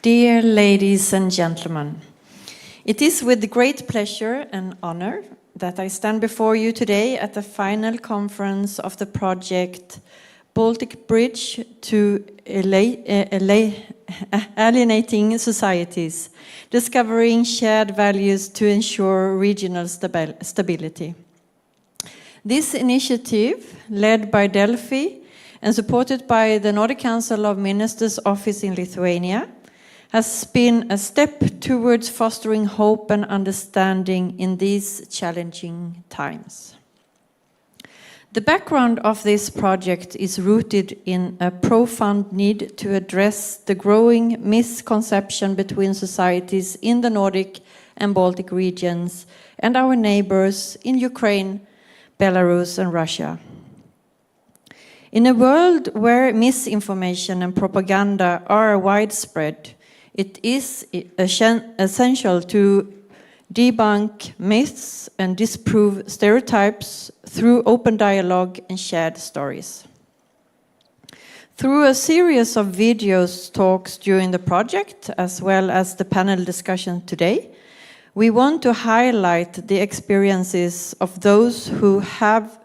Dear ladies and gentlemen, it is with great pleasure and honor that I stand before you today at the final conference of the project Baltic Bridge to Alienating Societies, discovering shared values to ensure regional stability. This initiative, led by Delfi and supported by the Nordic Council of Ministers office in Lithuania, has been a step towards fostering hope and understanding in these challenging times. The background of this project is rooted in a profound need to address the growing misconception between societies in the Nordic and Baltic regions and our neighbors in Ukraine, Belarus, and Russia. In a world where misinformation and propaganda are widespread, it is essential to debunk myths and disprove stereotypes through open dialogue and shared stories. Through a series of videos talks during the project, as well as the panel discussion today, we want to highlight the experiences of those who have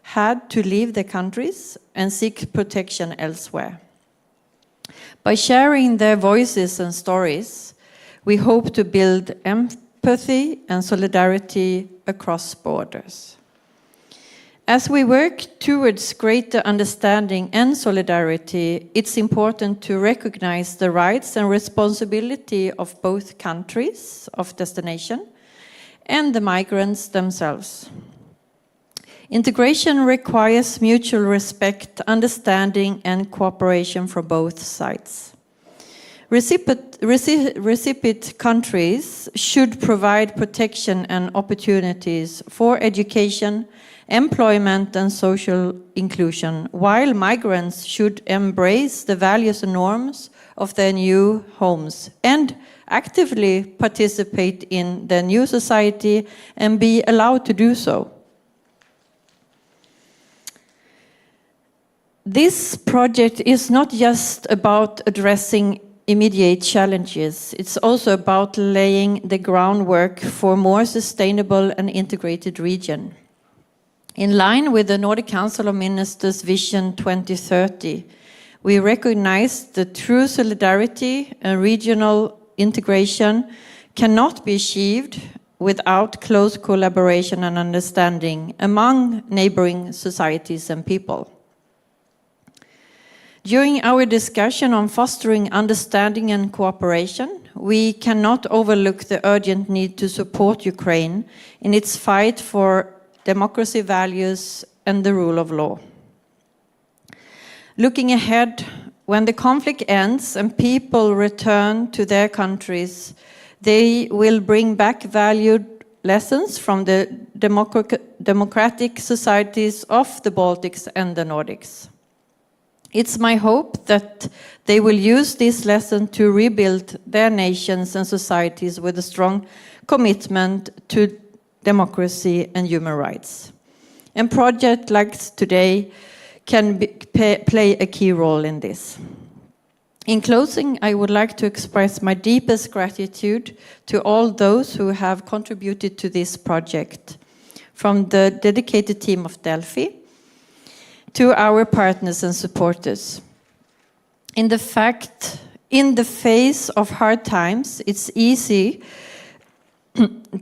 had to leave their countries and seek protection elsewhere. By sharing their voices and stories, we hope to build empathy and solidarity across borders. As we work towards greater understanding and solidarity, it's important to recognize the rights and responsibility of both countries of destination and the migrants themselves. Integration requires mutual respect, understanding, and cooperation from both sides. Recipient countries should provide protection and opportunities for education, employment, and social inclusion, while migrants should embrace the values and norms of their new homes and actively participate in their new society and be allowed to do so. This project is not just about addressing immediate challenges, it's also about laying the groundwork for a more sustainable and integrated region. In line with the Nordic Council of Ministers Vision 2030, we recognize that true solidarity and regional integration cannot be achieved without close collaboration and understanding among neighboring societies and people. During our discussion on fostering understanding and cooperation, we cannot overlook the urgent need to support Ukraine in its fight for democracy values and the rule of law. Looking ahead, when the conflict ends and people return to their countries, they will bring back valued lessons from the democratic societies of the Baltics and the Nordics. It's my hope that they will use this lesson to rebuild their nations and societies with a strong commitment to democracy and human rights. And projects like today can play a key role in this. In closing, I would like to express my deepest gratitude to all those who have contributed to this project, from the dedicated team of Delfi to our partners and supporters. In the face of hard times, it's easy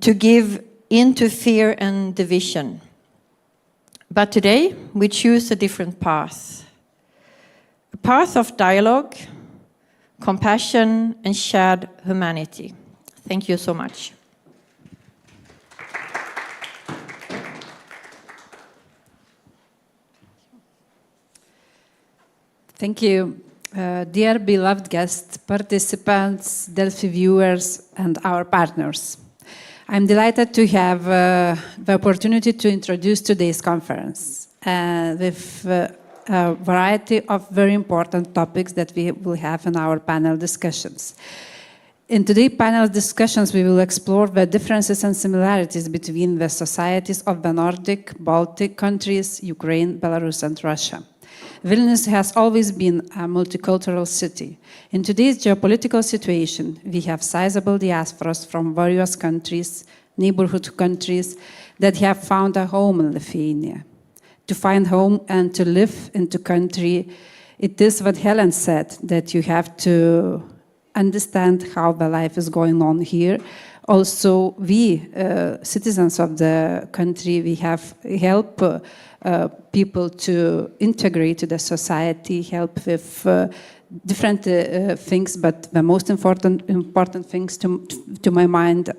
to give in to fear and division. But today, we choose a different path. A path of dialogue, compassion, and shared humanity. Thank you so much. Thank you. Dear beloved guests, participants, Delfi viewers, and our partners. I'm delighted to have the opportunity to introduce today's conference with a variety of very important topics that we will have in our panel discussions. In today's panel discussions, we will explore the differences and similarities between the societies of the Nordic, Baltic countries, Ukraine, Belarus, and Russia. Vilnius has always been a multicultural city. In today's geopolitical situation, we have sizable diasporas from various countries, neighborhood countries, that have found a home in Lithuania. To find home and to live in the country, it is what Helen said, that you have to understand how the life is going on here. Also, we, citizens of the country, we have help people to integrate to the society, help with different things, but the most important things to my mind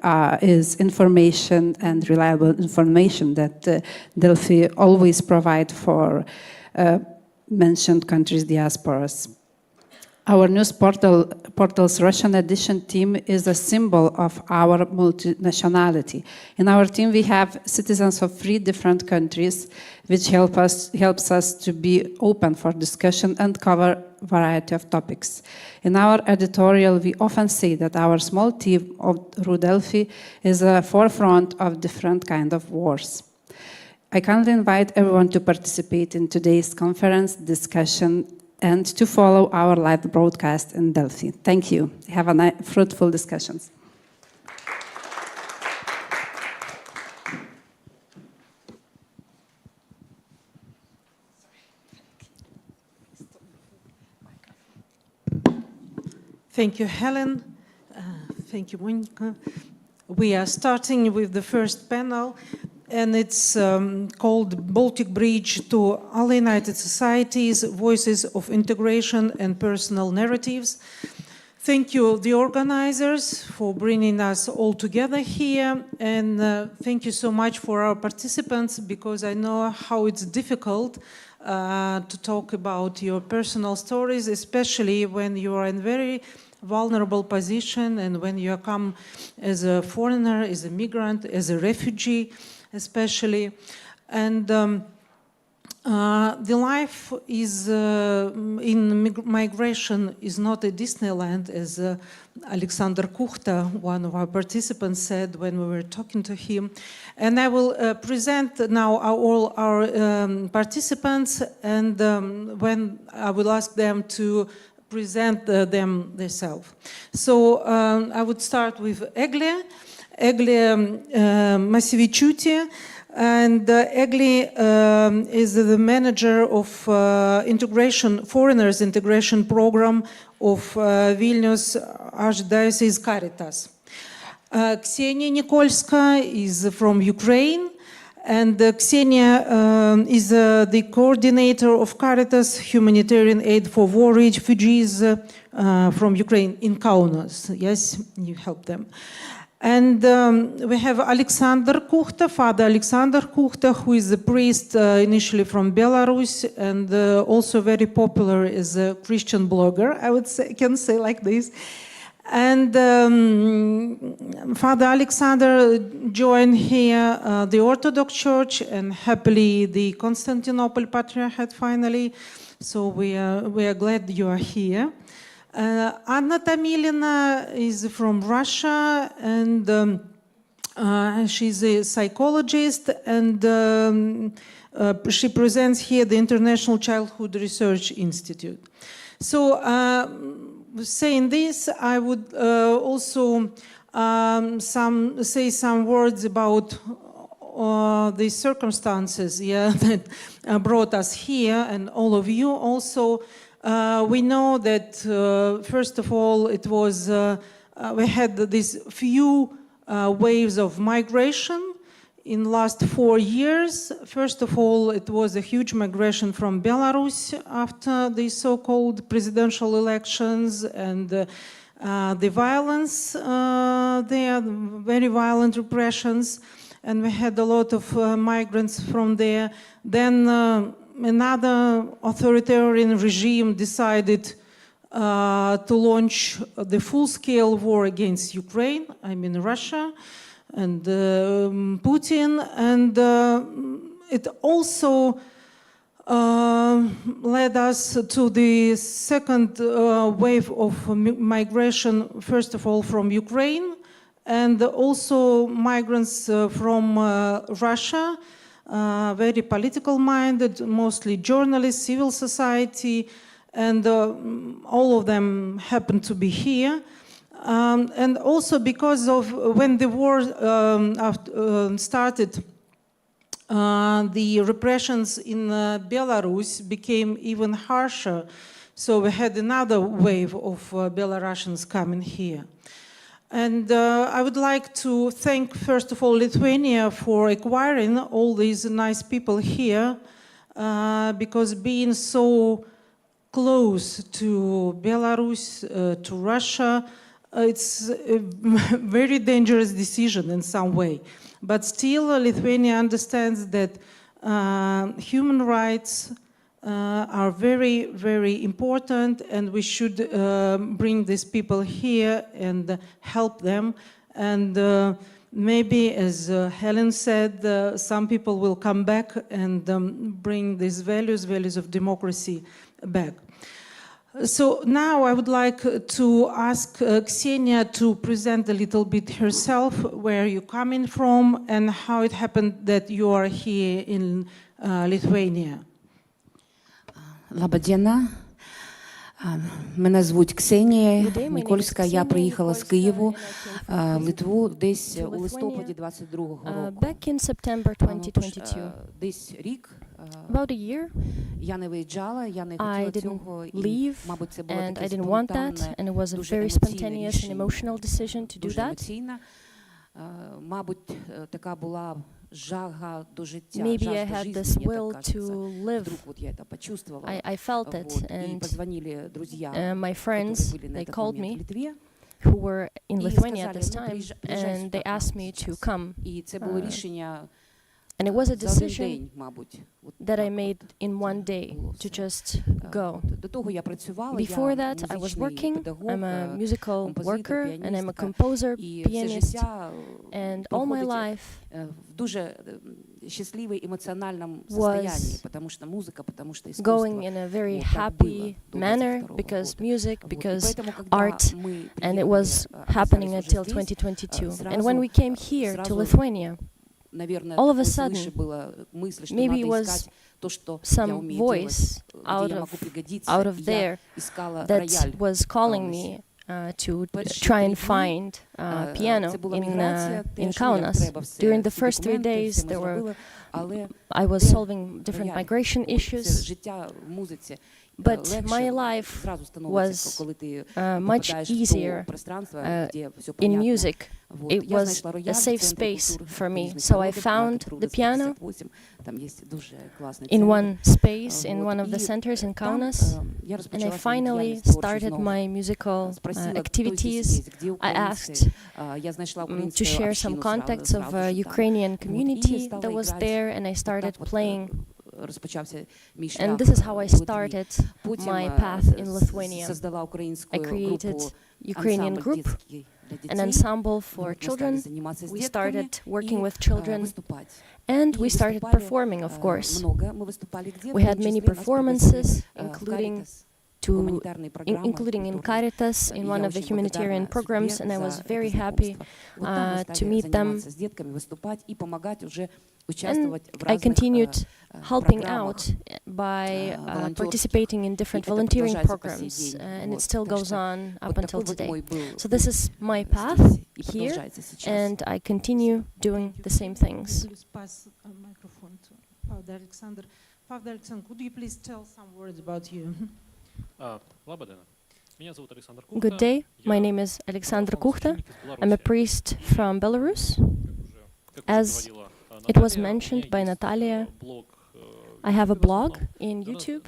is information and reliable information that Delphi always provide for mentioned countries' diasporas. Our news portal's Russian edition team is a symbol of our multinationality. In our team, we have citizens of 3 different countries, which helps us to be open for discussion and cover a variety of topics. In our editorial, we often say that our small team of Delphi is a forefront of different kinds of wars. I kindly invite everyone to participate in today's conference discussion and to follow our live broadcast in Delphi. Thank you. Have a fruitful discussions. Thank you, Helen. Thank you, Monica. We are starting with the first panel, and it's called Baltic Bridge to Alienating Societies, Voices of Integration and Personal Narratives. Thank you, the organizers, for bringing us all together here, and thank you so much for our participants, because I know how it's difficult to talk about your personal stories, especially when you are in very vulnerable position and when you come as a foreigner, as a migrant, as a refugee, especially. And the life is in migration is not a Disneyland, as Alexander Kuchta, one of our participants, said when we were talking to him. And I will present now all our participants, and when I will ask them to present themselves. So I would start with Eglė Masevičiūtė. And Eglė is the manager of foreigners integration program of Vilnius Archdiocese Caritas. Ksenia Nikolska is from Ukraine, and Ksenia is the coordinator of Caritas Humanitarian Aid for War Refugees from Ukraine in Kaunas. Yes, you help them. And we have Alexander Kuchta, Father Alexander Kuchta, who is a priest initially from Belarus and also very popular as a Christian blogger, I would say, can say like this. And Father Alexander joined here the Orthodox Church, and happily the Constantinople Patriarchate finally. So we are glad you are here. Anna Tamilina is from Russia, and she's a psychologist, and she presents here the International Childhood Research Institute. So saying this, I would also say some words about the circumstances that brought us here, and all of you also. We know that, first of all, it was, we had these few waves of migration in the last 4 years. First of all, it was a huge migration from Belarus after the so-called presidential elections and the violence there, very violent repressions, and we had a lot of migrants from there. Then another authoritarian regime decided to launch the full-scale war against Ukraine, I mean Russia, and Putin, and it also led us to the second wave of migration, first of all from Ukraine, and also migrants from Russia, very political minded, mostly journalists, civil society, and all of them happen to be here. And also because of when the war started, the repressions in Belarus became even harsher. So we had another wave of Belarusians coming here. And I would like to thank, first of all, Lithuania for acquiring all these nice people here, because being so close to Belarus, to Russia, it's a very dangerous decision in some way. But still, Lithuania understands that human rights are very, very important, and we should bring these people here and help them. And maybe, as Helen said, some people will come back and bring these values of democracy back. So now I would like to ask Ksenia to present a little bit herself, where you're coming from and how it happened that you are here in Lithuania. Лаба діна. Мене звуть Ксенія Нікольська. Я приїхала з Києву, Литву, десь у листопаді 22-го року. Back in September 2022. Десь рік. About a year. Я не виїжджала, я не I хотіла didn't цього, і, leave, мабуть, це було and I таке didn't want that, спонтанне, and it was a дуже very емоційне spontaneous and рішення, emotional decision to do дуже that. емоційне. Мабуть, така була жага до життя, Maybe I жажда had this жизни, мне will так to кажется. live. Вдруг вот я это почувствовала. I felt it, Вот, и and позвонили друзья, my которые friends, были на they этот called момент в me, Литве. who were in И Lithuania at сказали, this ну, time, приезжай and сюда they к нам asked me to сейчас. come. І це було рішення And it was a за один decision день, мабуть. От that I так made от in one це day було to все. just go. До того я працювала, Before я that, I was музичний working. педагог, I'm a musical композитор, worker, and I'm a піаністка. composer, І все pianist, життя and all my проходить life в дуже щасливій емоціональному was состоянии, потому что музыка, потому что искусство. going in a very Вот так happy было до manner 22-го because года. music, Вот. И because поэтому, когда art, мы and it приехали, was оказались happening уже until здесь, 2022. And сразу, when we came here to сразу, Lithuania, наверное, all of a такой sudden, свыше было мысль, что maybe надо it was искать то, что я some умею voice делать, где out я of- могу пригодиться. out of И there я искала that рояль. was calling Kaunas. me to Перші try and 3 дні, find piano це була in міграція, in теж, як Kaunas. треба все, During the всі first 3 документи, days, все ми there were зробили, але I was де solving different рояль? migration От це issues, життя в музиці. but легше my life зразу становиться, was коли ти much попадаєш в easier то пространство, де все in понятно. music. Вот. It Я was знайшла рояль a в safe центрі space культури for me. різних So I народів, found Марка Труда, the piano 158. Там є дуже класний in центр. one space in Вот. one of the І centers in там, Kaunas, я and I розпочала свою finally діяльність творчу started знову. my musical Спросила, хто здесь activities. есть, где I украинцы. asked Я знайшла to українську share some общину contacts сразу of же a там. Ukrainian Вот. І community стала that was играть. there, and I started Так от, playing. розпочався мій And шлях this is how I в Литві. started Потім my path in Lithuania. создала українську I created групу Ukrainian ансамбль group, детський для an дітей. ensemble for Ми стали children. займатися з We дітками started working і, with children, виступати. and І we started виступали, performing, of course. много. Ми виступали где-то, We в had тому many числі нас performances, пригласили, в including Caritas, to гуманітарні програми, including in культурні. Caritas in І one я of the очень humanitarian благодарна programs, судьбе and I за was это very happy знакомство. Вот там мы to стали meet them. заниматься с детками, выступать и помогать уже участвовать в I разных continued helping программах. out by волонтерских. participating in different И это volunteering продолжается по programs, сей день. and it Вот. still Так goes что on up вот until такой вот today. мой был So this is my path здесь и here, продолжается сейчас. and I continue doing the same things. Please pass a microphone to Father Alexander. Father Alexander, could you please tell some words about you? Good day, my name is Alexander Kukhta. I'm a priest from Belarus. As it was mentioned by Natalia, I have a blog in YouTube.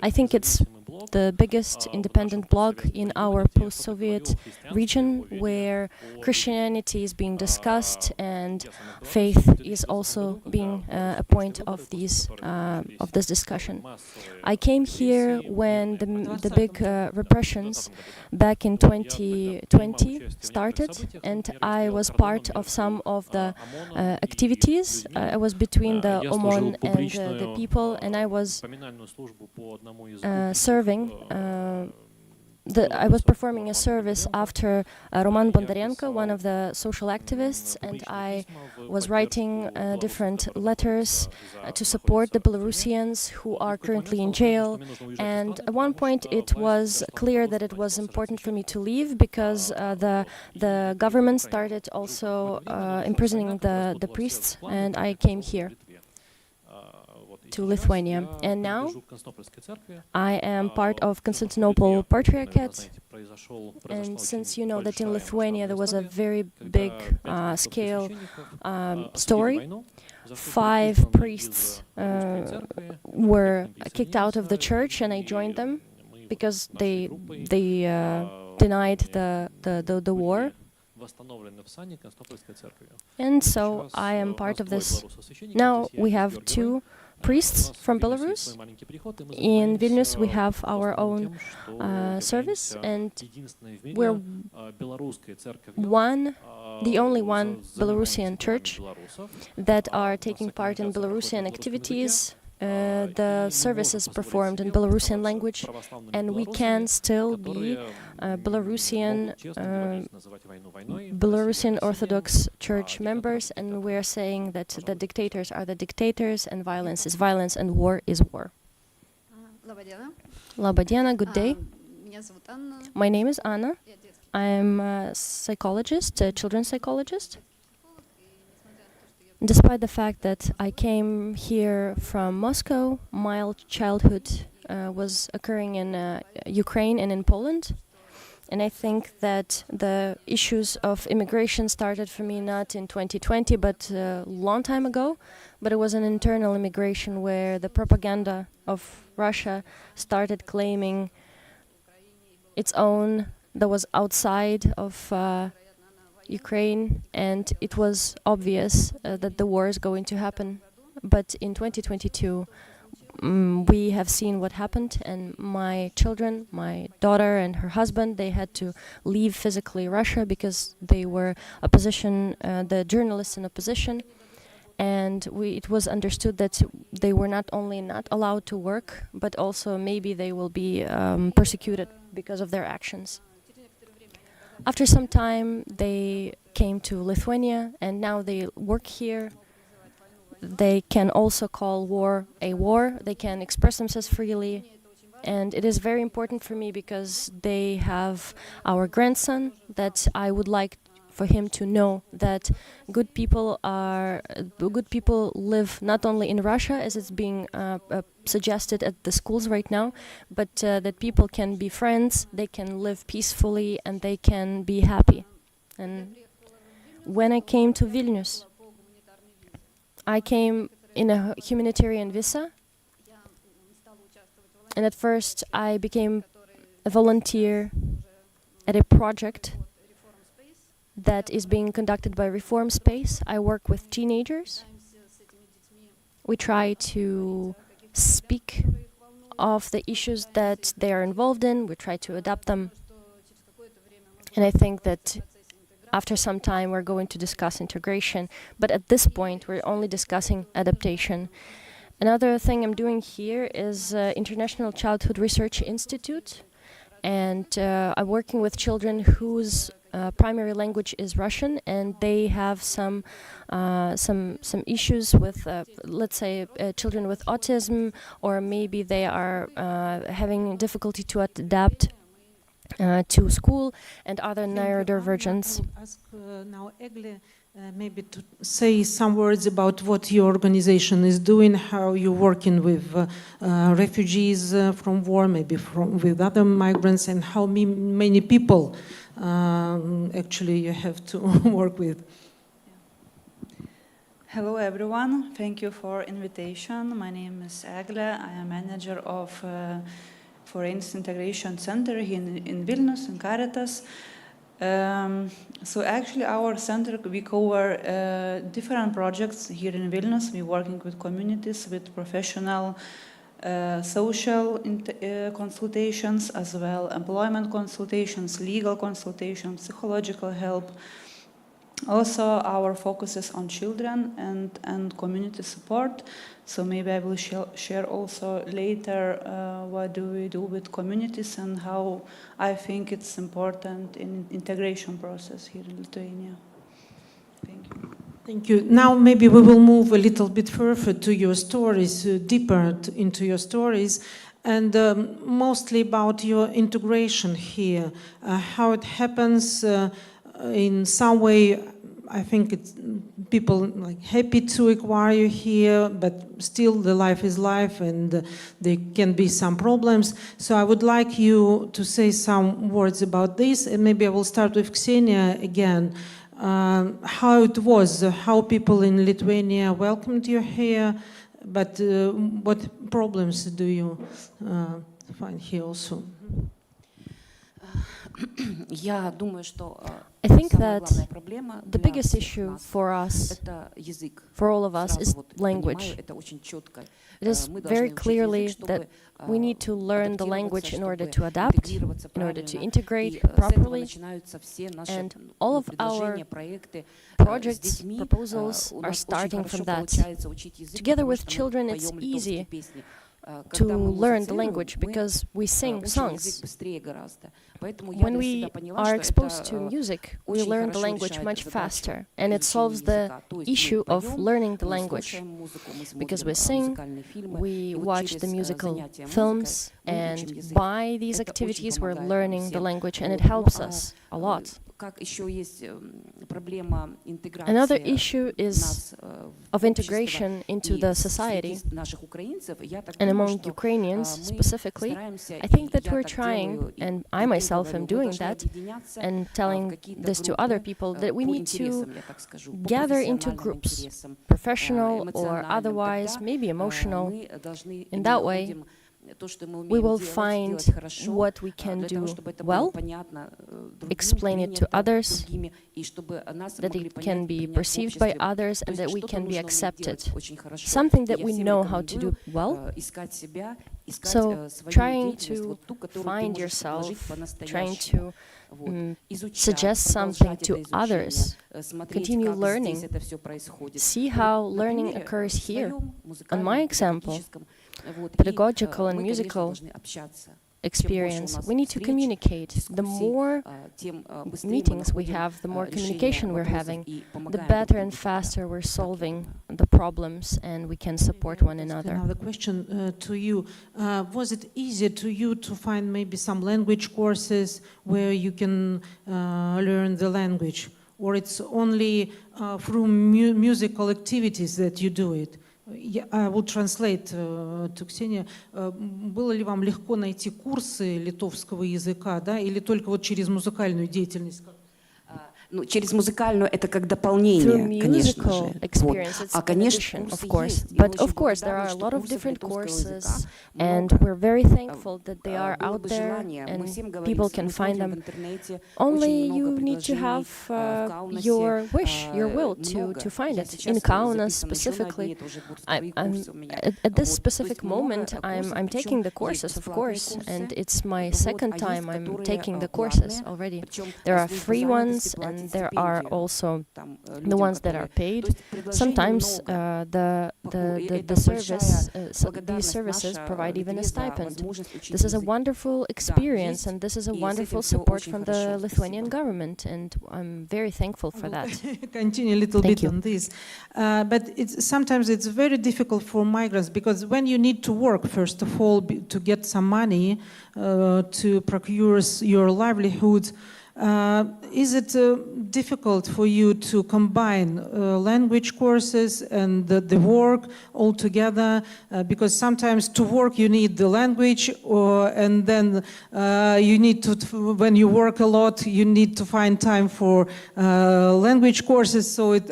I think it's the biggest independent blog in our post-Soviet region, where Christianity is being discussed and faith is also being a point of this discussion. I came here when the big repressions back in 2020 started, and I was part of some of the activities. I was between the OMON and the people, and I was serving I was performing a service after Roman Bondarenko, one of the social activists, and I was writing different letters to support the Belarusians who are currently in jail. And at one point it was clear that it was important for me to leave because the government started also imprisoning the priests, and I came here to Lithuania. And now I am part of Constantinople Patriarchate, and since you know that in Lithuania there was a very big scale story, 5 priests were kicked out of the church, and I joined them because they denied the war. And so I am part of this. Now we have 2 priests from Belarus. In Vilnius we have our own service, and we're the only one Belarusian church that are taking part in Belarusian activities. The service is performed in Belarusian language, and we can still be Belarusian Orthodox Church members, and we're saying that the dictators are the dictators, and violence is violence, and war is war. Laba diena, good day. My name is Anna. I'm a psychologist, a children's psychologist. Despite the fact that I came here from Moscow, my childhood was occurring in Ukraine and in Poland. And I think that the issues of immigration started for me not in 2020, but a long time ago. But it was an internal immigration where the propaganda of Russia started claiming its own that was outside of Ukraine, and it was obvious that the war is going to happen. But in 2022, we have seen what happened, and my children, my daughter and her husband, they had to leave physically Russia because they were the journalists in opposition. And it was understood that they were not only not allowed to work, but also maybe they will be persecuted because of their actions. After some time, they came to Lithuania, and now they work here. They can also call war a war. They can express themselves freely. And it is very important for me because they have our grandson that I would like for him to know that good people live not only in Russia, as it's being suggested at the schools right now, but that people can be friends, they can live peacefully, and they can be happy. And when I came to Vilnius, I came in a humanitarian visa, and at first I became a volunteer at a project that is being conducted by Reform Space. I work with teenagers. We try to speak of the issues that they are involved in. We try to adapt them. And I think that after some time we're going to discuss integration. But at this point we're only discussing adaptation. Another thing I'm doing here is International Childhood Research Institute. And I'm working with children whose primary language is Russian, and they have some issues with, let's say, children with autism, or maybe they are having difficulty to adapt to school and other neurodivergence. I will ask now Egle maybe to say some words about what your organization is doing, how you're working with refugees from war, maybe with other migrants, and how many people actually you have to work with. Hello everyone, thank you for invitation. My name is Egle. I am manager of Foreign Integration Center here in Vilnius, in Caritas. So actually our center, we cover different projects here in Vilnius. We're working with communities, with professional social consultations, as well employment consultations, legal consultations, psychological help. Also, our focus is on children and community support. So maybe I will share also later what do we do with communities and how I think it's important in integration process here in Lithuania. Thank you. Thank you. Now maybe we will move a little bit further to your stories, deeper into your stories, and mostly about your integration here, how it happens. In some way, I think it's people like happy to acquire you here, but still the life is life, and there can be some problems. So I would like you to say some words about this, and maybe I will start with Ksenia again. How it was, how people in Lithuania welcomed you here, but what problems do you find here also? I think that the biggest issue for us, for all of us, is language. It is very clearly that we need to learn the language in order to adapt, in order to integrate properly, and all of our projects, proposals are starting from that. Together with children, it's easy to learn the language because we sing songs. When we are exposed to music, we learn the language much faster, and it solves the issue of learning the language. Because we sing, we watch the musical films, and by these activities we're learning the language, and it helps us a lot. Another issue is of integration into the society, and among Ukrainians specifically. I think that we're trying, and I myself am doing that, and telling this to other people, that we need to gather into groups, professional or otherwise, maybe emotional. In that way, we will find what we can do well, explain it to others, that it can be perceived by others, and that we can be accepted. Something that we know how to do well. So trying to find yourself, trying to suggest something to others, continue learning, see how learning occurs here. On my example, pedagogical and musical experience, we need to communicate. The more meetings we have, the more communication we're having, the better and faster we're solving the problems, and we can support one another. Another question to you. Was it easier to you to find maybe some language courses where you can learn the language? Or it's only through musical activities that you do it? I will translate to Ksenia. Было ли вам легко найти курсы литовского языка, да, или только вот через музыкальную деятельность? Ну, через музыкальную это как дополнение, конечно же. Вот. А, конечно, of course. But of course, there are a lot of different courses, and we're very thankful that they are out there, and people can find them. Only you need to have your wish, your will to find it. In Kaunas specifically, at this specific moment, I'm taking the courses, of course, and it's my second time I'm taking the courses already. There are free ones, and there are also the ones that are paid. Sometimes these services provide even a stipend. This is a wonderful experience, and this is a wonderful support from the Lithuanian government, and I'm very thankful for that. Continue a little bit on this. But sometimes it's very difficult for migrants, because when you need to work, first of all, to get some money to procure your livelihood, is it difficult for you to combine language courses and the work all together? Because sometimes to work you need the language, and then you need to, when you work a lot, you need to find time for language courses, so it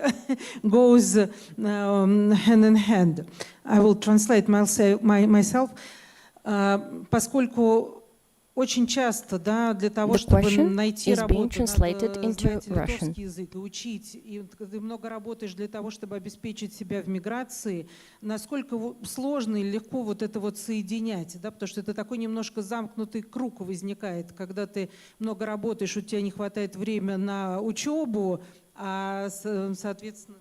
goes hand in hand. I will translate myself. Поскольку очень часто, да, для того, чтобы найти работу, надо знать литовский язык и учить. И ты много работаешь для того, чтобы обеспечить себя в миграции. Насколько сложно и легко вот это вот соединять, да, потому что это такой немножко замкнутый круг возникает, когда ты много работаешь, у тебя не хватает времени на учебу, Соответственно,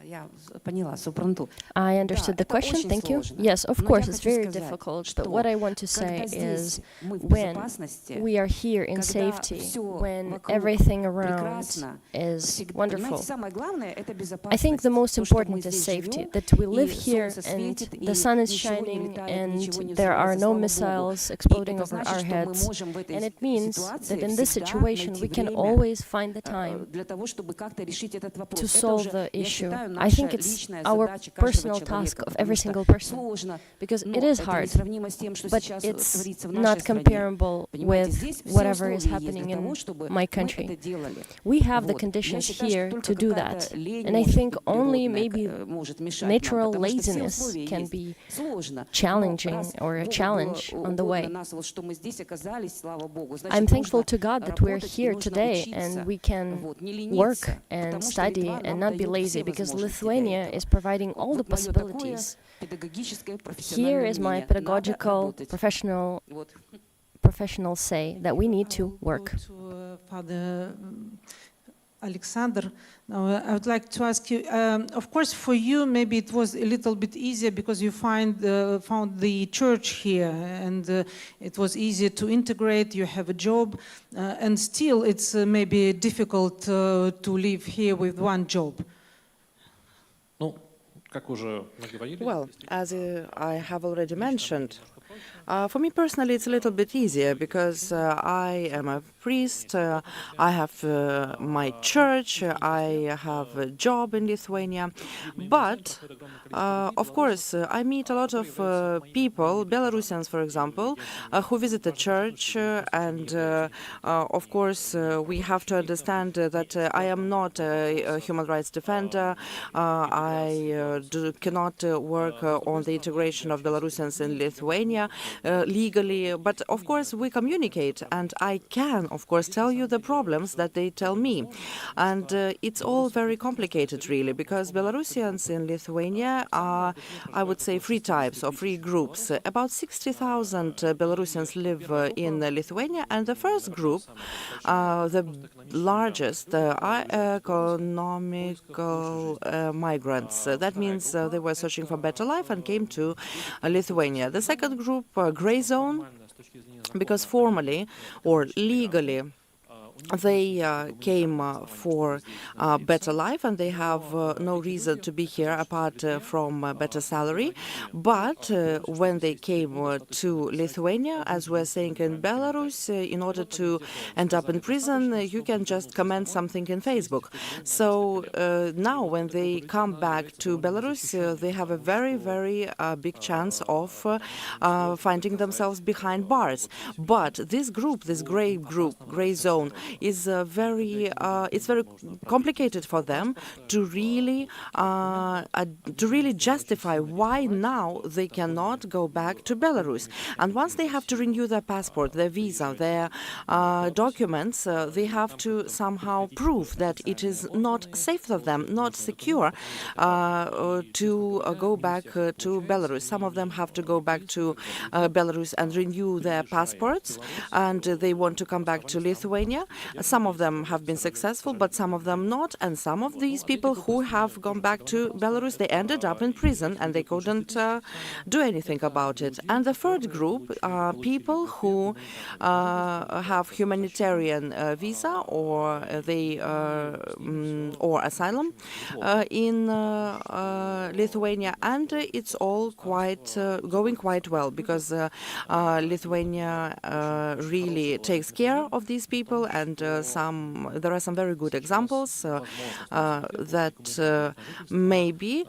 Я поняла, супранту. I understood the question, очень thank you. сложно. Yes, of Но я course, it's хочу very сказать, difficult, что but what I want to say когда здесь is мы в when безопасности, we are here in когда safety, всё when вокруг everything around прекрасно, is всегда, wonderful. понимаете, самое главное — это I безопасность. think the most То, что мы important is здесь safety, живем, that we live и here солнце and светит, the и sun is ничего не shining летает, ничего не and there are взрывается, no слава Богу. missiles И exploding это over значит, our что мы heads. можем в этой And it means ситуации that in this всегда situation найти we can время, always find the time для того, чтобы как-то решить этот вопрос. to Это solve уже, the я issue. считаю, I think наша it's личная our задача каждого personal task человека, of потому every что single person, сложно, because но it is это hard, несравнимо с тем, что but сейчас it's творится в not нашей стране. comparable Понимаете, with здесь все whatever is условия есть happening для того, in чтобы my мы это country. делали. We have the Вот. conditions Я считаю, here что только to do какая-то that. лень, And I может think быть, only природная, maybe может мешать нам, natural потому что все laziness условия can есть. be Сложно. challenging Но раз or a Богу challenge было on the way. угодно нас, вот, что мы здесь оказались, слава Богу, значит, I'm thankful нужно to God that we're работать и here нужно today учиться. and we can Вот, не work лениться, and потому что study Литва and нам not be дает lazy все because возможности для Lithuania этого. is providing all the Вот моё такое possibilities. педагогическое, Here профессиональное is my мнение. Надо pedagogical, работать. Вот. professional say that we need to work. To Father Alexander, now I would like to ask you, of course for you maybe it was a little bit easier because you found the church here and it was easier to integrate, you have a job, and still it's maybe difficult to live here with one job. Well, as I have already mentioned, for me personally, it's a little bit easier because I am a priest, I have my church, I have a job in Lithuania. But, of course, I meet a lot of people, Belarusians, for example, who visit the church. And, of course, we have to understand that I am not a human rights defender. I cannot work on the integration of Belarusians in Lithuania legally, but of course we communicate, and I can, of course, tell you the problems that they tell me. And it's all very complicated, really, because Belarusians in Lithuania are, I would say, three types or three groups. About 60,000 Belarusians live in Lithuania, and the first group, the largest, are economical migrants. That means they were searching for better life and came to Lithuania. The second group, gray zone, because formally or legally they came for better life and they have no reason to be here apart from better salary. But when they came to Lithuania, as we're saying in Belarus, in order to end up in prison, you can just comment something in Facebook. So now when they come back to Belarus, they have a very, very big chance of finding themselves behind bars. But this group, this gray zone, is very complicated for them to really justify why now they cannot go back to Belarus. And once they have to renew their passport, their visa, their documents, they have to somehow prove that it is not safe for them, not secure to go back to Belarus. Some of them have to go back to Belarus and renew their passports, and they want to come back to Lithuania. Some of them have been successful, but some of them not. And some of these people who have gone back to Belarus, they ended up in prison and they couldn't do anything about it. And the third group are people who have humanitarian visa or they or asylum in Lithuania, and it's all quite going quite well because Lithuania really takes care of these people, and there are some very good examples that maybe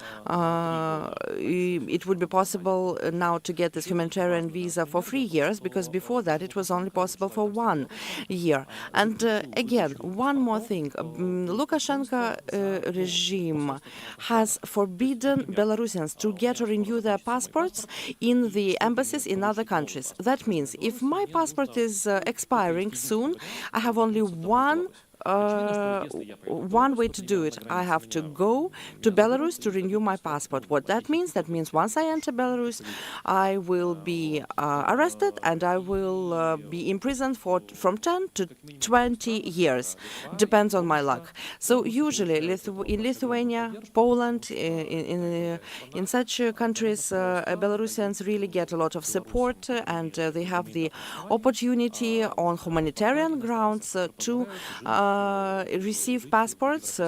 it would be possible now to get this humanitarian visa for 3 years, because before that it was only possible for 1 year. And again, one more thing, Lukashenko regime has forbidden Belarusians to get or renew their passports in the embassies in other countries. That means if my passport is expiring soon, I have only one one way to do it. I have to go to Belarus to renew my passport. What that means once I enter Belarus, I will be arrested and I will be imprisoned from 10 to 20 years. Depends on my luck. So usually in Lithuania, Poland, in such countries, Belarusians really get a lot of support, and they have the opportunity on humanitarian grounds to receive passports,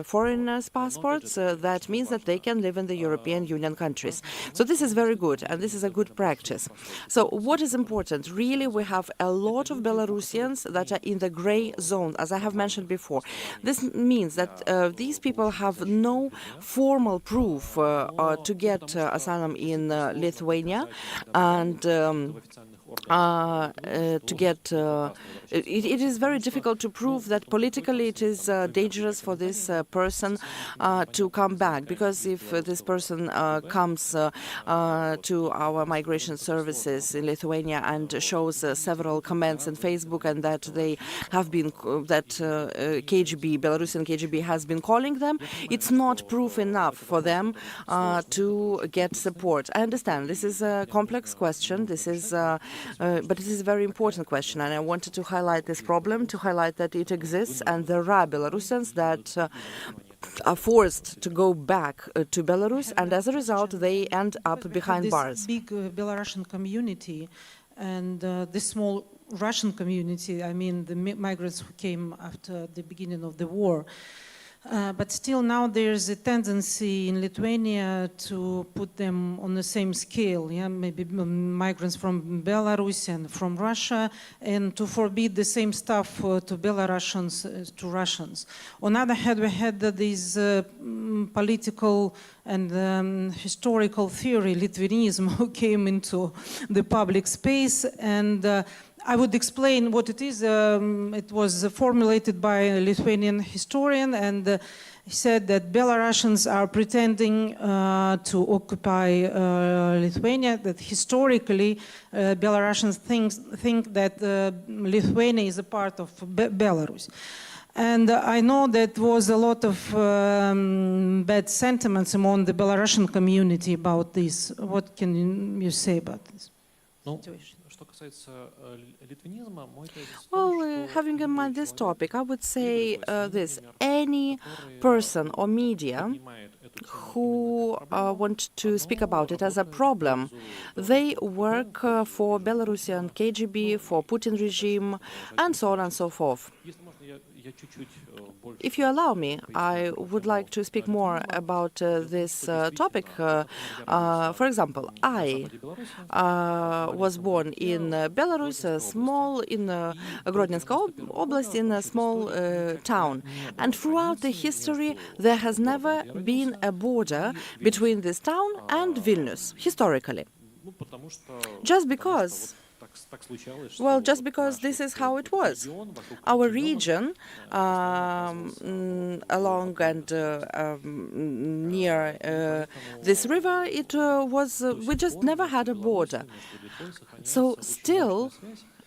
foreigners' passports. That means that they can live in the European Union countries. So this is very good, and this is a good practice. So what is important? Really, we have a lot of Belarusians that are in the gray zone, as I have mentioned before. This means that these people have no formal proof to get asylum in Lithuania, and it is very difficult to prove that politically it is dangerous for this person to come back, because if this person comes to our migration services in Lithuania and shows several comments on Facebook and that they have been KGB, Belarusian KGB has been calling them, it's not proof enough for them to get support. I understand this is a complex question. This is but it is a very important question, and I wanted to highlight this problem, to highlight that it exists, and there are Belarusians that are forced to go back to Belarus, and as a result, they end up behind bars. Big Belarusian community, and the small Russian community. I mean, the migrants who came after the beginning of the war. But still now there's a tendency in Lithuania to put them on the same scale, yeah, maybe migrants from Belarus and from Russia, and to forbid the same stuff to Belarusians to Russians. On the other hand, we had this political and historical theory, Litvinism, who came into the public space, and I would explain what it is. It was formulated by a Lithuanian historian, and he said that Belarusians are pretending to occupy Lithuania, that historically Belarusians think that Lithuania is a part of Belarus. And I know that was a lot of bad sentiments among the Belarusian community about this. What can you say about this situation? Well, having in mind this topic, I would say this. Any person or media who want to speak about it as a problem, they work for Belarusian KGB, for Putin regime, and so on and so forth. If you allow me, I would like to speak more about this topic. For example, I was born in Belarus, in Grodnenska Oblast, in a small town. And throughout the history, there has never been a border between this town and Vilnius, historically. Just because this is how it was. Our region, along and near this river, we just never had a border. So still,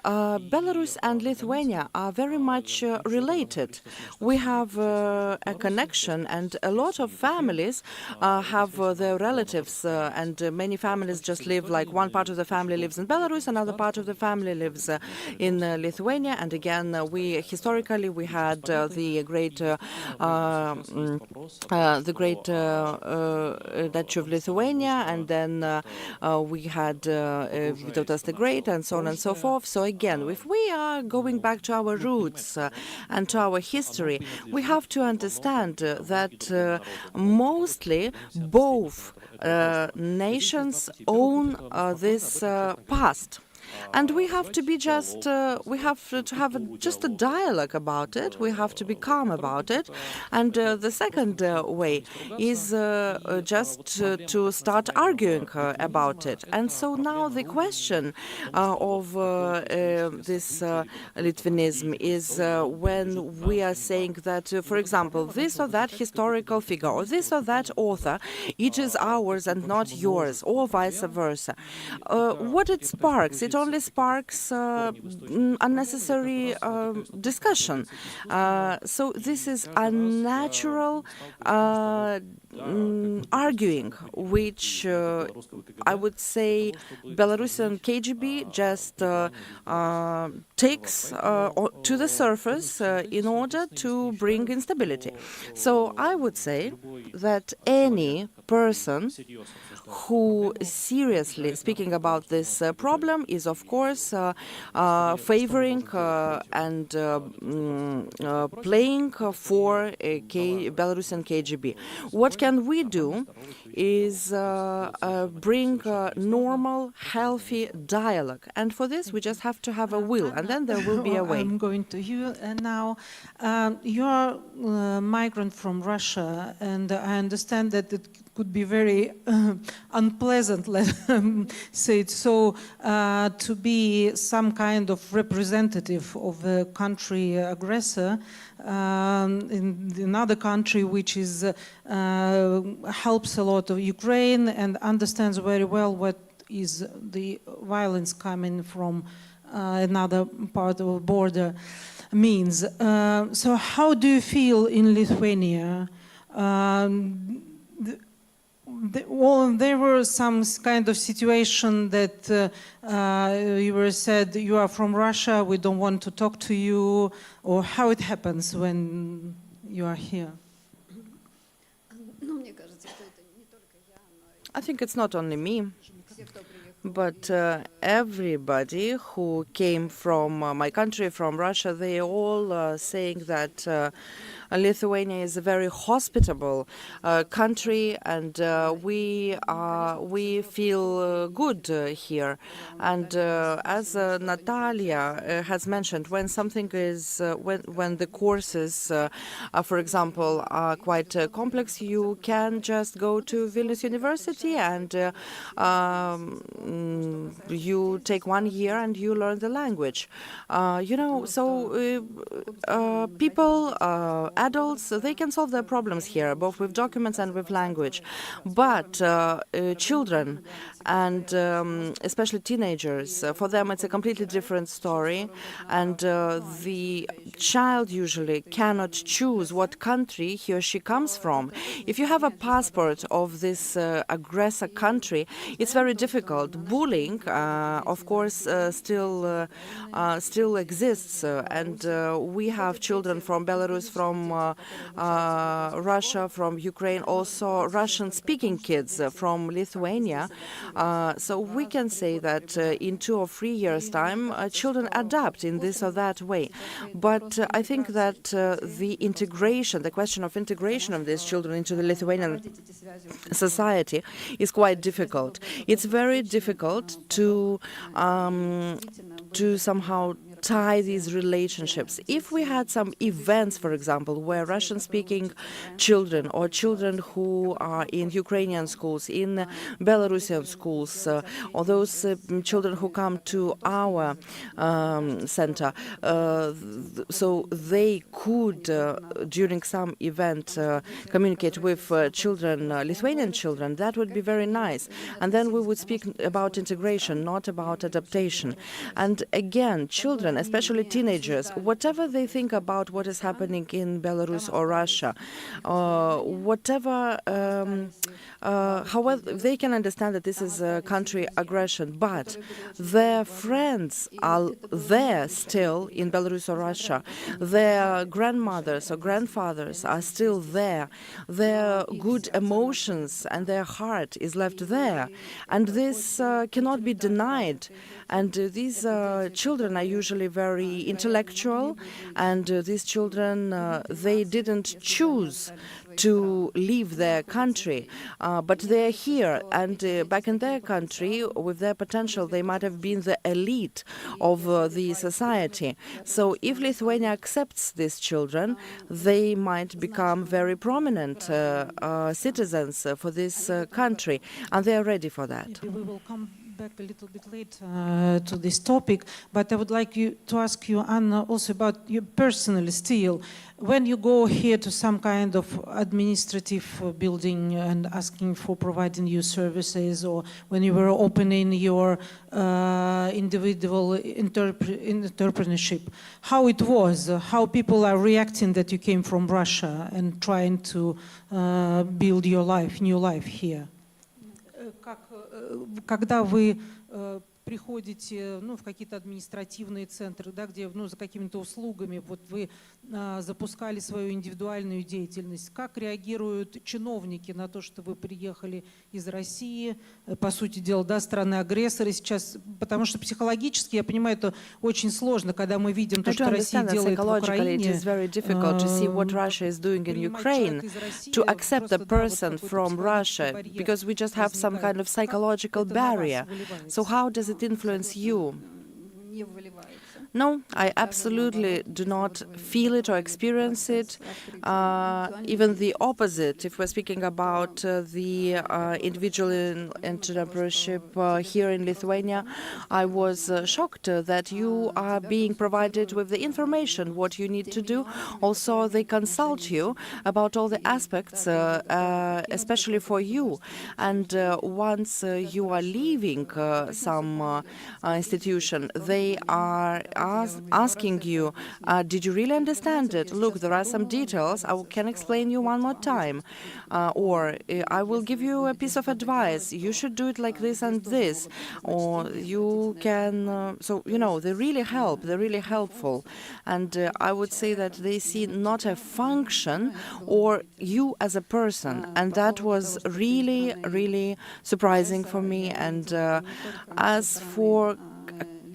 Belarus and Lithuania are very much related. We have a connection, and a lot of families have their relatives, and many families just live, like one part of the family lives in Belarus, another part of the family lives in Lithuania, and again, historically we had the great Duchy of Lithuania, and then we had Vytautas the Great, and so on and so forth. So again, if we are going back to our roots and to our history, we have to understand that mostly both nations own this past. And we have to be just, we have to have just a dialogue about it. We have to be calm about it. And the second way is just to start arguing about it. And so now the question of this Litvinism is when we are saying that, for example, this or that historical figure or this or that author, it is ours and not yours, or vice versa. What it sparks, it it only sparks unnecessary discussion. So this is unnatural arguing, which I would say Belarusian KGB just takes to the surface in order to bring instability. So I would say that any person who is seriously speaking about this problem is, of course, favoring and playing for Belarusian KGB. What can we do is bring normal, healthy dialogue. And for this, we just have to have a will, and then there will be a way. I'm going to you now. You're a migrant from Russia, and I understand that it could be very unpleasant, let's say it so, to be some kind of representative of a country aggressor in another country which is helps a lot of Ukraine and understands very well what is the violence coming from another part of the border means. So how do you feel in Lithuania? There were some kind of situation that you were said, you are from Russia, we don't want to talk to you, or how it happens when you are here? I think it's not only me, but everybody who came from my country, from Russia, they all saying that Lithuania is a very hospitable country, and we feel good here. And as Natalia has mentioned, when something is when the courses, for example, are quite complex, you can just go to Vilnius University and you take 1 year and you learn the language. So people, adults, they can solve their problems here, both with documents and with language. But children, and especially teenagers, for them it's a completely different story. And the child usually cannot choose what country he or she comes from. If you have a passport of this aggressor country, it's very difficult. Bullying, of course, still exists, and we have children from Belarus, from Russia, from Ukraine, also Russian-speaking kids from Lithuania. So we can say that in 2 or 3 years' time, children adapt in this or that way. But I think that the integration, the question of integration of these children into the Lithuanian society is quite difficult. It's very difficult to somehow tie these relationships. If we had some events, for example, where Russian-speaking children or children who are in Ukrainian schools, in Belarusian schools, or those children who come to our center, so they could, during some event, communicate with children, Lithuanian children, that would be very nice. And then we would speak about integration, not about adaptation. And again, children, especially teenagers, whatever they think about what is happening in Belarus or Russia, however, they can understand that this is a country aggression, but their friends are there still in Belarus or Russia. Their grandmothers or grandfathers are still there. Their good emotions and their heart is left there. And this cannot be denied. And these children are usually very intellectual, and these children, they didn't choose to leave their country, but they're here, and back in their country, with their potential, they might have been the elite of the society. So if Lithuania accepts these children, they might become very prominent citizens for this country, and they're ready for that. We will come back a little bit late to this topic, but I would like to ask you, Anna, also about you personally still. When you go here to some kind of administrative building and asking for providing you services, or when you were opening your individual entrepreneurship, how it was, how people are reacting that you came from Russia and trying to build your life, new life here? Когда вы приходите, в какие-то административные центры, да, где, за какими-то услугами, вот вы запускали свою индивидуальную деятельность, как реагируют чиновники на то, что вы приехали из России, по сути дела, да, страны-агрессоры сейчас, потому что психологически, я понимаю, это очень сложно, когда мы видим то, что Россия делает в Украине. It is very difficult to see what Russia is doing in Ukraine, to accept a person from Russia, because we just have some kind of psychological barrier. So how does it influence you? No, I absolutely do not feel it or experience it. Even the opposite, if we're speaking about the individual entrepreneurship here in Lithuania, I was shocked that you are being provided with the information, what you need to do. Also, they consult you about all the aspects, especially for you. And once you are leaving some institution, they are asking you, did you really understand it? Look, there are some details. I can explain you one more time. Or I will give you a piece of advice. You should do it like this and this. Or you can... so, they really help. They're really helpful. And I would say that they see not a function or you as a person. And that was really, really surprising for me. And as for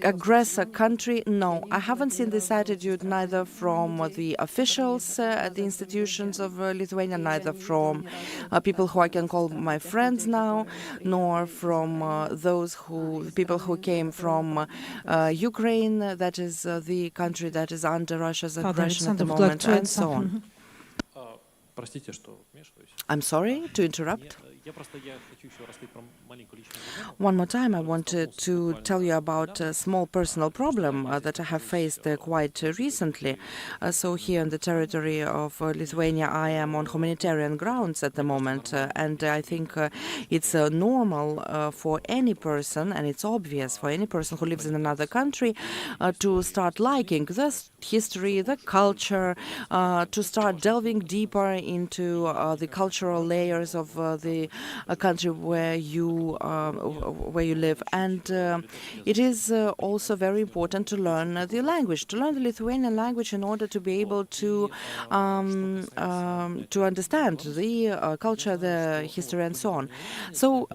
aggressor country, no, I haven't seen this attitude neither from the officials at the institutions of Lithuania, neither from people who I can call my friends now, nor from people who came from Ukraine, that is the country that is under Russia's aggression at the moment, and so on. I'm sorry to interrupt. One more time, I wanted to tell you about a small personal problem that I have faced quite recently. So here in the territory of Lithuania, I am on humanitarian grounds at the moment, and I think it's normal for any person, and it's obvious for any person who lives in another country to start liking the history, the culture, to start delving deeper into the cultural layers of the country where you live, and it is also very important to learn the language, to learn the Lithuanian language in order to be able to understand the culture, the history, and so on. So,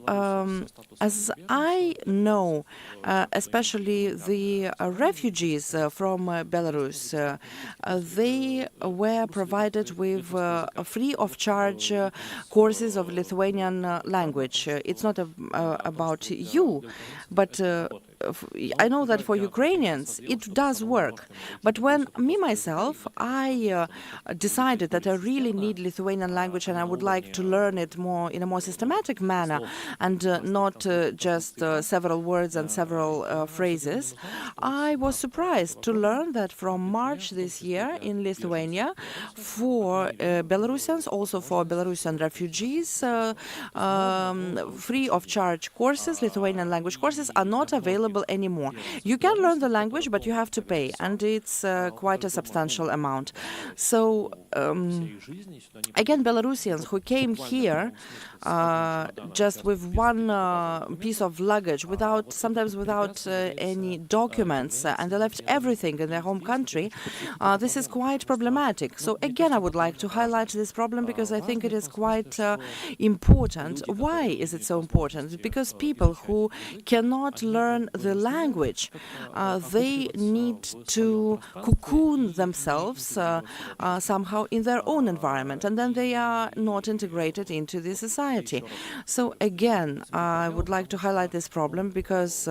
as I know, especially the refugees from Belarus, they were provided with free of charge courses of Lithuanian language. It's not about you, but I know that for Ukrainians it does work. But when myself, I decided that I really need Lithuanian language and I would like to learn it more in a more systematic manner and not just several words and several phrases, I was surprised to learn that from March this year in Lithuania, for Belarusians, also for Belarusian refugees, free of charge courses, Lithuanian language courses, are not available anymore. You can learn the language, but you have to pay, and it's quite a substantial amount. So, again, Belarusians who came here just with one piece of luggage, sometimes without any documents, and they left everything in their home country, this is quite problematic. So again, I would like to highlight this problem because I think it is quite important. Why is it so important? Because people who cannot learn the language, they need to cocoon themselves somehow in their own environment, and then they are not integrated into the society. So again, I would like to highlight this problem because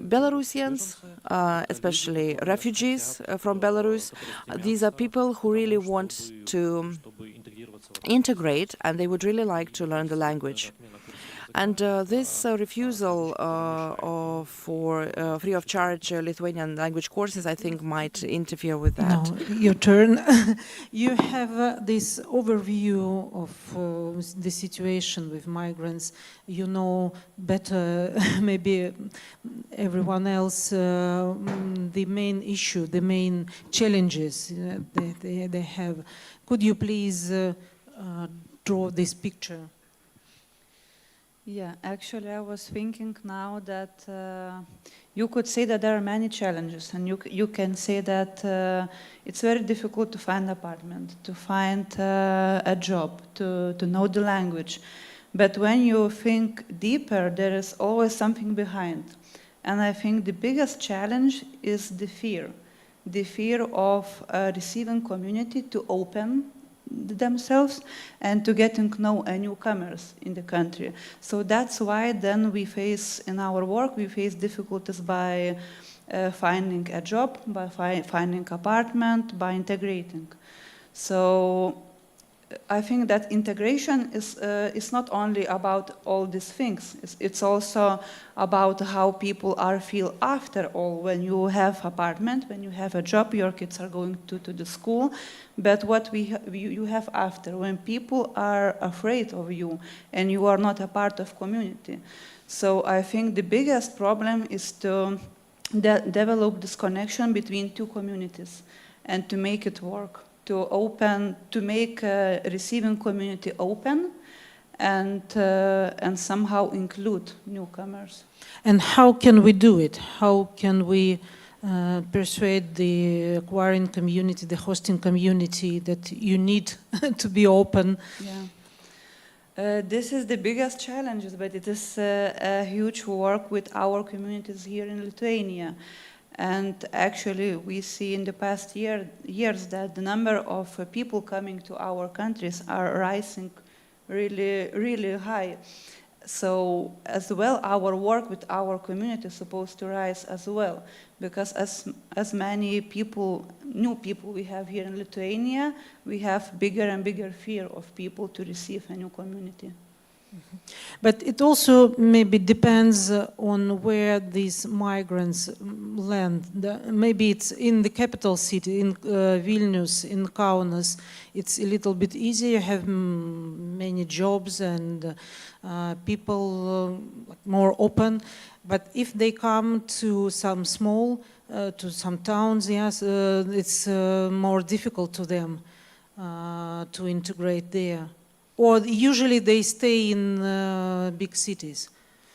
Belarusians, especially refugees from Belarus, these are people who really want to integrate and they would really like to learn the language. And this refusal for free of charge Lithuanian language courses, I think, might interfere with that. No, your turn. You have this overview of the situation with migrants. You know better, maybe everyone else, the main issue, the main challenges they have. Could you please draw this picture? Yeah, actually I was thinking now that you could say that there are many challenges, and you can say that it's very difficult to find an apartment, to find a job, to know the language. But when you think deeper, there is always something behind. And I think the biggest challenge is the fear of receiving community to open themselves and to getting to know newcomers in the country. So that's why then we face, in our work, we face difficulties by finding a job, by finding apartment, by integrating. So I think that integration is not only about all these things. It's also about how people feel after all. When you have apartment, when you have a job, your kids are going to the school. But what you have after, when people are afraid of you and you are not a part of community. So I think the biggest problem is to develop this connection between two communities and to make it work. To make receiving community open and somehow include newcomers. And how can we do it? How can we persuade the acquiring community, the hosting community, that you need to be open? Yeah. This is the biggest challenge, but it is a huge work with our communities here in Lithuania. And actually, we see in the past years that the number of people coming to our countries are rising really, really high. So as well, our work with our community is supposed to rise as well, because as many people, new people we have here in Lithuania, we have bigger and bigger fear of people to receive a new community. But it also maybe depends on where these migrants land. Maybe it's in the capital city, in Vilnius, in Kaunas. It's a little bit easier. You have many jobs and people more open. But if they come to some small, to some towns, yes, it's more difficult to them to integrate there. Or usually they stay in big cities?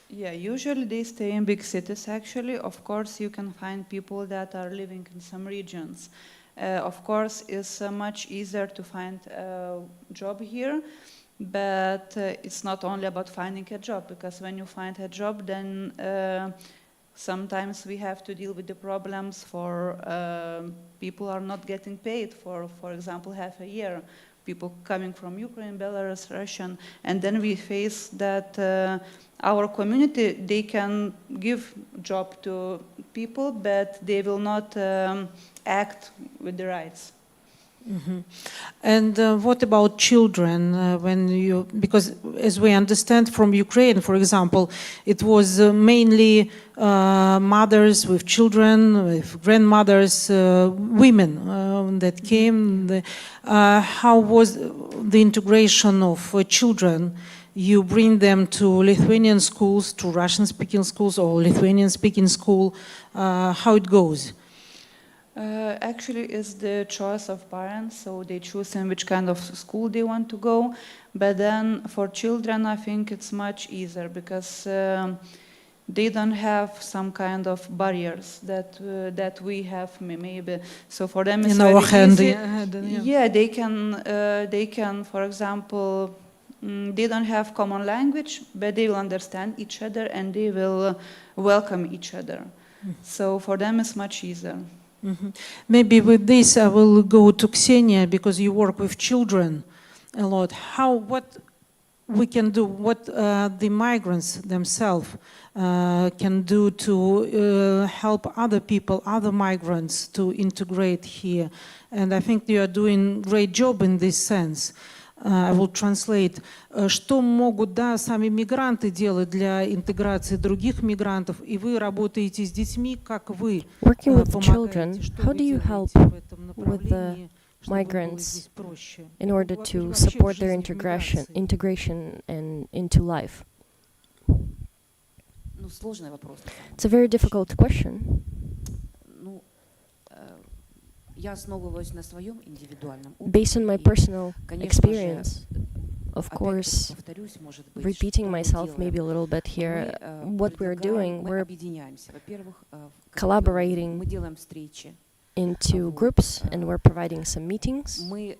Yeah, usually they stay in big cities, actually. Of course, you can find people that are living in some regions. Of course, it's much easier to find a job here, but it's not only about finding a job, because when you find a job, then sometimes we have to deal with the problems for people are not getting paid for example, half a year. People coming from Ukraine, Belarus, Russian, and then we face that our community, they can give job to people, but they will not act with the rights. Mm-hmm. And what about children? Because as we understand from Ukraine, for example, it was mainly mothers with children, with grandmothers, women that came. How was the integration of children? You bring them to Lithuanian schools, to Russian-speaking schools, or Lithuanian-speaking school. How it goes? Actually, it's the choice of parents, so they choose in which kind of school they want to go. But then for children, I think it's much easier, because they don't have some kind of barriers that we have maybe. So for them, it's very easy. Yeah, they can, for example, they don't have common language, but they will understand each other and they will welcome each other. So for them, it's much easier. Mm-hmm. Maybe with this I will go to Ksenia, because you work with children a lot. What we can do, what the migrants themselves can do to help other people, other migrants to integrate here. And I think you are doing a great job in this sense. I will translate. Что могут, да, сами мигранты делать для интеграции других мигрантов? И вы работаете с детьми, как вы Working with помогаете? children, Что how вы do you делаете help в этом with the направлении, чтобы было migrants здесь проще? in order И to вообще в support their жизни в миграции? integration and into life? Ну, сложный вопрос. It's a very difficult question. Ну, я основываюсь на своем индивидуальном Based on my опыте. personal Конечно же, experience, of опять-таки course, повторюсь, может быть, repeating что мы myself maybe a делаем? little bit here, Мы, what we're предлагаем, doing, мы we're объединяемся. Во-первых, collaborating мы делаем встречи, into groups and we're providing some meetings. мы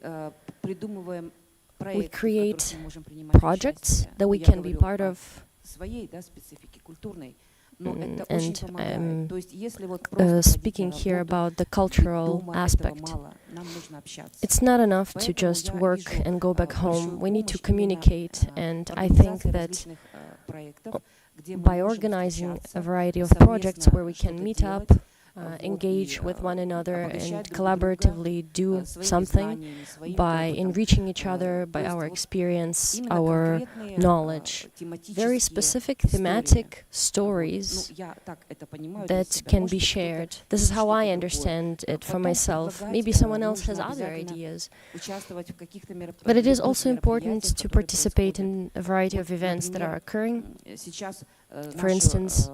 придумываем We проекты, в которых create мы можем принимать projects участие. that we Я can be говорю part о of. своей, да, специфике культурной. Но And это очень I'm помогает. То есть, если вот просто speaking ходить на here работу, about the и cultural дома aspect. этого мало, нам нужно общаться. It's not enough to Поэтому just я work вижу, and go back большую home. We need to помощь именно, communicate, and в I think организации that различных, проектов, где мы by можем organizing a встречаться, variety of совместно projects where we can что-то meet делать, up, вот, engage и, with one another, обогащать and друг друга, collaboratively do своими something знаниями, своим by опытом. enriching each other, То by есть our вот experience, именно our конкретные, knowledge. Very тематические specific истории. thematic Ну, stories я так это понимаю для that себя. can Может be быть, кто-то shared. This is how что-то I другое. understand it for Потом myself. предлагать, Maybe someone else нужно has other обязательно ideas. участвовать в каких-то But it is любых also important мероприятиях, to которые participate происходят. in a variety of Вот, events that are например, occurring. Сейчас For instance,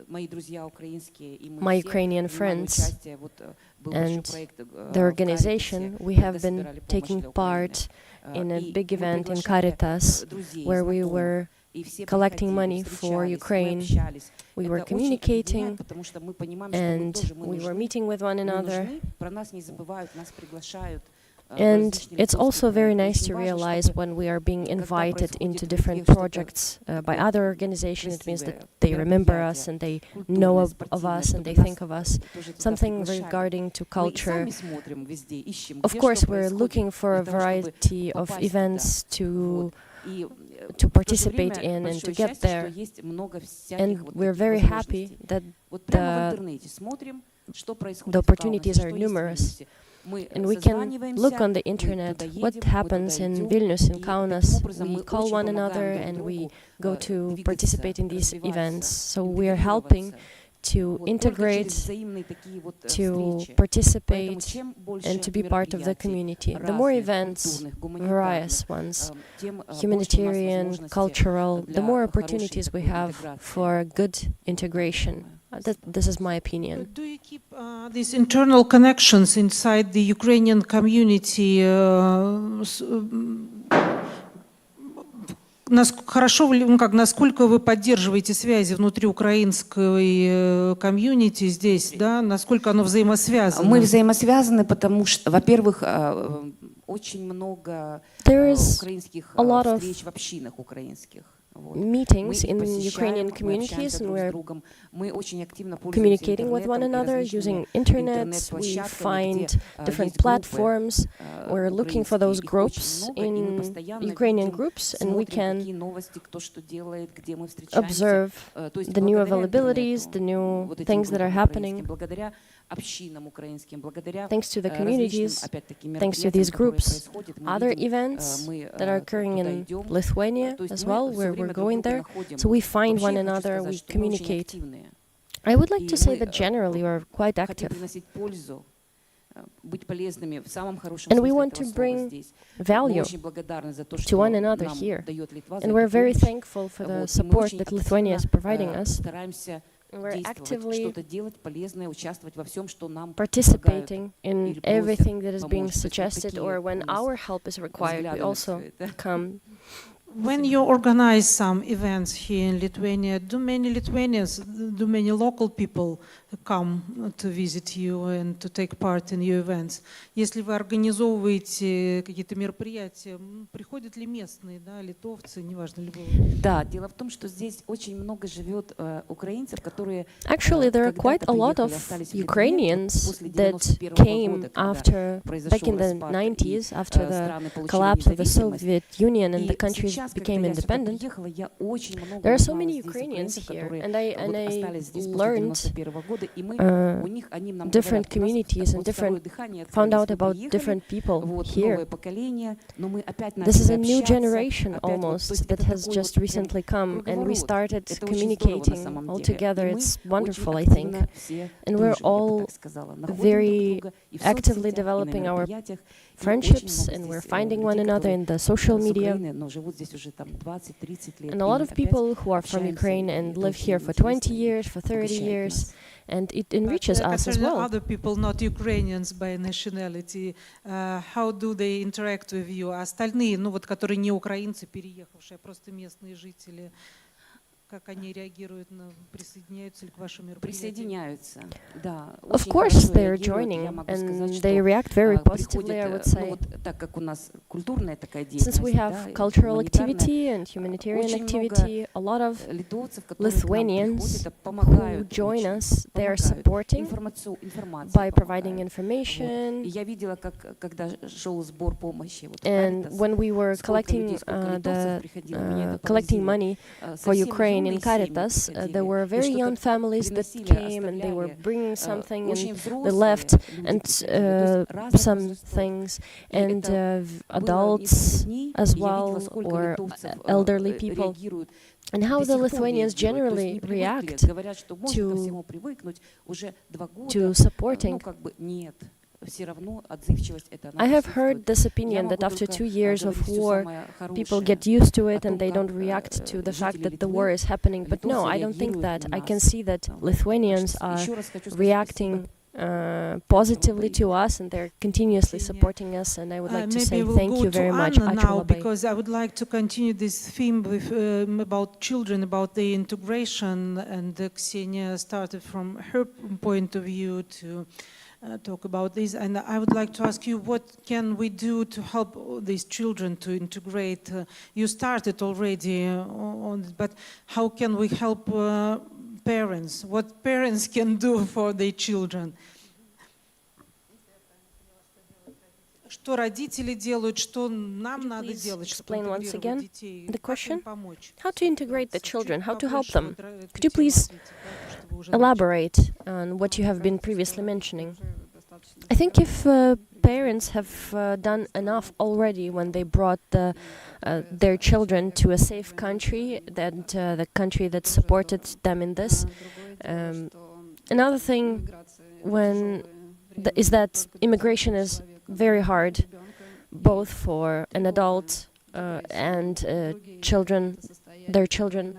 мои друзья украинские и мы my все Ukrainian принимали friends участие. Вот, был большой and проект, the в organization, Каритасе, we когда have been собирали помощь taking для Украины. part in a И big мы event in приглашали, Caritas, друзей, where we знакомых, were и все collecting приходили, money for встречались, мы Ukraine. общались. We were Это очень объединяет, communicating, потому что мы понимаем, что мы and тоже мы we were нужны. meeting with one Мы another. нужны, про нас не забывают, нас приглашают. And it's also very nice to realize when we are being invited into different projects by other organizations. It means that they remember us and they know of us and they think of us. Something regarding to culture. Of course, we're looking for a variety of events to participate in and to get there. And we're very happy that the opportunities are numerous. And we can look on the internet what happens in Vilnius, in Kaunas. We call one another and we go to participate in these events. So we are helping to integrate, to participate, and to be part of the community. The more events, various ones, humanitarian, cultural, the more opportunities we have for good integration. This is my opinion. Do you keep these internal connections inside the Ukrainian community? Хорошо, насколько вы поддерживаете связи внутри украинской комьюнити здесь, да? Насколько оно взаимосвязано? Мы взаимосвязаны, потому что, во-первых, очень много украинских встреч в общинах украинских. Meetings in Ukrainian communities, and we're communicating with one another using internet. We find different platforms. We're looking for those groups in Ukrainian groups, and we can observe the new availabilities, the new things that are happening. Thanks to the communities, thanks to these groups, other events that are occurring in Lithuania as well, where we're going there. So we find one another, we communicate. I would like to say that generally we're quite active. And we want to bring value to one another here. And we're very thankful for the support that Lithuania is providing us. We're actively participating in everything that is being suggested, or when our help is required, we also come. When you organize some events here in Lithuania, do many local people come to visit you and to take part in your events? Если вы организовываете какие-то мероприятия, приходят ли местные, да, литовцы, неважно, любого? Да, дело в том, что здесь очень много живет украинцев, которые Actually, there are quite a lot of Ukrainians that came back in the 90s, after the collapse of the Soviet Union and the country's became independent, there are so many Ukrainians here, and I learned different communities and found out about different people here. This is a new generation almost that has just recently come, and we started communicating all together. It's wonderful, I think, and we're all very actively developing our friendships, and we're finding one another in the social media. And a lot of people who are from Ukraine and live here for 20 years, for 30 years, and it enriches us as well. Other people, not Ukrainians by nationality, how do they interact with you? Остальные, ну вот, которые не украинцы, переехавшие, просто местные жители, как они реагируют на, присоединяются ли к вашим мероприятиям? Присоединяются, да. Of course, they're joining, and they react very positively, I would say. Так как у нас культурная такая деятельность, Since we have cultural activity and humanitarian activity, a lot of Lithuanians who join us, they are supporting by providing information. And when we were collecting money for Ukraine in Caritas, there were very young families that came, and they were bringing something, and they left, and some things, and adults as well, or elderly people. And how the Lithuanians generally react to supporting. I have heard this opinion that after 2 years of war, people get used to it and they don't react to the fact that the war is happening. But no, I don't think that. I can see that Lithuanians are reacting positively to us, and they're continuously supporting us, and I would like to say thank you very much. Now, because I would like to continue this theme with, about children, about the integration, and Ksenia started from her point of view to talk about this, and I would like to ask you, what can we do to help these children to integrate? You started already on, but how can we help parents? What parents can do for their children? Что родители делают, что нам надо делать, чтобы интегрировать детей? The question: how to integrate the children, how to help them? Could you please elaborate on what you have been previously mentioning? I think if parents have done enough already when they brought their children to a safe country, that the country that supported them in this. Another thing is that immigration is very hard, both for an adult and their children,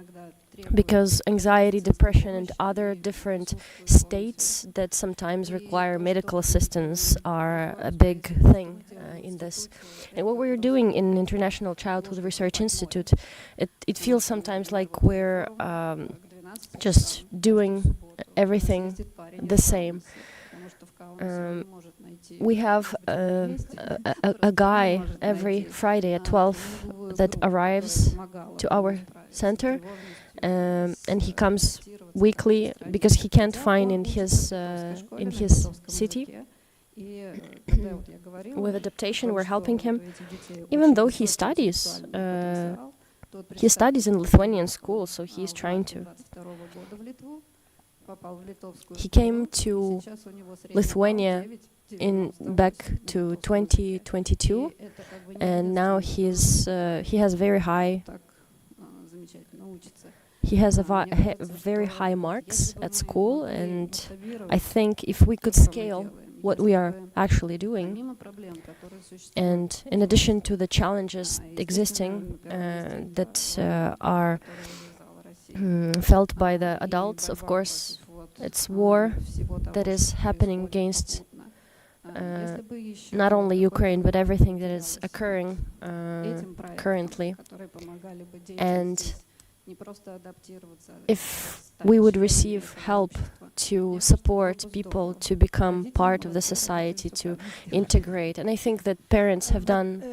because anxiety, depression, and other different states that sometimes require medical assistance are a big thing in this. And what we're doing in International Childhood Research Institute, it feels sometimes like we're just doing everything the same. We have a guy every Friday at 12 that arrives to our center, and he comes weekly because he can't find in his city. With adaptation, we're helping him, even though he studies. He studies in Lithuanian school, so he's trying to. He came to Lithuania back to 2022, and now he has very high very high marks at school, and I think if we could scale what we are actually doing, and in addition to the challenges existing that are felt by the adults, of course, it's war that is happening against not only Ukraine, but everything that is occurring currently. And if we would receive help to support people to become part of the society, to integrate, and I think that parents have done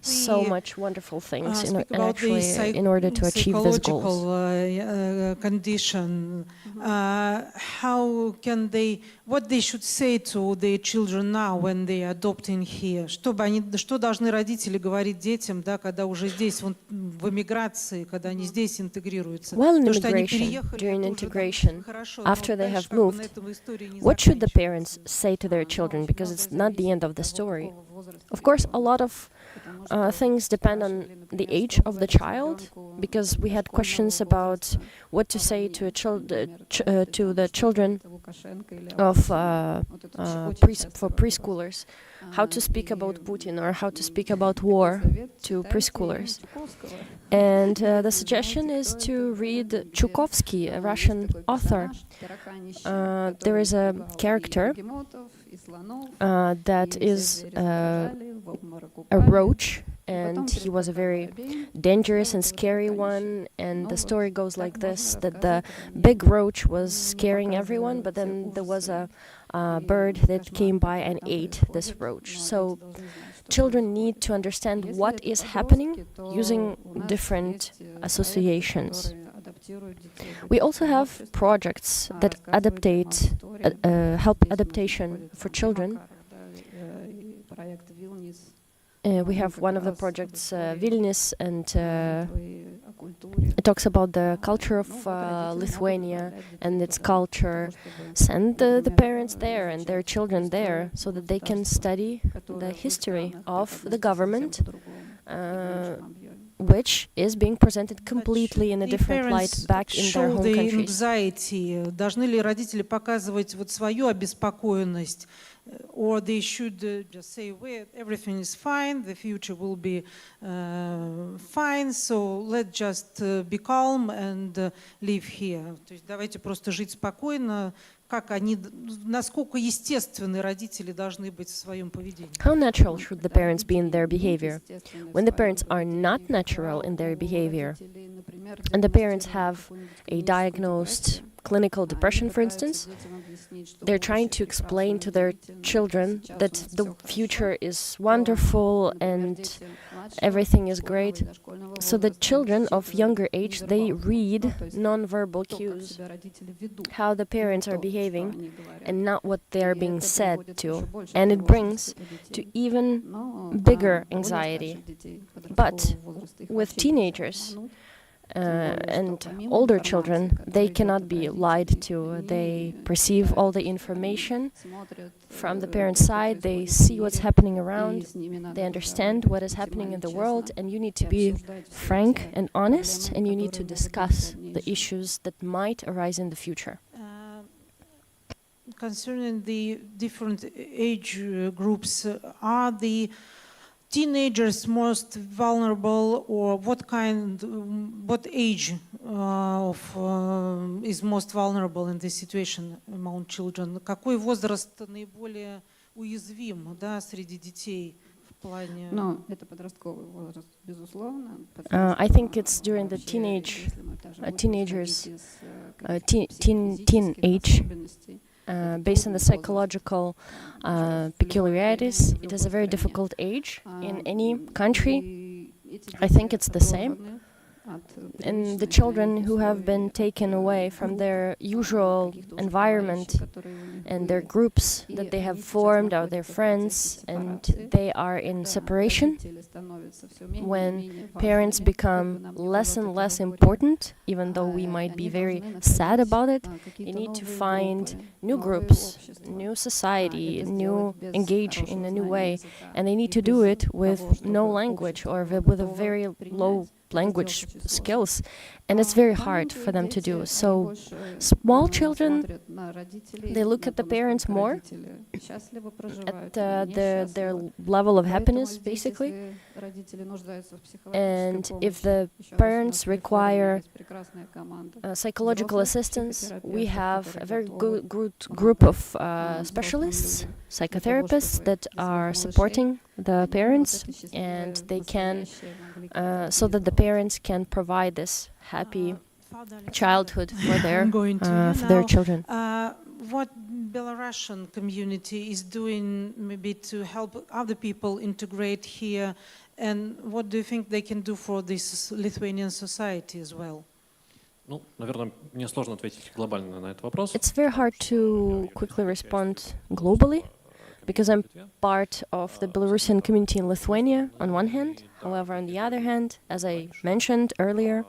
so much wonderful things in order to achieve these goals. Condition. How can what they should say to their children now when they are adopting here? Что должны родители говорить детям, да, когда уже здесь в эмиграции, когда они здесь интегрируются? While in immigration, during integration, after they have moved, what should the parents say to their children? Because it's not the end of the story. Of course, a lot of things depend on the age of the child, because we had questions about what to say to the children of for preschoolers, how to speak about Putin or how to speak about war to preschoolers. And the suggestion is to read Chukovsky, a Russian author. There is a character that is a roach, and he was a very dangerous and scary one, and the story goes like this, that the big roach was scaring everyone, but then there was a bird that came by and ate this roach. So children need to understand what is happening using different associations. We also have projects that help adaptation for children. We have one of the projects, Vilnius, and it talks about the culture of Lithuania and its culture. Send the parents there and their children there so that they can study the history of the government, which is being presented completely in a different light back in their home countries. Должны ли родители показывать вот свою обеспокоенность? Or they should just say, well, everything is fine, the future will be fine, so let's just be calm and live here. То есть давайте просто жить спокойно, насколько естественны родители должны быть в своем поведении. How natural should the parents be in their behavior? When the parents are not natural in their behavior, and the parents have a diagnosed clinical depression, for instance, they're trying to explain to their children that the future is wonderful and everything is great. So the children of younger age, they read non-verbal cues, how the parents are behaving and not what they are being said to. And it brings to even bigger anxiety. But with teenagers, and older children, they cannot be lied to. They perceive all the information from the parents' side. They see what's happening around. They understand what is happening in the world, and you need to be frank and honest, and you need to discuss the issues that might arise in the future. Concerning the different age groups, are the teenagers most vulnerable, or what age is most vulnerable in this situation among children? Какой возраст наиболее уязвим, да, среди детей в плане? Это подростковый возраст, безусловно. I think it's during the teen age. Based on the psychological peculiarities, it is a very difficult age in any country. I think it's the same. And the children who have been taken away from their usual environment and their groups that they have formed, or their friends, and they are in separation. When parents become less and less important, even though we might be very sad about it, you need to find new groups, new society, engage in a new way, and they need to do it with no language or with a very low language skills, and it's very hard for them to do. So small children, they look at the parents more, at their level of happiness, basically. And if the parents require psychological assistance, we have a very good group of specialists, psychotherapists, that are supporting the parents, and they can, so that the parents can provide this happy childhood for their children. what Belarusian community is doing maybe to help other people integrate here, and what do you think they can do for this Lithuanian society as well? Ну, наверное, мне сложно ответить глобально на этот вопрос. It's very hard to quickly respond globally, because I'm part of the Belarusian community in Lithuania on one hand. However, on the other hand, as I mentioned earlier,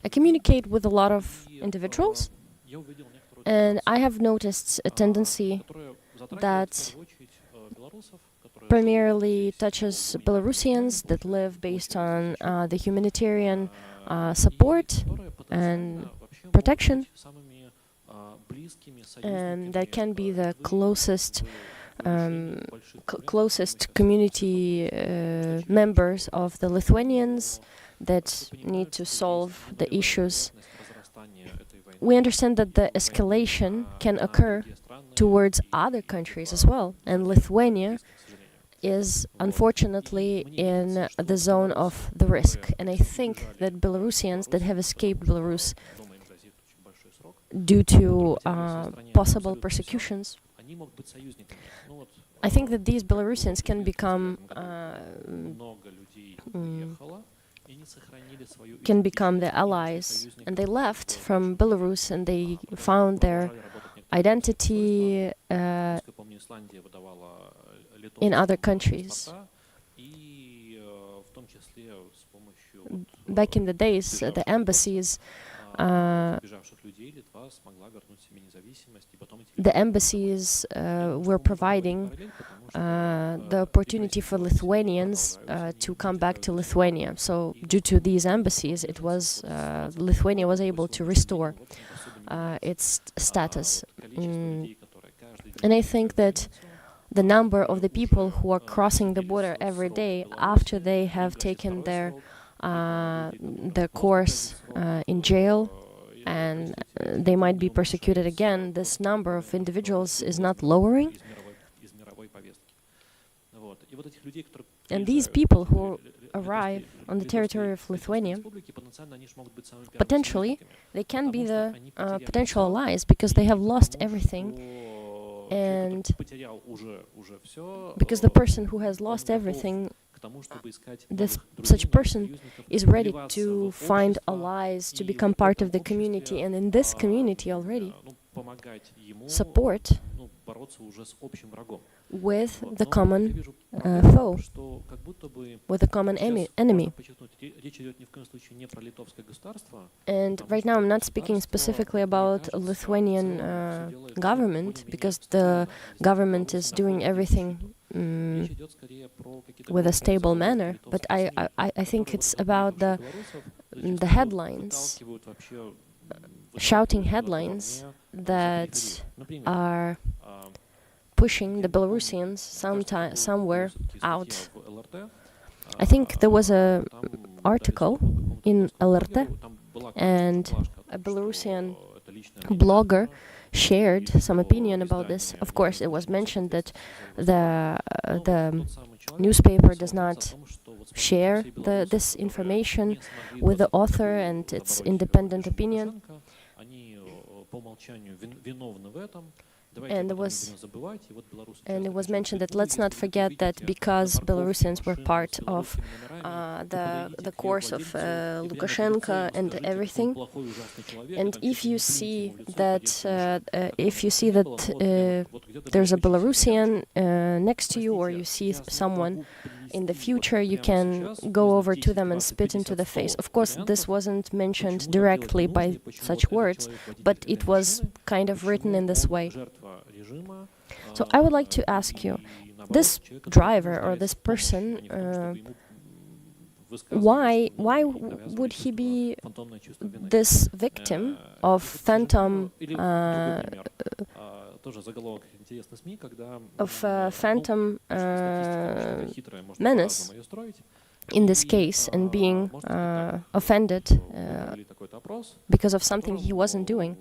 I communicate with a lot of individuals, and I have noticed a tendency that primarily touches Belarusians that live based on the humanitarian support and protection, and that can be the closest community members of the Lithuanians that need to solve the issues. We understand that the escalation can occur towards other countries as well, and Lithuania is unfortunately in the zone of the risk. And I think that Belarusians that have escaped Belarus due to possible persecutions, I think that these Belarusians can become the allies, and they left from Belarus and they found their identity in other countries. Back in the days, the embassies were providing the opportunity for Lithuanians to come back to Lithuania. So due to these embassies, Lithuania was able to restore its status. And I think that the number of the people who are crossing the border every day after they have taken their course in jail and they might be persecuted again, this number of individuals is not lowering. And these people who arrive on the territory of Lithuania, potentially, they can be the potential allies because they have lost everything. And because the person who has lost everything, such person is ready to find allies, to become part of the community, and in this community already support with the common foe, with the common enemy. And right now I'm not speaking specifically about Lithuanian government, because the government is doing everything with a stable manner, but I think it's about the headlines, shouting headlines that are pushing the Belarusians somewhere out. I think there was an article in LRT, and a Belarusian blogger shared some opinion about this. Of course, it was mentioned that the newspaper does not share this information with the author and its independent opinion. And it was mentioned that let's not forget that because Belarusians were part of the course of Lukashenko and everything, and if you see that there's a Belarusian next to you, or you see someone in the future, you can go over to them and spit into the face. Of course, this wasn't mentioned directly by such words, but it was kind of written in this way. So I would like to ask you, this driver or this person, why would he be this victim of phantom menace in this case, and being offended because of something he wasn't doing?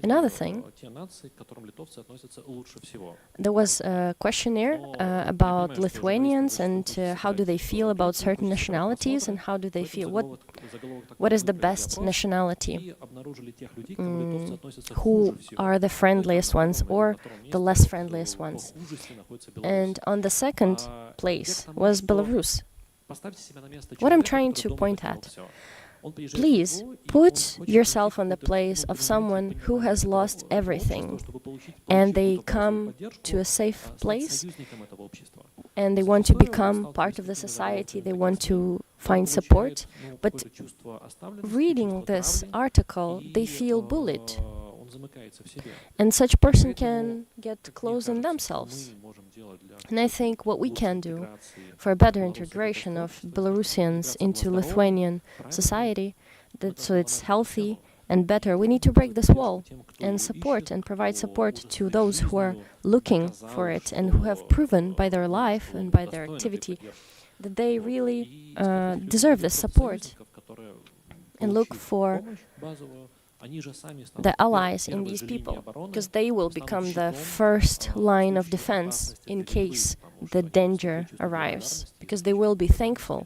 Another thing, there was a questionnaire about Lithuanians and how do they feel about certain nationalities and how do they feel, what is the best nationality, who are the friendliest ones or the less friendliest ones. And on the second place was Belarus. What I'm trying to point at, please put yourself on the place of someone who has lost everything and they come to a safe place and they want to become part of the society, they want to find support, but reading this article, they feel bullied. And such person can get closed in themselves. And I think what we can do for a better integration of Belarusians into Lithuanian society, so it's healthy and better, we need to break this wall and support and provide support to those who are looking for it and who have proven by their life and by their activity that they really deserve this support, and look for the allies in these people, because they will become the first line of defense in case the danger arrives, because they will be thankful.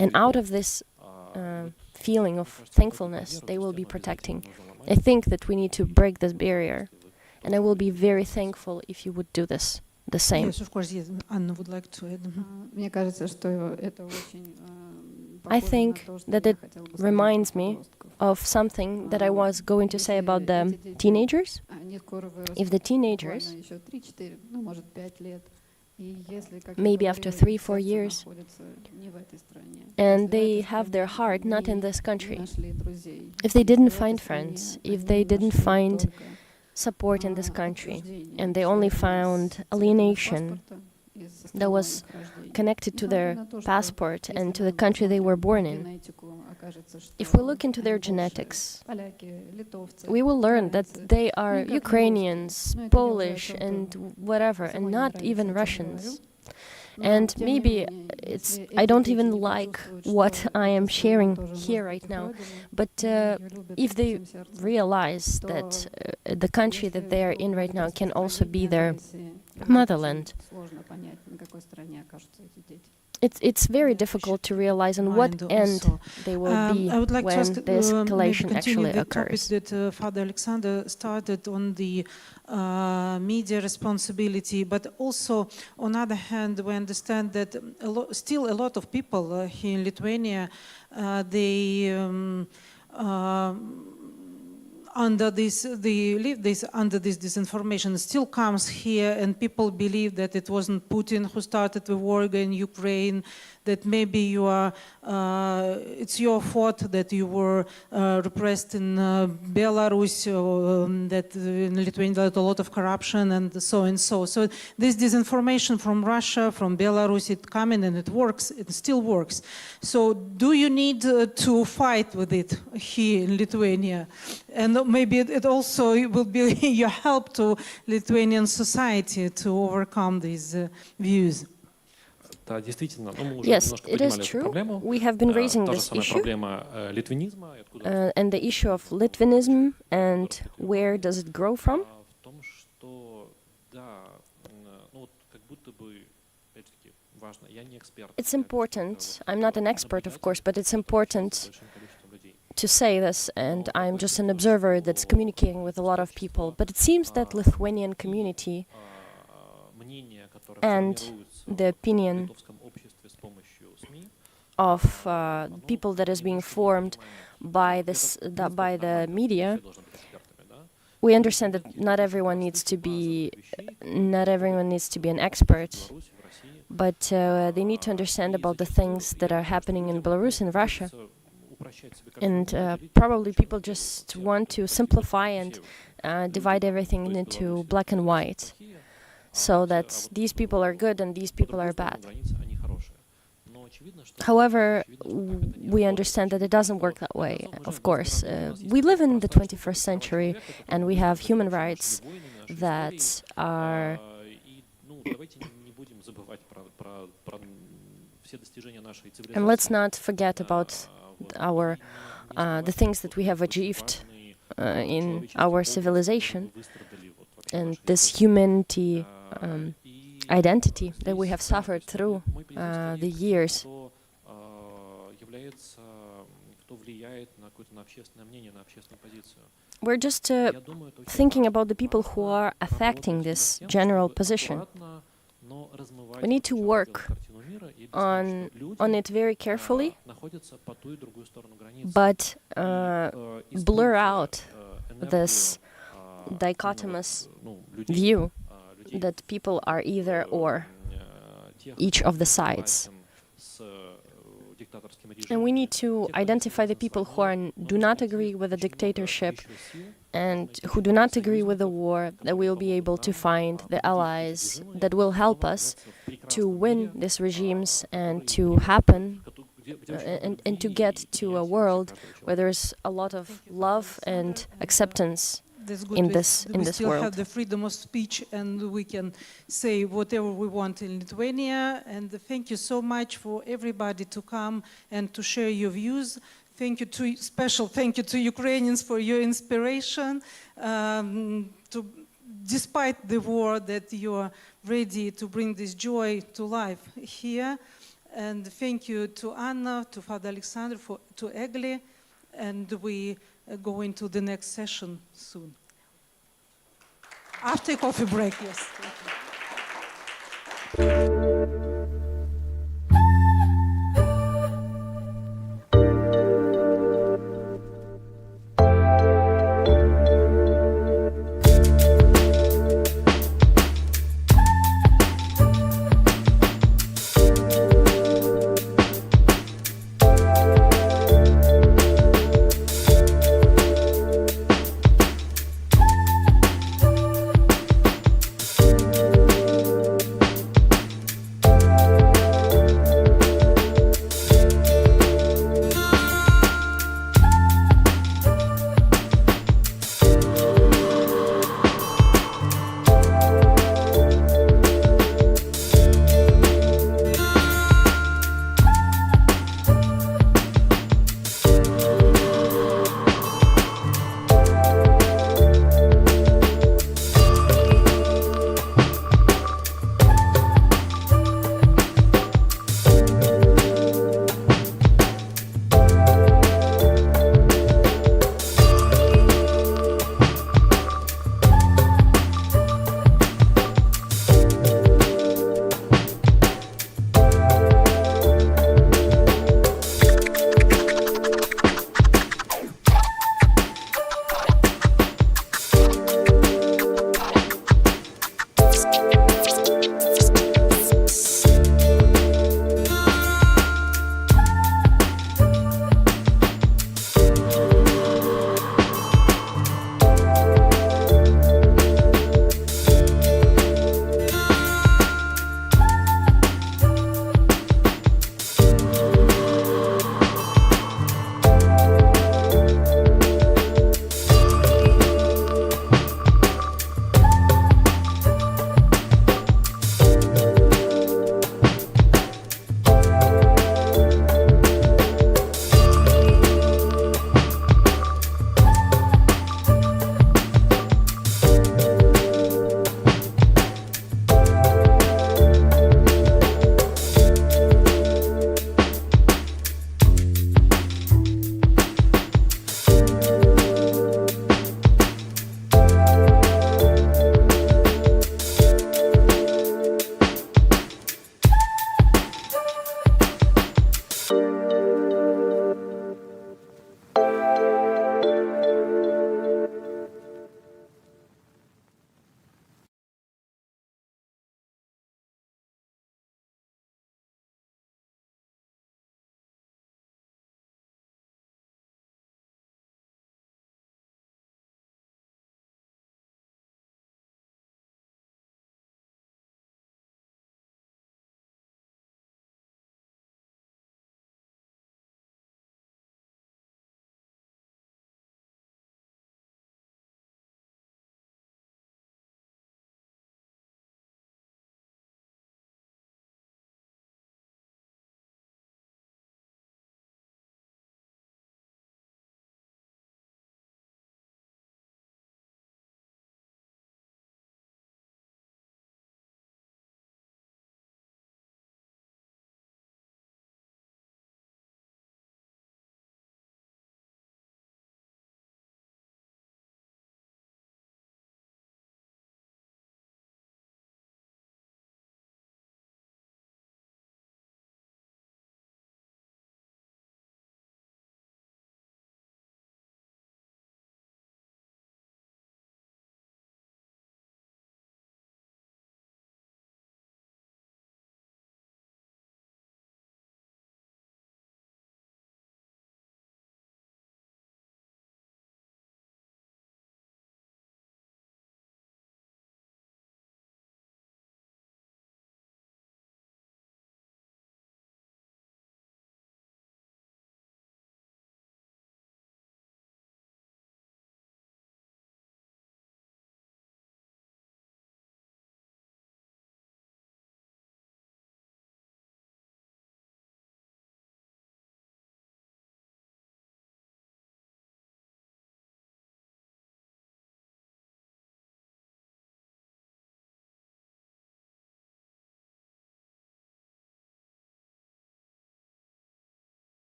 And out of this feeling of thankfulness, they will be protecting. I think that we need to break this barrier, and I will be very thankful if you would do this the same. Yes, of course, yes. Anna would like to add. I think that it reminds me of something that I was going to say about the teenagers. If the teenagers, maybe after 3-4 years, and they have their heart not in this country, if they didn't find friends, if they didn't find support in this country, and they only found alienation that was connected to their passport and to the country they were born in. If we look into their genetics, we will learn that they are Ukrainians, Polish, and whatever, and not even Russians. And maybe I don't even like what I am sharing here right now, but if they realize that the country that they are in right now can also be their motherland, it's very difficult to realize on what end they will be when the escalation actually occurs. That Father Alexander started on the media responsibility, but also on the other hand, we understand that still a lot of people here in Lithuania, they live under this disinformation. It still comes here, and people believe that it wasn't Putin who started the war in Ukraine, that maybe you are, it's your fault that you were repressed in Belarus, that in Lithuania there's a lot of corruption and so and so. So this disinformation from Russia, from Belarus, it's coming and it works, it still works. So do you need to fight with it here in Lithuania? And maybe it also will be your help to Lithuanian society to overcome these views. Yes, it is true. We have been raising this issue, and the issue of Litvinism and where does it grow from. It's important, I'm not an expert of course, but it's important to say this, and I'm just an observer that's communicating with a lot of people, but it seems that Lithuanian community and the opinion of people that is being formed by the media, we understand that not everyone needs to be an expert, but they need to understand about the things that are happening in Belarus and Russia. And probably people just want to simplify and divide everything into black and white, so that these people are good and these people are bad. However, we understand that it doesn't work that way, of course. We live in the 21st century and we have human rights that are and let's not forget about the things that we have achieved in our civilization and this humanity identity that we have suffered through the years. We're just thinking about the people who are affecting this general position. We need to work on it very carefully, but blur out this dichotomous view that people are either or, each of the sides. And we need to identify the people who do not agree with the dictatorship and who do not agree with the war, that we will be able to find the allies that will help us to win these regimes and to happen and to get to a world where there's a lot of love and acceptance in this world. We still have the freedom of speech and we can say whatever we want in Lithuania. And thank you so much for everybody to come and to share your views. Special thank you to Ukrainians for your inspiration. Despite the war, that you are ready to bring this joy to life here. And thank you to Anna, to Father Alexander, to Egli. And we go into the next session soon. After coffee break, yes. Thank you.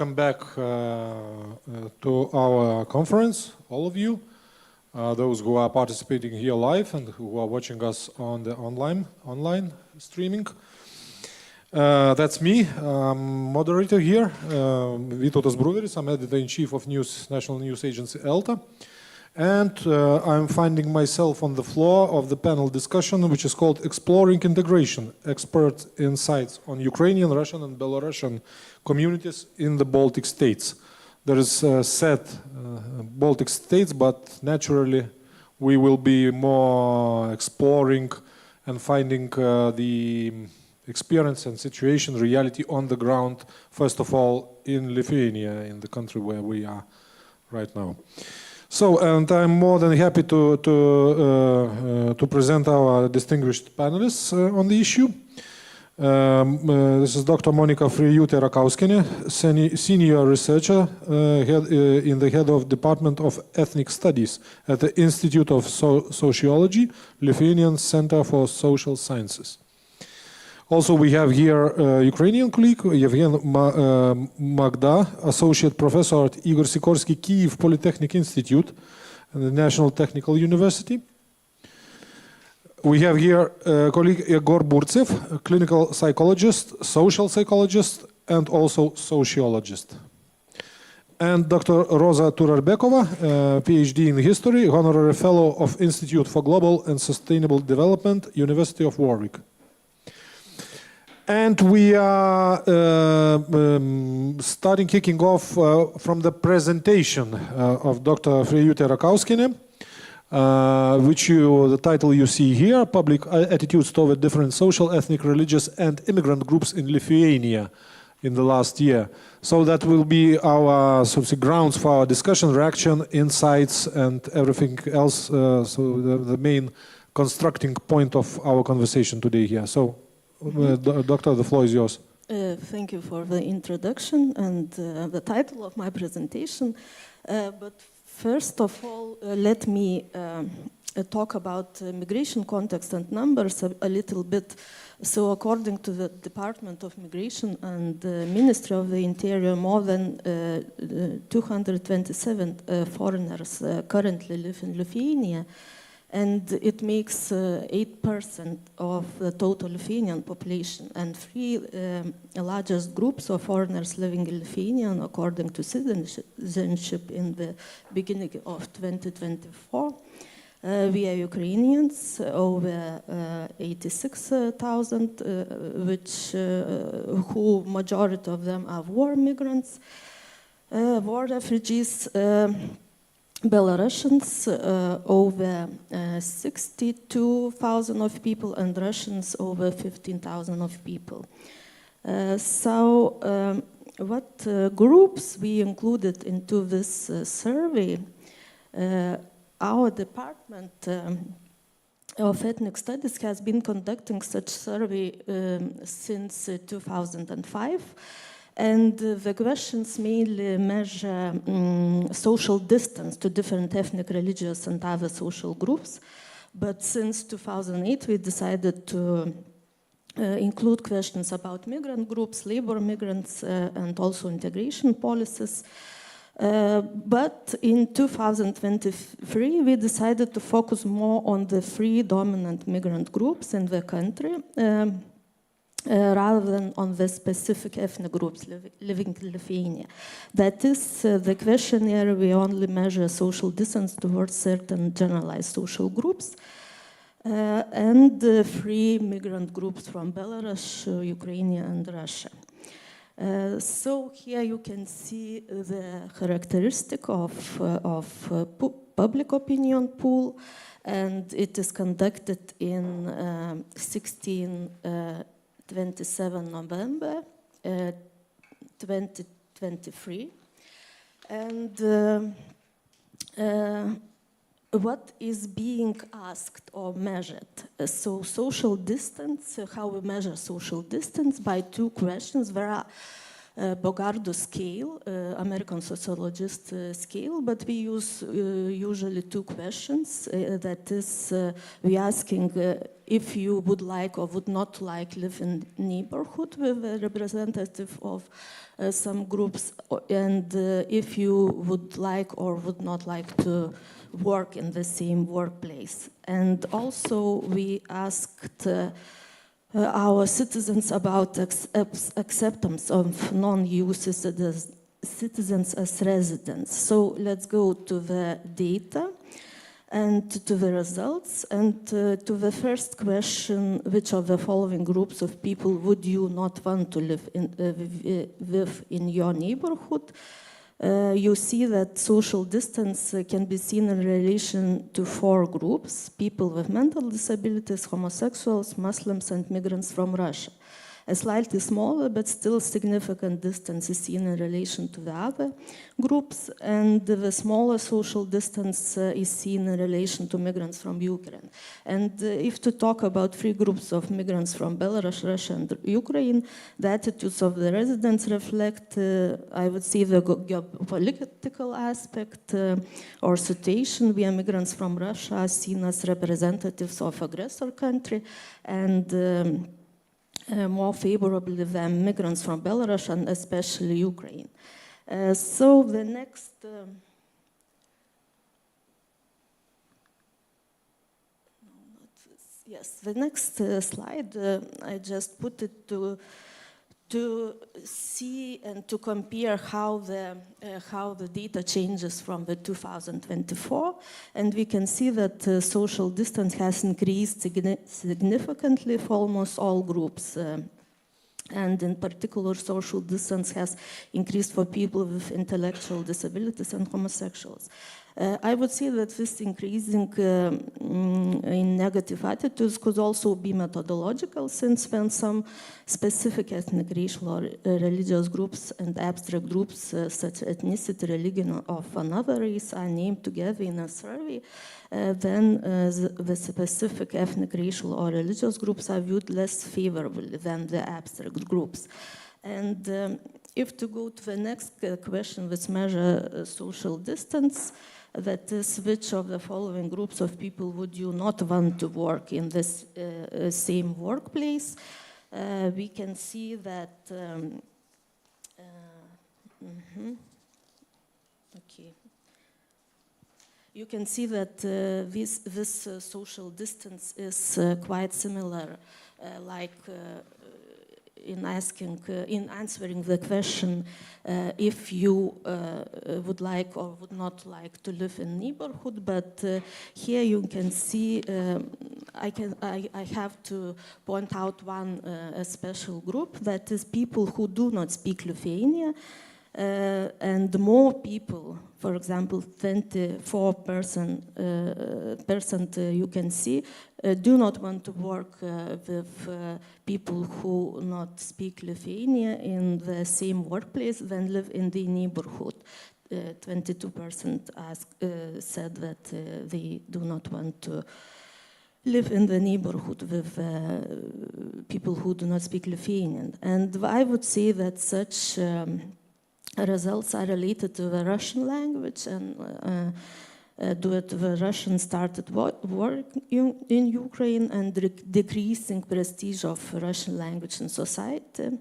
welcome back to our conference, all of you, those who are participating here live and who are watching us on the online streaming. That's me, moderator here, Vytautas Bruveris. I'm editor-in-chief of National News Agency ELTA. And I'm finding myself on the floor of the panel discussion, which is called Exploring Integration, Expert Insights on Ukrainian, Russian and Belarusian Communities in the Baltic States. There is said Baltic States, but naturally we will be more exploring and finding the experience and situation, reality on the ground, first of all in Lithuania, in the country where we are right now. So, and I'm more than happy to present our distinguished panelists on the issue. This is Dr. Monika Frijutė-Rakauskienė, senior researcher in the head of Department of Ethnic Studies at the Institute of Sociology, Lithuanian Center for Social Sciences. Also, we have here a Ukrainian colleague, Yevgen Magda, Associate Professor at Igor Sikorsky Kyiv Polytechnic Institute and the National Technical University. We have here colleague Egor Burtsev, a clinical psychologist, social psychologist, and also sociologist. And Dr. Rosa Turarbekova, PhD in History, Honorary Fellow of Institute for Global and Sustainable Development, University of Warwick. And we are kicking off from the presentation of Dr. Frijutė-Rakauskienė, which the title you see here, Public Attitudes Toward Different Social, Ethnic, Religious and Immigrant Groups in Lithuania in the last year. So that will be our grounds for our discussion, reaction, insights and everything else. So the main constructing point of our conversation today here. So Doctor, the floor is yours. Thank you for the introduction and the title of my presentation. But first of all, let me talk about migration context and numbers a little bit. So according to the Department of Migration and the Ministry of the Interior, more than 227 foreigners currently live in Lithuania. And it makes 8% of the total Lithuanian population, and three largest groups of foreigners living in Lithuania, according to citizenship in the beginning of 2024. We are Ukrainians, over 86,000, who majority of them are war migrants, war refugees. Belarusians, over 62,000 of people, and Russians, over 15,000 of people. What groups we included into this survey? Our Department of Ethnic Studies has been conducting such survey since 2005. And the questions mainly measure social distance to different ethnic, religious, and other social groups. But since 2008, we decided to include questions about migrant groups, labor migrants, and also integration policies. But in 2023, we decided to focus more on the three dominant migrant groups in the country. Rather than on the specific ethnic groups living in Lithuania. That is, the questionnaire, we only measure social distance towards certain generalized social groups, and three migrant groups from Belarus, Ukraine, and Russia. So here you can see the characteristic of public opinion pool, and it is conducted in 27 November 2023. And what is being asked or measured? So social distance, how we measure social distance by two questions. There are Bogardo scale, American sociologist scale, but we use usually 2 questions. That is, we asking if you would like or would not like live in neighborhood with a representative of some groups, and if you would like or would not like to work in the same workplace. And also we asked our citizens about acceptance of non-EU citizens as residents. So let's go to the data and to the results, and to the first question: which of the following groups of people would you not want to live with in your neighborhood? You see that social distance can be seen in relation to 4 groups: people with mental disabilities, homosexuals, Muslims, and migrants from Russia. A slightly smaller but still significant distance is seen in relation to the other groups, and the smaller social distance is seen in relation to migrants from Ukraine. And if to talk about 3 groups of migrants from Belarus, Russia, and Ukraine, the attitudes of the residents reflect, I would say, the geopolitical aspect or situation, where migrants from Russia are seen as representatives of aggressor country, and more favorably than migrants from Belarus and especially Ukraine. So the next the next slide, I just put it to see and to compare how the data changes from the 2024, and we can see that social distance has increased significantly for almost all groups, and in particular social distance has increased for people with intellectual disabilities and homosexuals. I would say that this increasing in negative attitudes could also be methodological, since when some specific ethnic, racial, or religious groups and abstract groups such as ethnicity, religion of another race are named together in a survey, then the specific ethnic, racial, or religious groups are viewed less favorably than the abstract groups. And if to go to the next question, which measure social distance, that is, which of the following groups of people would you not want to work in this same workplace? We can see that okay. You can see that this social distance is quite similar, like in answering the question if you would like or would not like to live in neighborhood. But here you can see I have to point out one special group, that is people who do not speak Lithuania. And more people, for example, 24% you can see, do not want to work with people who not speak Lithuania in the same workplace than live in the neighborhood. 22% said that they do not want to live in the neighborhood with people who do not speak Lithuanian. And I would say that such results are related to the Russian language, and due to the Russian started war in Ukraine and decreasing prestige of Russian language in society,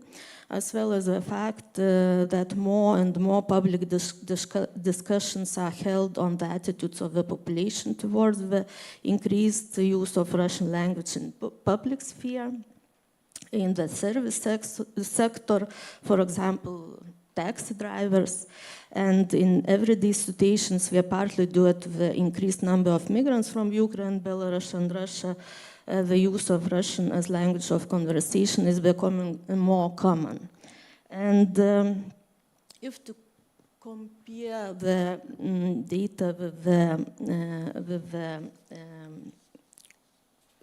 as well as the fact that more and more public discussions are held on the attitudes of the population towards the increased use of Russian language in public sphere. In the service sector, for example, taxi drivers, and in everyday situations, we are partly due to the increased number of migrants from Ukraine, Belarus, and Russia. The use of Russian as language of conversation is becoming more common. And if to compare the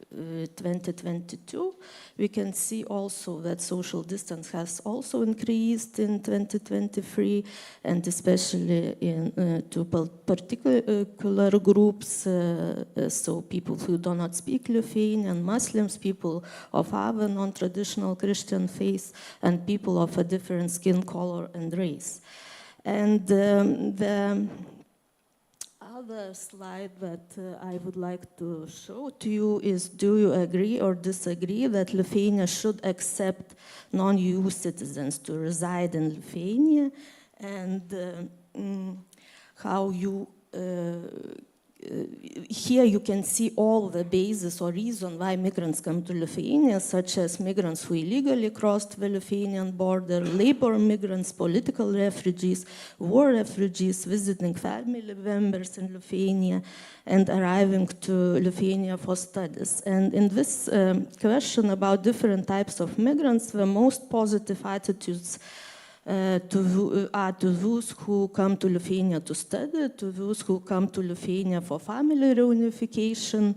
2022. We can see also that social distance has also increased in 2023, and especially in to particular groups, so people who do not speak Lithuanian, Muslims, people of other non-traditional Christian faith, and people of a different skin color and race. And the other slide that I would like to show to you is, do you agree or disagree that Lithuania should accept non-EU citizens to reside in Lithuania, and how you here you can see all the basis or reason why migrants come to Lithuania, such as migrants who illegally crossed the Lithuanian border, labor migrants, political refugees, war refugees, visiting family members in Lithuania, and arriving to Lithuania for studies. And in this question about different types of migrants, the most positive attitudes to those who come to Lithuania to study, to those who come to Lithuania for family reunification,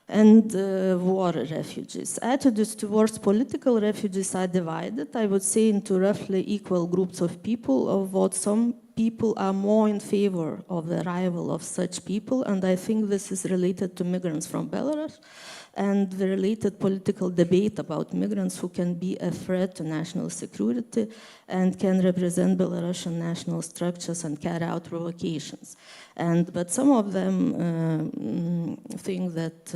and war refugees. Attitudes towards political refugees are divided, I would say, into roughly equal groups of people, of what some people are more in favor of the arrival of such people, and I think this is related to migrants from Belarus, and the related political debate about migrants who can be a threat to national security and can represent Belarusian national structures and carry out provocations. But some of them think that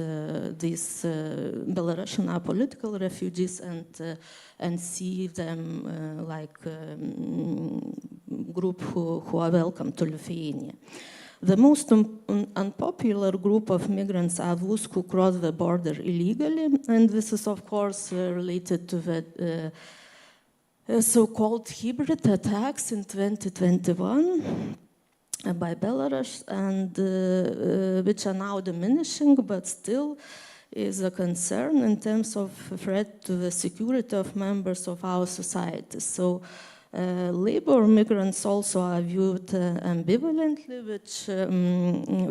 these Belarusian are political refugees and see them like group who are welcome to Lithuania. The most unpopular group of migrants are those who cross the border illegally, and this is of course related to the so-called hybrid attacks in 2021 by Belarus, and which are now diminishing, but still is a concern in terms of threat to the security of members of our society. So labor migrants also are viewed ambivalently, which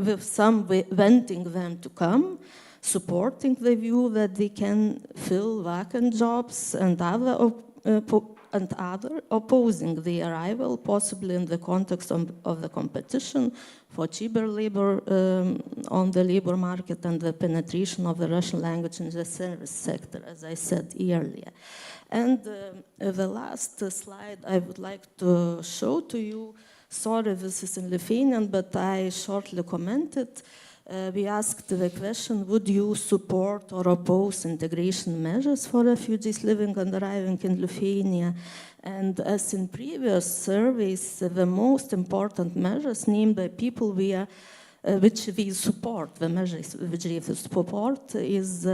with some wanting them to come, supporting the view that they can fill vacant jobs, and other opposing the arrival, possibly in the context of the competition for cheaper labor on the labor market and the penetration of the Russian language in the service sector, as I said earlier. And the last slide I would like to show to you, sorry this is in Lithuanian, but I shortly commented. We asked the question, would you support or oppose integration measures for refugees living and arriving in Lithuania? And as in previous surveys, the most important measures named by people which we support, the measures which we support is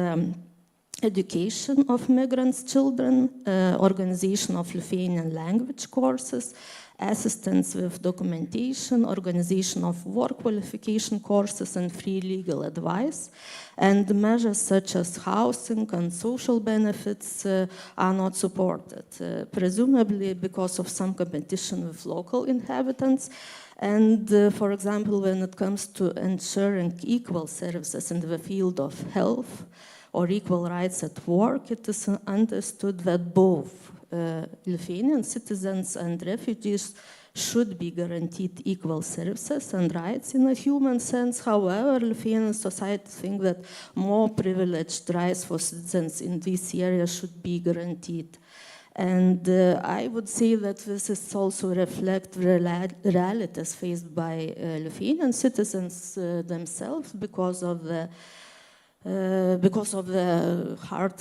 education of migrants' children, organization of Lithuanian language courses, assistance with documentation, organization of work qualification courses, and free legal advice. And measures such as housing and social benefits are not supported, presumably because of some competition with local inhabitants. And for example, when it comes to ensuring equal services in the field of health or equal rights at work, it is understood that both Lithuanian citizens and refugees should be guaranteed equal services and rights in a human sense. However, Lithuanian society think that more privileged rights for citizens in this area should be guaranteed. And I would say that this is also reflect realities faced by Lithuanian citizens themselves because of the hard,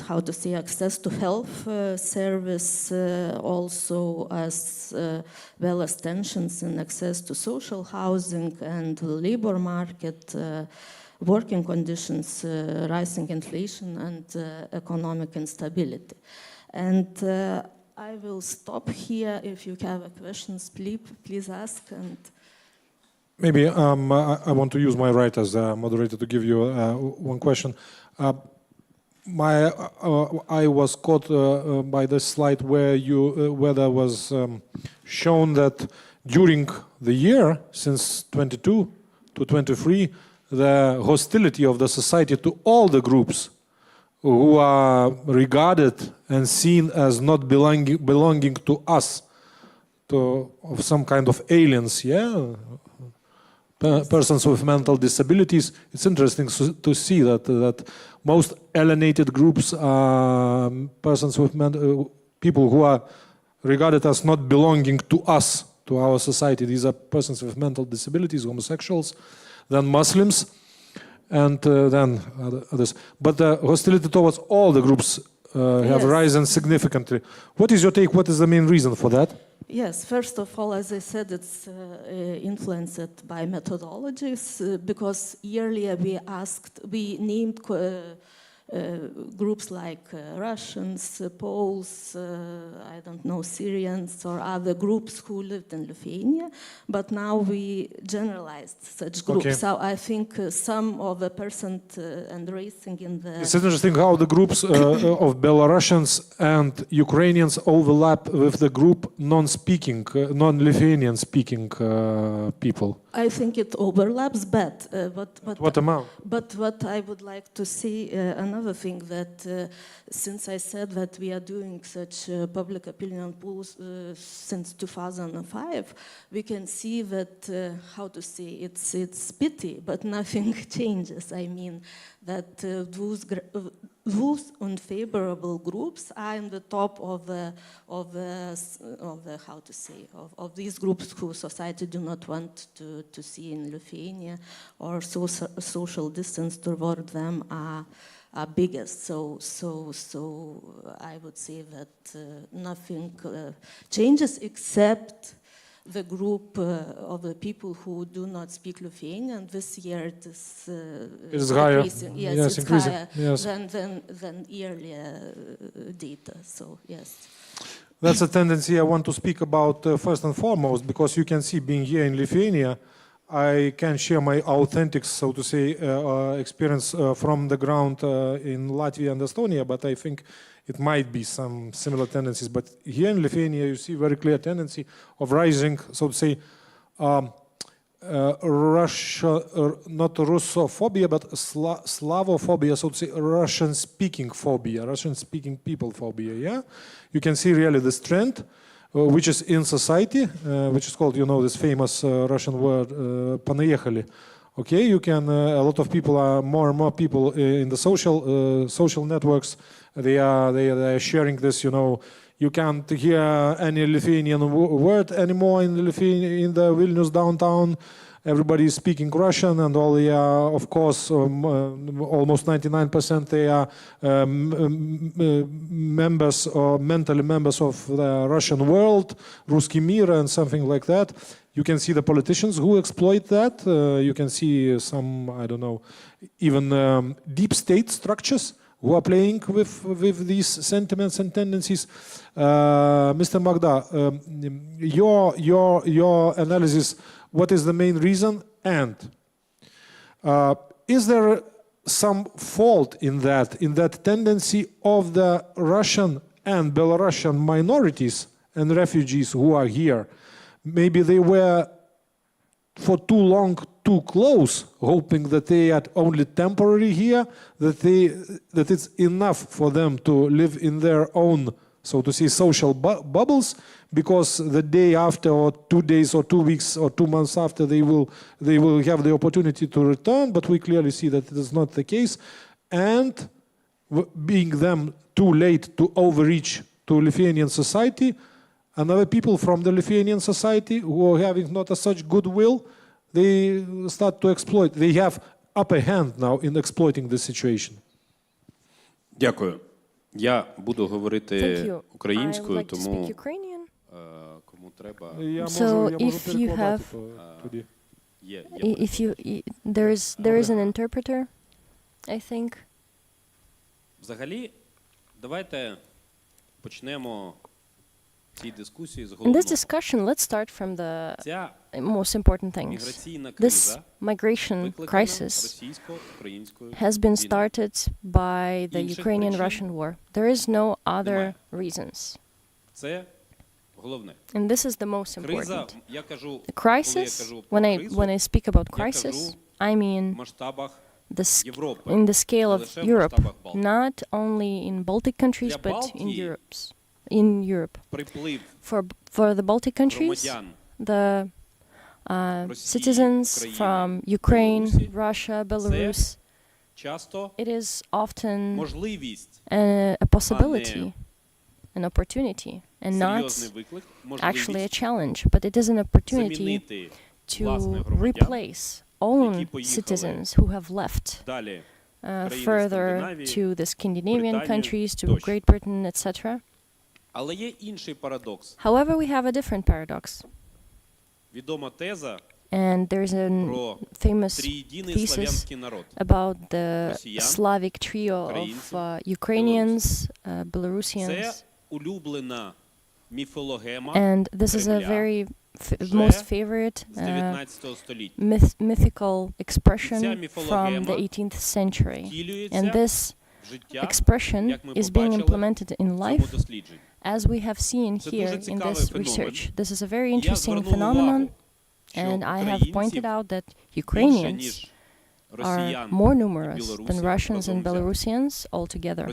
access to health service, also as well as tensions in access to social housing and labor market, working conditions, rising inflation, and economic instability. And I will stop here. If you have questions, please ask. And maybe I want to use my right as a moderator to give you one question. I was caught by this slide where there was shown that during the year, since 22 to 23, the hostility of the society to all the groups who are regarded and seen as not belonging to us, of some kind of aliens, yeah? Persons with mental disabilities. It's interesting to see that most alienated groups are persons with people who are regarded as not belonging to us, to our society. These are persons with mental disabilities, homosexuals, then Muslims, and then others. But the hostility towards all the groups have risen significantly. What is your take? What is the main reason for that? Yes, first of all, as I said, it's influenced by methodologies because earlier we named groups like Russians, Poles, I don't know, Syrians or other groups who lived in Lithuania, but now we generalized such groups. Okay. So I think some of the percent and racing in the... It's interesting how the groups of Belarusians and Ukrainians overlap with the group non-speaking, non-Lithuanian speaking people. I think it overlaps, but what amount? But what I would like to say, another thing that since I said that we are doing such public opinion polls since 2005, we can see that how to say it's pity, but nothing changes. I mean that those unfavorable groups are in the top of the how to say of these groups who society do not want to see in Lithuania, or social distance toward them are biggest. So I would say that nothing changes except the group of the people who do not speak Lithuanian. This year it is higher. Increasing. Yes, it's increasing. Higher yes. than earlier data. So yes. That's a tendency I want to speak about first and foremost, because you can see, being here in Lithuania, I can share my authentic, so to say, experience from the ground in Latvia and Estonia, but I think it might be some similar tendencies. But here in Lithuania, you see very clear tendency of rising, so to say, Russia, not Russophobia, but Slavophobia, so to say, Russian-speaking phobia, Russian-speaking people phobia, yeah? You can see really this trend, which is in society, which is called, you know, this famous Russian word, "понаехали." Okay, you can, a lot of people are, more and more people in the social networks, they are sharing this, you know, you can't hear any Lithuanian word anymore in the Vilnius downtown. Everybody is speaking Russian, and all they are, of course, almost 99% they are members or mentally members of the Russian world, Ruski Mir and something like that. You can see the politicians who exploit that. You can see some, I don't know, even deep state structures who are playing with these sentiments and tendencies. Mr. Magda, your analysis, what is the main reason? And is there some fault in that tendency of the Russian and Belarusian minorities and refugees who are here? Maybe they were for too long too close, hoping that they are only temporary here, that it's enough for them to live in their own, so to say, social bubbles, because the day after, or 2 days or 2 weeks or 2 months after, they will have the opportunity to return. But we clearly see that it is not the case, and being them too late to overreach to Lithuanian society, another people from the Lithuanian society who are having not such goodwill, they start to exploit. They have upper hand now in exploiting the situation. Дякую. Я буду говорити українською, тому кому треба. So if you have, there is an interpreter, I think. Взагалі, давайте почнемо ці дискусії з In головного. this discussion, let's start from the most important things. This migration crisis has been started by the Ukrainian-Russian war. There is no other reasons. Це головне. And this is the most important. The crisis, when I speak about crisis, I mean in the scale of Europe, not only in Baltic countries, but in Europe. For the Baltic countries, the citizens from Ukraine, Russia, Belarus, it is often a possibility, an opportunity, and not actually a challenge, but it is an opportunity to replace own citizens who have left further to the Scandinavian countries, to Great Britain, etc. However, we have a different paradox. And there's a famous thesis about the Slavic trio of Ukrainians, Belarusians, and this is a very most favorite mythical expression from the 18th century. And this expression is being implemented in life, as we have seen here in this research. This is a very interesting phenomenon, and I have pointed out that Ukrainians are more numerous than Russians and Belarusians altogether.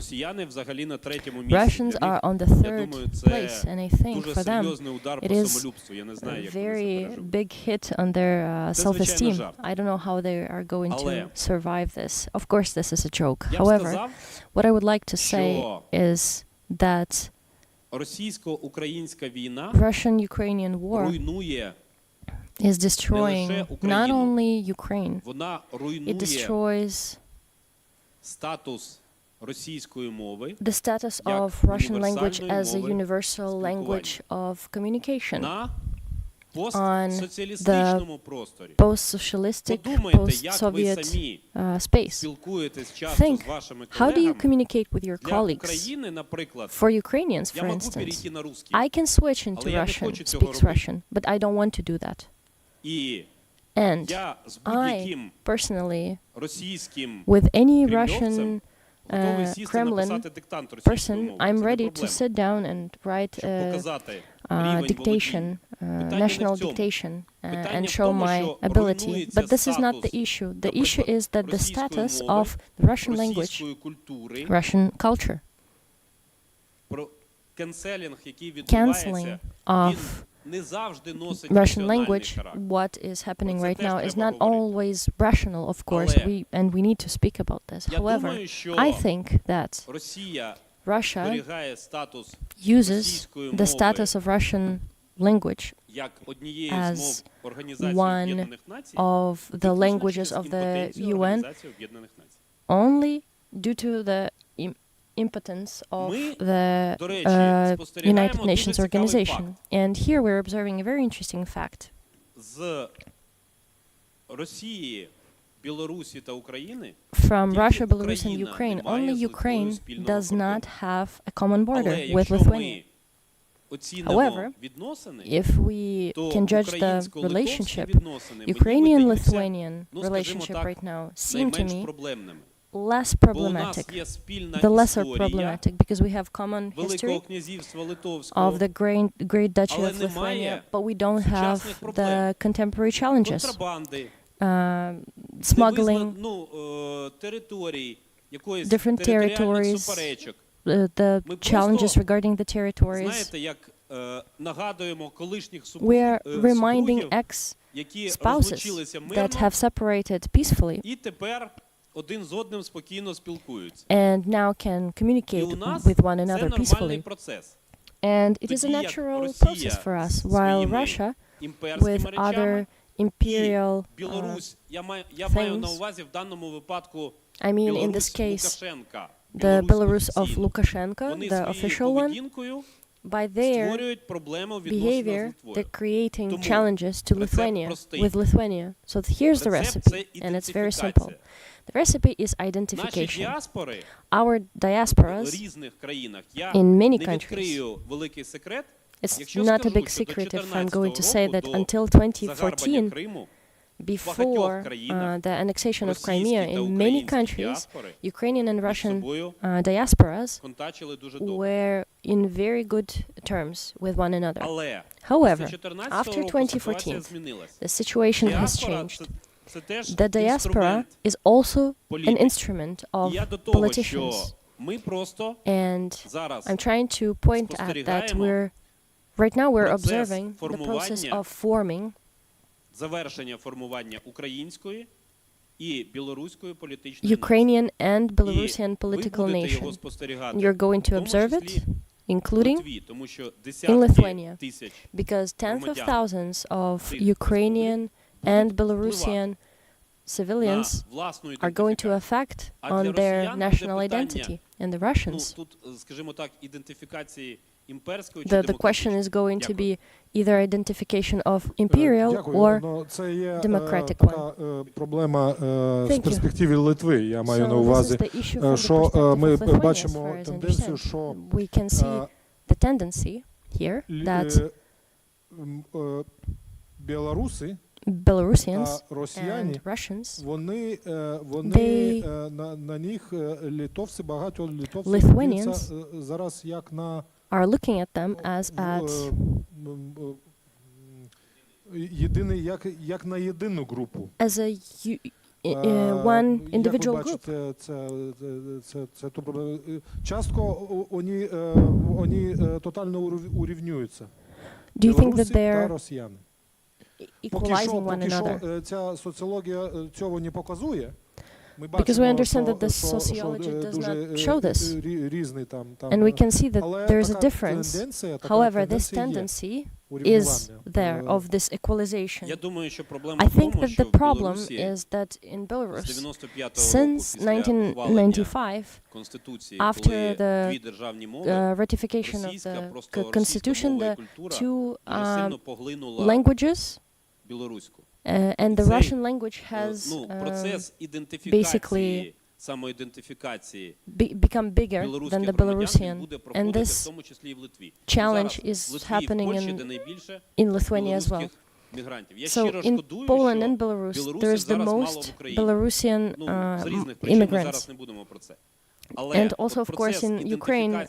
Russians are on the third place, and I think for them it is a very big hit on their self-esteem. I don't know how they are going to survive this. Of course, this is a joke. However, what I would like to say is that Russian-Ukrainian war is destroying not only Ukraine, it destroys the status of Russian language as a universal language of communication on the post-socialistic, post-Soviet space. Think, how do you communicate with your colleagues? For Ukrainians, for instance, I can switch into Russian, speaks Russian, but I don't want to do that. And I, personally, with any Russian Kremlin person, I'm ready to sit down and write a dictation, national dictation, and show my ability. But this is not the issue. The issue is that the status of the Russian language, Russian culture, canceling of Russian language, what is happening right now, is not always rational, of course, and we need to speak about this. However, I think that Russia uses the status of Russian language as one of the languages of the UN only due to the impotence of the United Nations organization. And here we're observing a very interesting fact. From Russia, Belarus, and Ukraine, only Ukraine does not have a common border with Lithuania. However, if we can judge the relationship, Ukrainian-Lithuanian relationship right now seem to me less problematic, the lesser problematic, because we have common history of the Great Duchy of Lithuania, but we don't have the contemporary challenges. Smuggling, different territories, the challenges regarding the territories. We are reminding ex-spouses that have separated peacefully and now can communicate with one another peacefully. And it is a natural process for us, while Russia, with other imperial things, I mean, in this case, the Belarus of Lukashenko, the official one, by their behavior, they're creating challenges to Lithuania, with Lithuania. So here's the recipe, and it's very simple. The recipe is identification. Our diasporas in many countries, it's not a big secret if I'm going to say that until 2014, before the annexation of Crimea, in many countries, Ukrainian and Russian diasporas were in very good terms with one another. However, after 2014, the situation has changed. The diaspora is also an instrument of politicians. And I'm trying to point at that right now we're observing the process of forming Ukrainian and Belarusian political nation. You're going to observe it, including in Lithuania, because tens of thousands of Ukrainian and Belarusian civilians are going to affect on their national identity, and the Russians. The question is going to be either identification of imperial or democratic one. Thank you. So this is the issue from the perspective of Lithuania, as far as I understand. We can see the tendency here that Belarusians and Russians, Lithuanians are looking at them as at one individual group. Do you think that they're equalizing one another? Because we understand that the sociology does not show this. And we can see that there is a difference. However, this tendency is there of this equalization. I think that the problem is that in Belarus, since 1995, after the ratification of the constitution, the two languages and the Russian language has basically become bigger than the Belarusian, and this challenge is happening in Lithuania as well. So in Poland and Belarus, there's the most Belarusian immigrants. And also, of course, in Ukraine,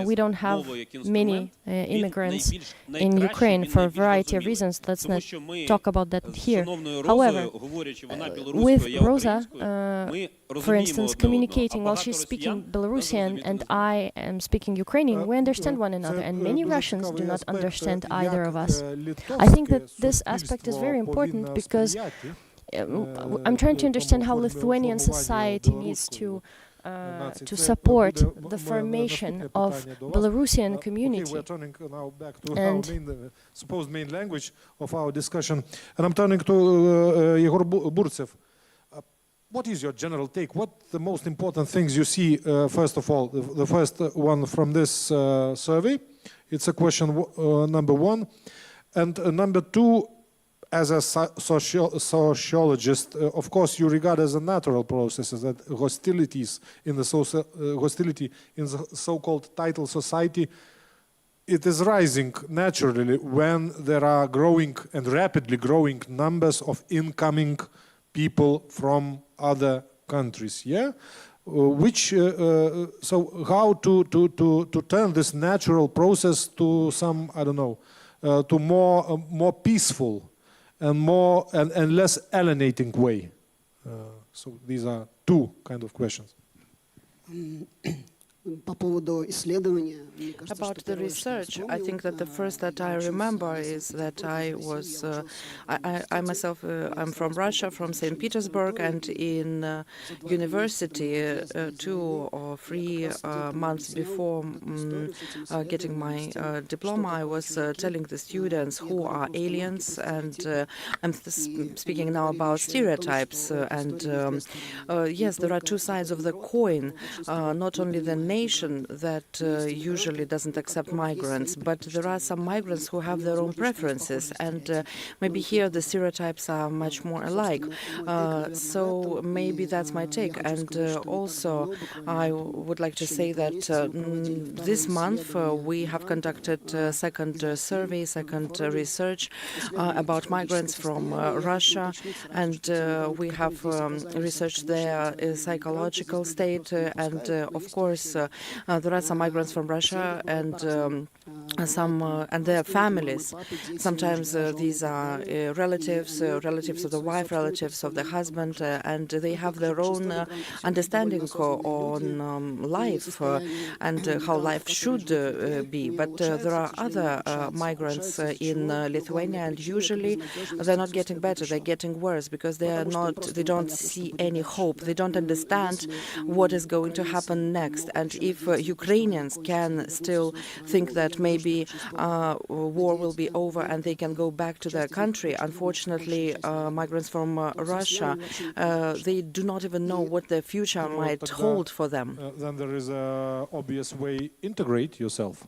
we don't have many immigrants in Ukraine for a variety of reasons. Let's not talk about that here. However, with Rosa, for instance, communicating while she's speaking Belarusian and I am speaking Ukrainian, we understand one another, and many Russians do not understand either of us. I think that this aspect is very important because I'm trying to understand how Lithuanian society needs to support the formation of Belarusian community. We're turning now back to our supposed main language of our discussion, and I'm turning to Igor Burtsev. What is your general take? What the most important things you see, first of all, the first one from this survey? It's a question number one. And number two, as a sociologist, of course, you regard as a natural process that hostility in the so-called title society, it is rising naturally when there are growing and rapidly growing numbers of incoming people from other countries. Yeah, so how to turn this natural process to some, I don't know, to more peaceful and more and less alienating way. So these are two kind of questions. About the research, I think that the first that I remember is that I myself, I'm from Russia, from St. Petersburg, and in university 2 or 3 months before getting my diploma, I was telling the students who are aliens, and I'm speaking now about stereotypes, and yes, there are two sides of the coin, not only the nation that usually doesn't accept migrants, but there are some migrants who have their own preferences, and maybe here the stereotypes are much more alike. So maybe that's my take. And also I would like to say that this month we have conducted a second survey, second research about migrants from Russia, and we have researched their psychological state, and of course there are some migrants from Russia and and their families. Sometimes these are relatives of the wife, relatives of the husband, and they have their own understanding on life and how life should be. But there are other migrants in Lithuania, and usually they're not getting better, they're getting worse, because they don't see any hope, they don't understand what is going to happen next. And if Ukrainians can still think that maybe war will be over and they can go back to their country, unfortunately, migrants from Russia, they do not even know what their future might hold for them. Then there is an obvious way: integrate yourself.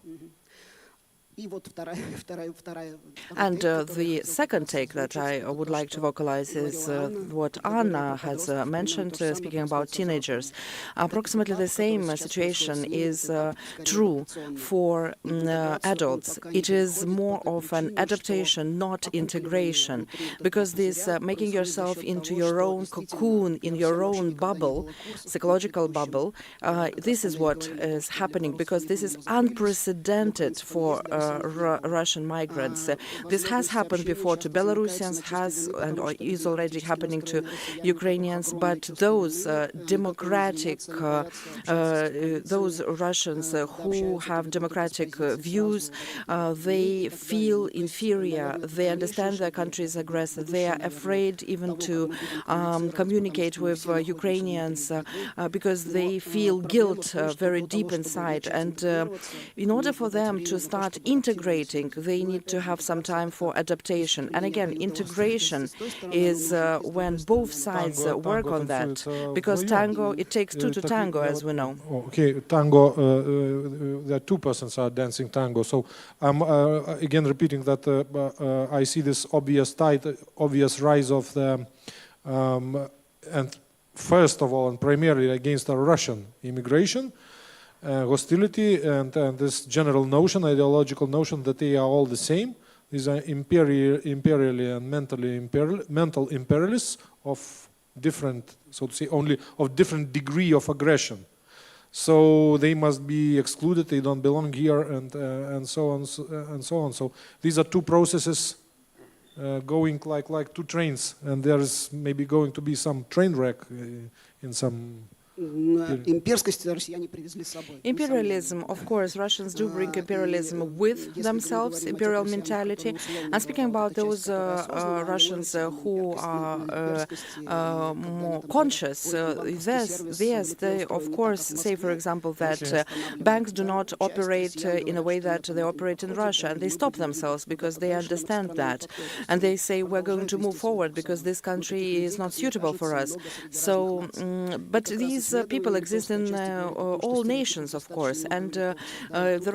And the second take that I would like to vocalize is what Anna has mentioned, speaking about teenagers. Approximately the same situation is true for adults. It is more of an adaptation, not integration, because this making yourself into your own cocoon, in your own bubble, psychological bubble, this is what is happening, because this is unprecedented for Russian migrants. This has happened before to Belarusians, or is already happening to Ukrainians, but those democratic, those Russians who have democratic views, they feel inferior, they understand their country is aggressor, they are afraid even to communicate with Ukrainians because they feel guilt very deep inside. And in order for them to start integrating, they need to have some time for adaptation. And again, integration is when both sides work on that, because tango, it takes two to tango, as we know. Okay, tango, the two persons are dancing tango. So I'm again repeating that I see this obvious rise of the, and first of all and primarily against the Russian immigration, hostility, and this general notion, ideological notion that they are all the same. These are imperially and mental imperialists of different, so to say, only of different degree of aggression. So they must be excluded, they don't belong here, and so on and so on. So these are two processes going like two trains, and there is maybe going to be some train wreck in some. Imperialism, of course, Russians do bring imperialism with themselves, imperial mentality. And speaking about those Russians who are more conscious, yes, they of course say, for example, that banks do not operate in a way that they operate in Russia, and they stop themselves because they understand that. And they say, we're going to move forward because this country is not suitable for us. So, but these people exist in all nations, of course, and there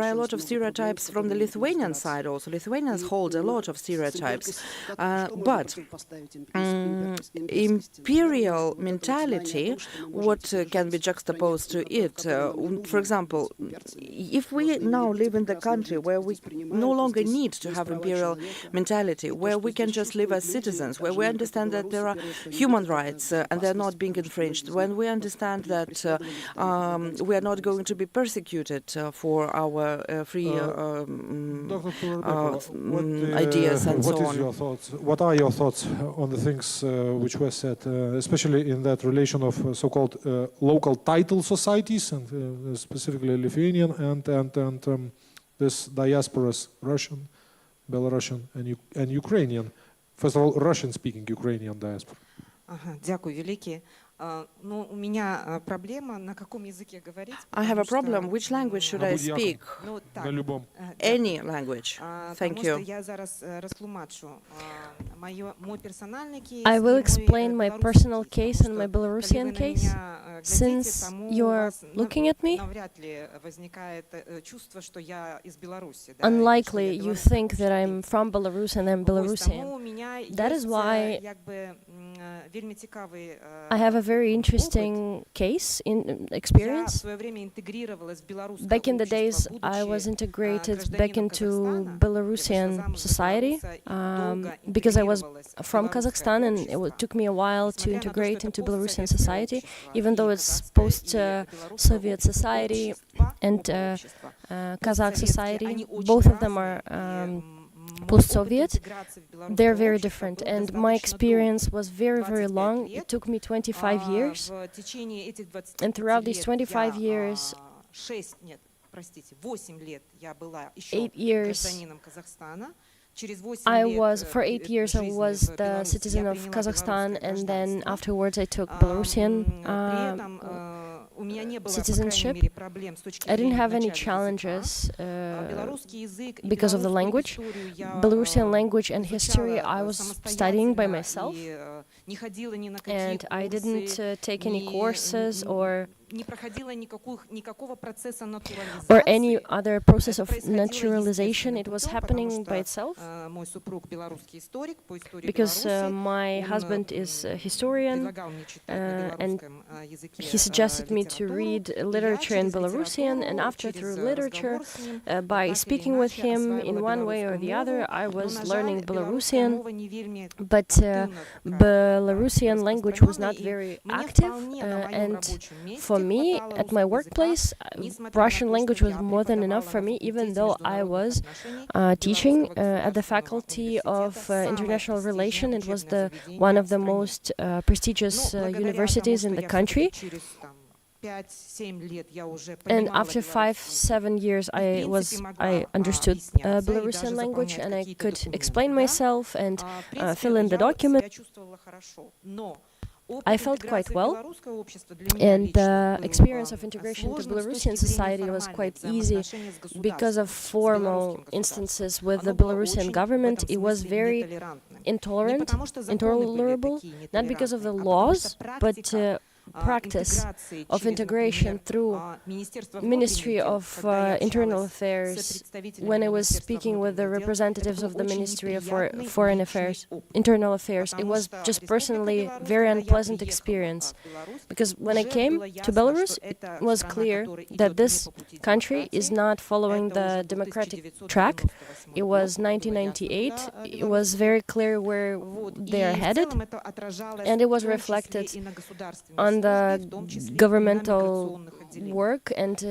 are a lot of stereotypes from the Lithuanian side also. Lithuanians hold a lot of stereotypes, but imperial mentality, what can be juxtaposed to it? For example, if we now live in the country where we no longer need to have imperial mentality, where we can just live as citizens, where we understand that there are human rights and they're not being infringed, when we understand that we are not going to be persecuted for our free ideas and so on. What are your thoughts on the things which were said, especially in that relation of so-called local title societies, and specifically Lithuanian and this diasporas, Russian, Belarusian, and Ukrainian? First of all, Russian-speaking Ukrainian diaspora. Дякую, велике. Ну, у меня проблема, на каком языке говорить. I have a problem. Which language should I speak? Any language. Thank you. Я зараз розтлумачу мой персональний кейс. I will explain my personal case and my Belarusian case. Since you're looking at me, навряд ли возникает чувство, что я из Беларуси. unlikely you think that I'm from Belarus and I'm Belarusian. That is why I have a very interesting experience. Back in the days, I was integrated back into Belarusian society because I was from Kazakhstan, and it took me a while to integrate into Belarusian society, even though it's post-Soviet society and Kazakh society. Both of them are post-Soviet. They're very different, and my experience was very, very long. It took me 25 years, and throughout these 25 years, 8 years, for 8 years I was the citizen of Kazakhstan, and then afterwards I took Belarusian citizenship. I didn't have any challenges because of the language. Belarusian language and history I was studying by myself, and I didn't take any courses or any other process of naturalization. It was happening by itself because my husband is a historian, and he suggested me to read literature in Belarusian, and through literature, by speaking with him in one way or the other, I was learning Belarusian, but Belarusian language was not very active, and for me, at my workplace, Russian language was more than enough for me, even though I was teaching at the Faculty of International Relations. It was one of the most prestigious universities in the country. And after 5-7 years, I understood Belarusian language, and I could explain myself and fill in the document. I felt quite well, and the experience of integration to Belarusian society was quite easy because of formal instances with the Belarusian government. It was very intolerable, not because of the laws, but practice of integration through Ministry of Internal Affairs. When I was speaking with the representatives of the Ministry of Foreign Affairs, Internal Affairs, it was just personally very unpleasant experience, because when I came to Belarus, it was clear that this country is not following the democratic track. It was 1998. It was very clear where they are headed, and it was reflected on the governmental work and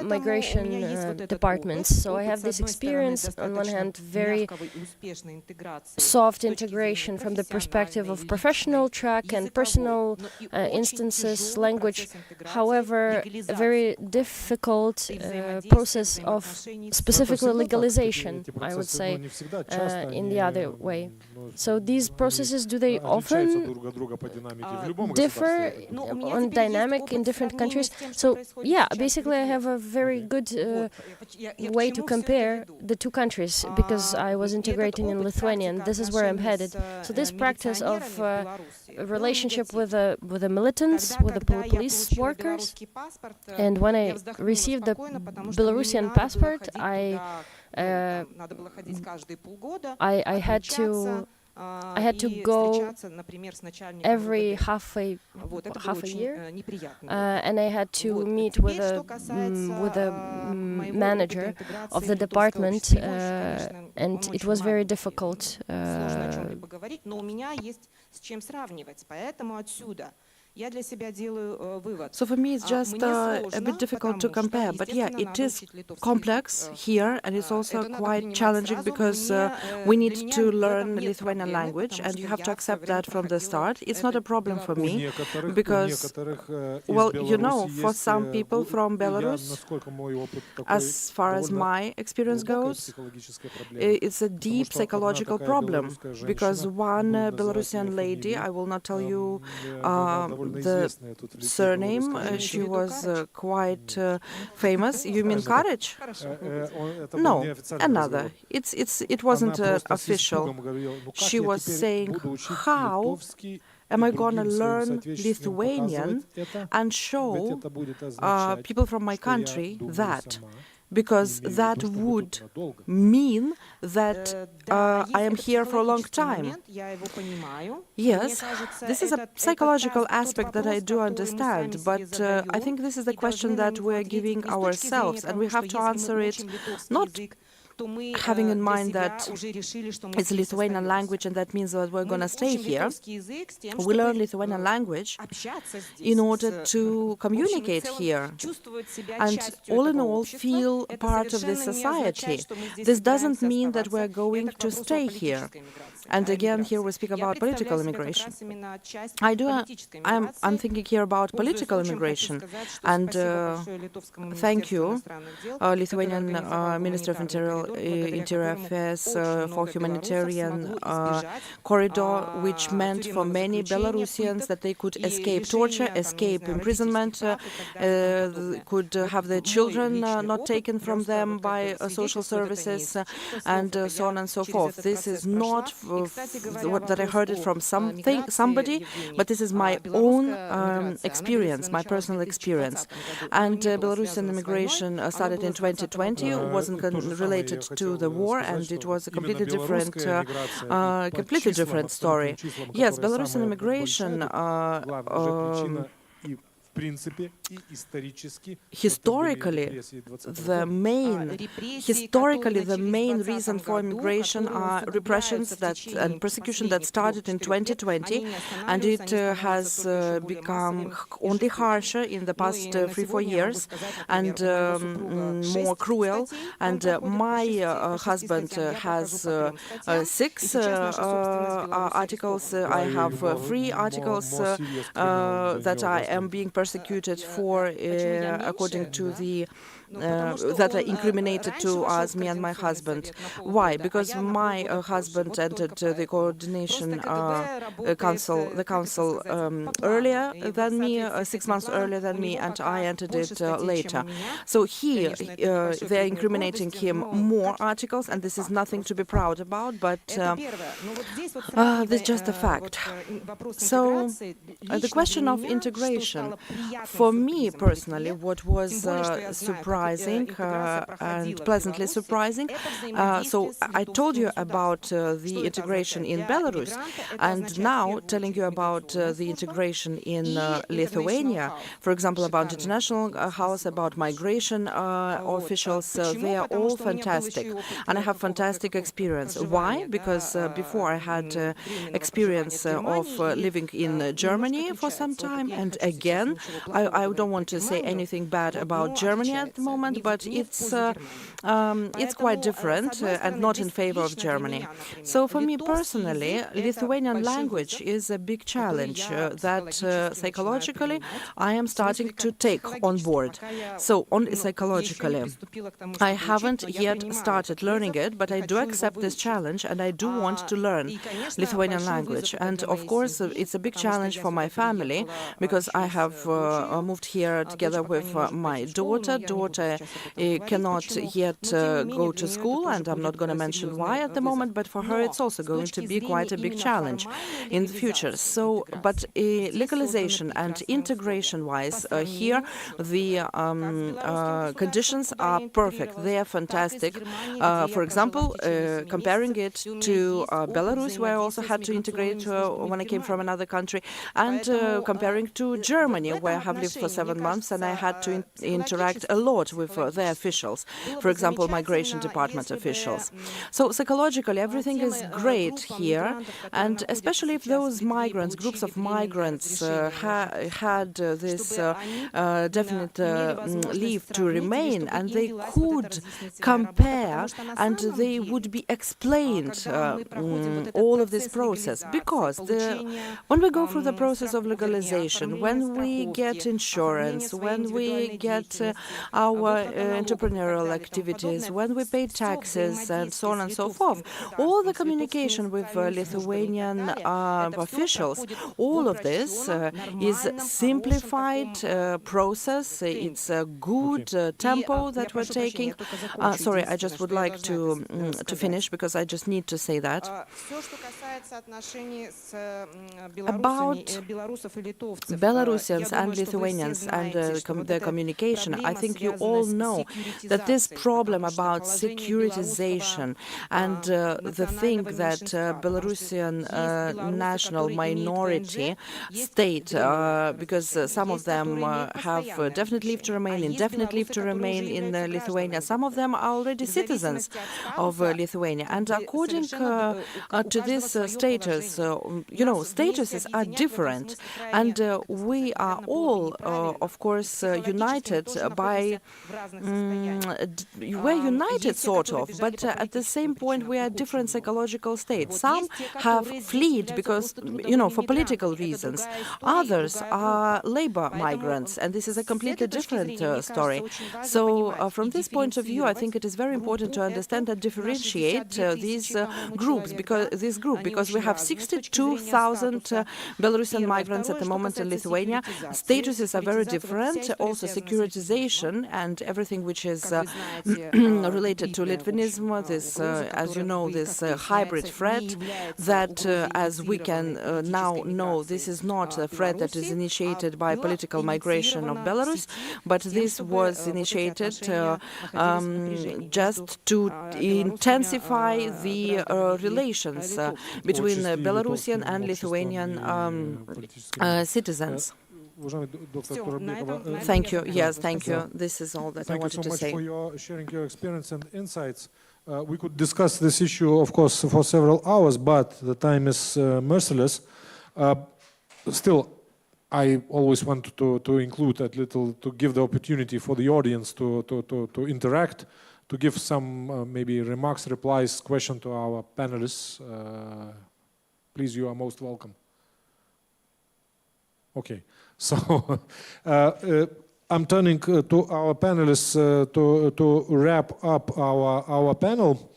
migration departments. So I have this experience, on one hand, very soft integration from the perspective of professional track and personal instances, language. However, a very difficult process of specifically legalization, I would say, in the other way. So these processes, do they often differ on dynamic in different countries? So yeah, basically I have a very good way to compare the two countries, because I was integrating in Lithuania, and this is where I'm headed. So this practice of relationship with the militants, with the police workers, and when I received the Belarusian passport, I had to go every half a year, and I had to meet with a manager of the department, and it was very difficult. So for me, it's just a bit difficult to compare, but yeah, it is complex here, and it's also quite challenging because we need to learn Lithuanian language, and you have to accept that from the start. It's not a problem for me because, well, you know, for some people from Belarus, as far as my experience goes, it's a deep psychological problem, because one Belarusian lady, I will not tell you the surname, she was quite famous. You mean Courage? No, another. It wasn't official. She was saying, how am I going to learn Lithuanian and show people from my country that because that would mean that I am here for a long time. Yes, this is a psychological aspect that I do understand, but I think this is the question that we're giving ourselves, and we have to answer it not having in mind that it's Lithuanian language and that means that we're going to stay here. We learn Lithuanian language in order to communicate here and all in all feel part of this society. This doesn't mean that we're going to stay here. And again, here we speak about political immigration. I'm thinking here about political immigration. And thank you, Lithuanian Minister of Interior Affairs for humanitarian corridor, which meant for many Belarusians that they could escape torture, escape imprisonment, could have their children not taken from them by social services, and so on and so forth. This is not that I heard it from somebody, but this is my own experience, my personal experience. And Belarusian immigration started in 2020, wasn't related to the war, and it was a completely different story. Yes, Belarusian immigration historically, the main reason for immigration are repressions and persecution that started in 2020, and it has become only harsher in the past 3-4 years and more cruel. And my husband has 6 articles. I have 3 articles that I am being persecuted for, according to the that are incriminated to us, me and my husband. Why? Because my husband entered the coordination council, earlier than me, 6 months earlier than me, and I entered it later. So here they're incriminating him more articles, and this is nothing to be proud about, but this is just a fact. So the question of integration, for me personally, what was surprising and pleasantly surprising. So I told you about the integration in Belarus, and now telling you about the integration in Lithuania, for example, about international house, about migration officials. They are all fantastic, and I have fantastic experience. Why? Because before I had experience of living in Germany for some time, and again, I don't want to say anything bad about Germany at the moment, but it's quite different and not in favor of Germany. So for me personally, Lithuanian language is a big challenge that psychologically I am starting to take on board. So only psychologically. I haven't yet started learning it, but I do accept this challenge and I do want to learn Lithuanian language. And of course, it's a big challenge for my family because I have moved here together with my daughter. Daughter cannot yet go to school, and I'm not going to mention why at the moment, but for her it's also going to be quite a big challenge in the future. So, but legalization and integration-wise, here the conditions are perfect. They are fantastic. For example, comparing it to Belarus, where I also had to integrate when I came from another country, and comparing to Germany, where I have lived for 7 months, and I had to interact a lot with their officials, for example, migration department officials. So psychologically, everything is great here, and especially if those migrants, groups of migrants, had this definite leave to remain, and they could compare, and they would be explained all of this process. Because when we go through the process of legalization, when we get insurance, when we get our entrepreneurial activities, when we pay taxes, and so on and so forth, all the communication with Lithuanian officials, all of this is simplified process. It's a good tempo that we're taking. Sorry, I just would like to finish because I just need to say that. About Belarusians and Lithuanians and their communication, I think you all know that this problem about securitization and the thing that Belarusian national minority state, because some of them have definite leave to remain, indefinite leave to remain in Lithuania. Some of them are already citizens of Lithuania. And according to this status, statuses are different. And we are all, of course, united by, we're united sort of, but at the same point we are different psychological states. Some have fled because, for political reasons. Others are labor migrants, and this is a completely different story. So from this point of view, I think it is very important to understand and differentiate these groups, because we have 62,000 Belarusian migrants at the moment in Lithuania. Statuses are very different. Also, securitization and everything which is related to Litvinism, this, as you know, this hybrid threat that, as we can now know, this is not a threat that is initiated by political migration of Belarus, but this was initiated just to intensify the relations between Belarusian and Lithuanian citizens. Thank you. Yes, thank you. This is all that I wanted to say. Thank you so much for sharing your experience and insights. We could discuss this issue, of course, for several hours, but the time is merciless. Still, I always want to include a little, to give the opportunity for the audience to interact, to give some maybe remarks, replies, question to our panelists. Please, you are most welcome. Okay, so I'm turning to our panelists to wrap up our panel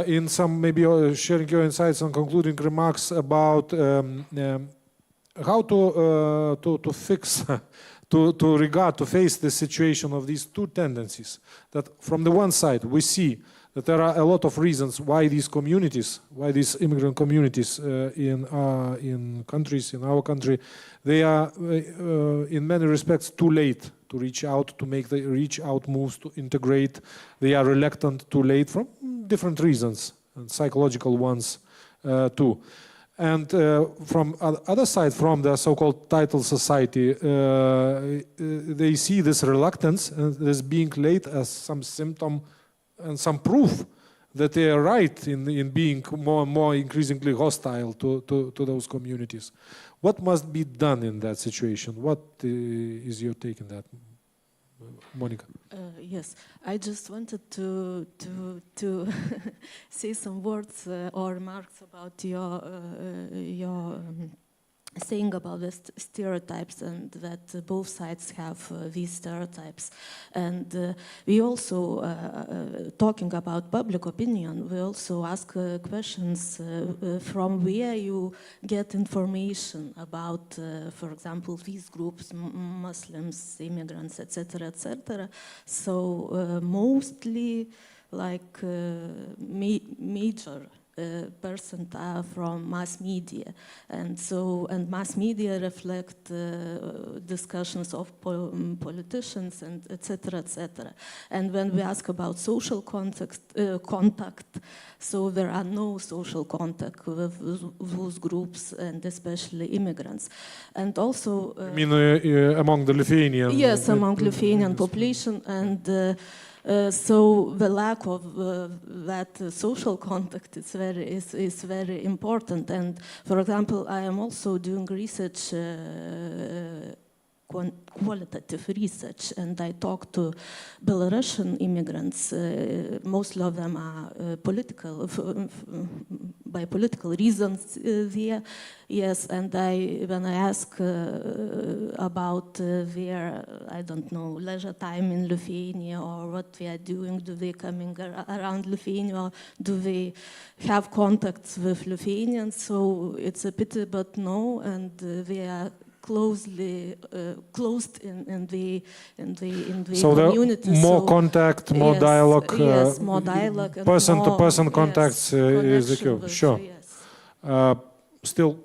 in some maybe sharing your insights and concluding remarks about how to fix, to face the situation of these two tendencies. That from the one side we see that there are a lot of reasons why these communities, why these immigrant communities in countries, in our country, they are in many respects too late to reach out, to make the reach out moves, to integrate. They are reluctant too late from different reasons, and psychological ones too. And from other side, from the so-called title society, they see this reluctance as being late as some symptom and some proof that they are right in being more and more increasingly hostile to those communities. What must be done in that situation? What is your take on that, Monica? Yes, I just wanted to say some words or remarks about your saying about the stereotypes, and that both sides have these stereotypes. And we also, talking about public opinion, we also ask questions from where you get information about, for example, these groups, Muslims, immigrants, etc., etc. So mostly like major percent are from mass media, and mass media reflect discussions of politicians and etc., etc. And when we ask about social contact, so there are no social contact with those groups, and especially immigrants. And also, I mean, among the Lithuanian? Yes, among Lithuanian population, and so the lack of that social contact is very important. And for example, I am also doing research, qualitative research, and I talk to Belarusian immigrants. Most of them are by political reasons there. Yes, and when I ask about their, I don't know, leisure time in Lithuania, or what they are doing, do they coming around Lithuania, or do they have contacts with Lithuanians? So it's a pity, but no, and they are closely closed in the so community. More contact, more dialogue. Yes, more dialogue. Person-to-person contacts is the cure. Sure. Yes. Still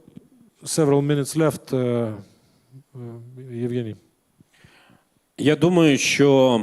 several minutes left. Євгеній. Я думаю, що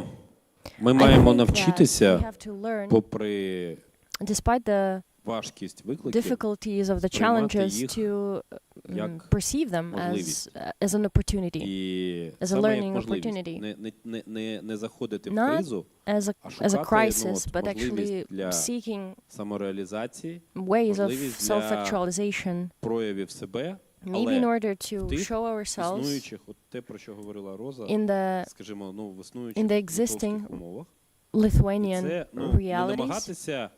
ми маємо we навчитися, have to learn, попри despite the важкість викликів, difficulties of the приймати challenges, їх to як perceive them можливість. as an opportunity, І as a саме як learning можливість. opportunity. Не заходити в Not кризу, as а a шукати crisis, but можливість actually для seeking самореалізації, ways of можливість для self-actualization, проявів себе, maybe in але order to тих show ourselves існуючих, от те, про що говорила Роза, in the скажімо, в існуючих in the литовських existing умовах. Lithuanian Це, не realities. намагатися,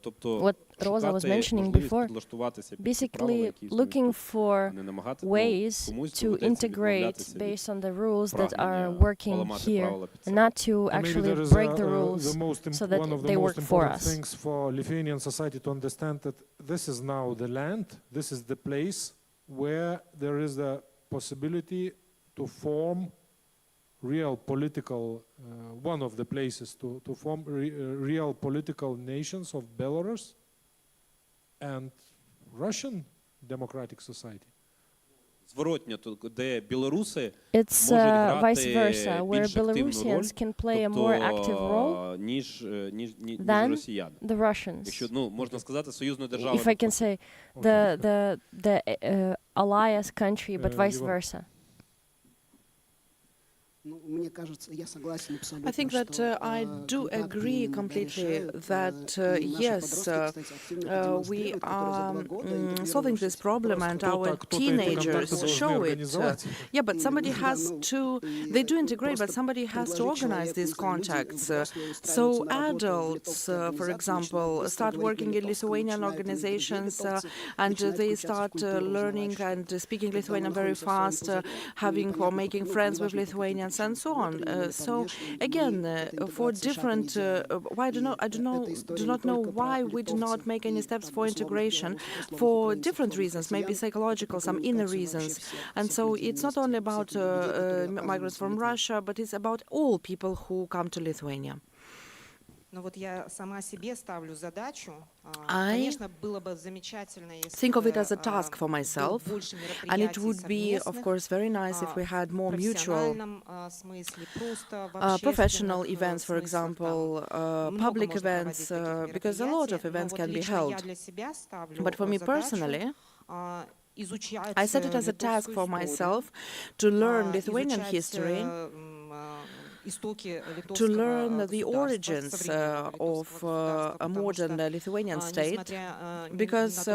тобто What Rosa was шукати mentioning можливість before, підлаштуватися під ті правила, basically які існують looking тут, for а не намагати, ways комусь to доведеться integrate відмовлятися від based on the rules that are прагнення working поламати here, правила під and себе. not to Maybe actually there is break the rules so that one of the they most work for important us. things for Lithuanian society to understand that this is now the land, this is the place where there is the possibility to form real political, one of the places to form real political nations of Belarus and Russian democratic society. Зворотня, де білоруси It's можуть vice грати versa, where більш активну роль, Belarusians can play a more active role ніж than росіяни. the Russians. Якщо, можна сказати, союзною державою. If I can say the alliance country, but vice versa. I think that I do agree completely that yes, we are solving this problem and our teenagers show it. Yeah, but somebody has to, they do integrate, but somebody has to organize these contacts. So adults, for example, start working in Lithuanian organizations and they start learning and speaking Lithuanian very fast, having or making friends with Lithuanians and so on. So again, for different, I do not know why we do not make any steps for integration for different reasons, maybe psychological, some inner reasons. And so it's not only about migrants from Russia, but it's about all people who come to Lithuania. I think of it as a task for myself, and it would be, of course, very nice if we had more mutual professional events, for example, public events, because a lot of events can be held. But for me personally, I set it as a task for myself to learn Lithuanian history, to learn the origins of a modern Lithuanian state, because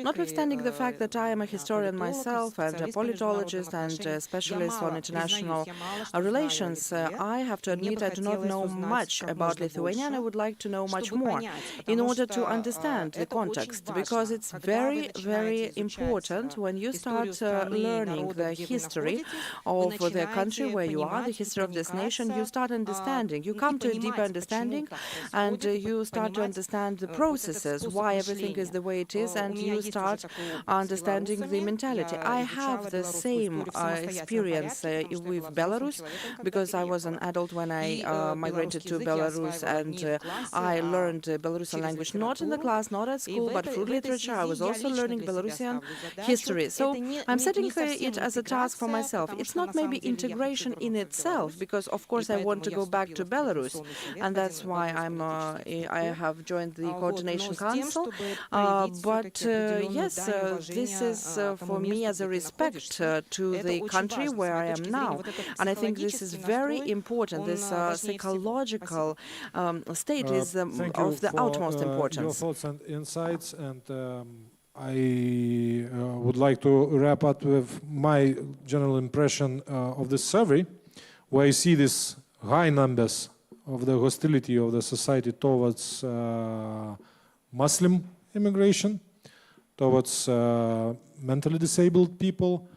notwithstanding the fact that I am a historian myself and a politologist and a specialist on international relations, I have to admit I do not know much about Lithuania and I would like to know much more in order to understand the context, because it's very, very important when you start learning the history of the country where you are, the history of this nation, you start understanding. You come to a deeper understanding and you start to understand the processes, why everything is the way it is, and you start understanding the mentality. I have the same experience with Belarus, because I was an adult when I migrated to Belarus and I learned Belarusian language not in the class, not at school, but through literature. I was also learning Belarusian history. So I'm setting it as a task for myself. It's not maybe integration in itself, because of course I want to go back to Belarus, and that's why I have joined the Coordination Council. But yes, this is for me as a respect to the country where I am now, and I think this is very important. This psychological state is of the utmost importance. Your thoughts and insights, and I would like to wrap up with my general impression of this survey, where I see these high numbers of the hostility of the society towards Muslim immigration, towards mentally disabled people,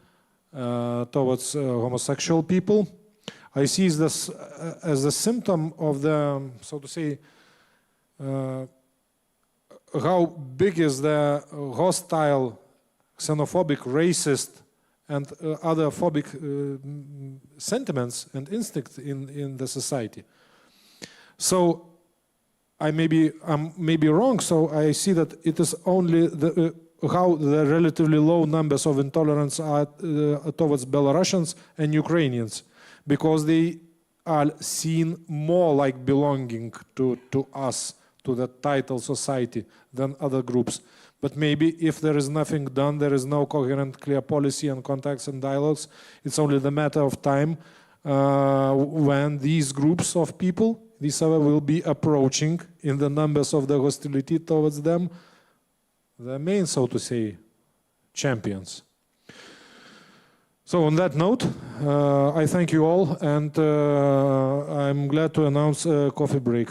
towards homosexual people. I see this as a symptom of the, so to say, how big is the hostile, xenophobic, racist, and other phobic sentiments and instincts in the society. So I may be wrong. So I see that it is only the how the relatively low numbers of intolerance are towards Belarusians and Ukrainians, because they are seen more like belonging to us, to the title society, than other groups. But maybe if there is nothing done, there is no coherent, clear policy and contacts and dialogues, it's only the matter of time when these groups of people, these will be approaching in the numbers of the hostility towards them, the main, so to say, champions. So on that note, I thank you all, and I'm glad to announce a coffee break.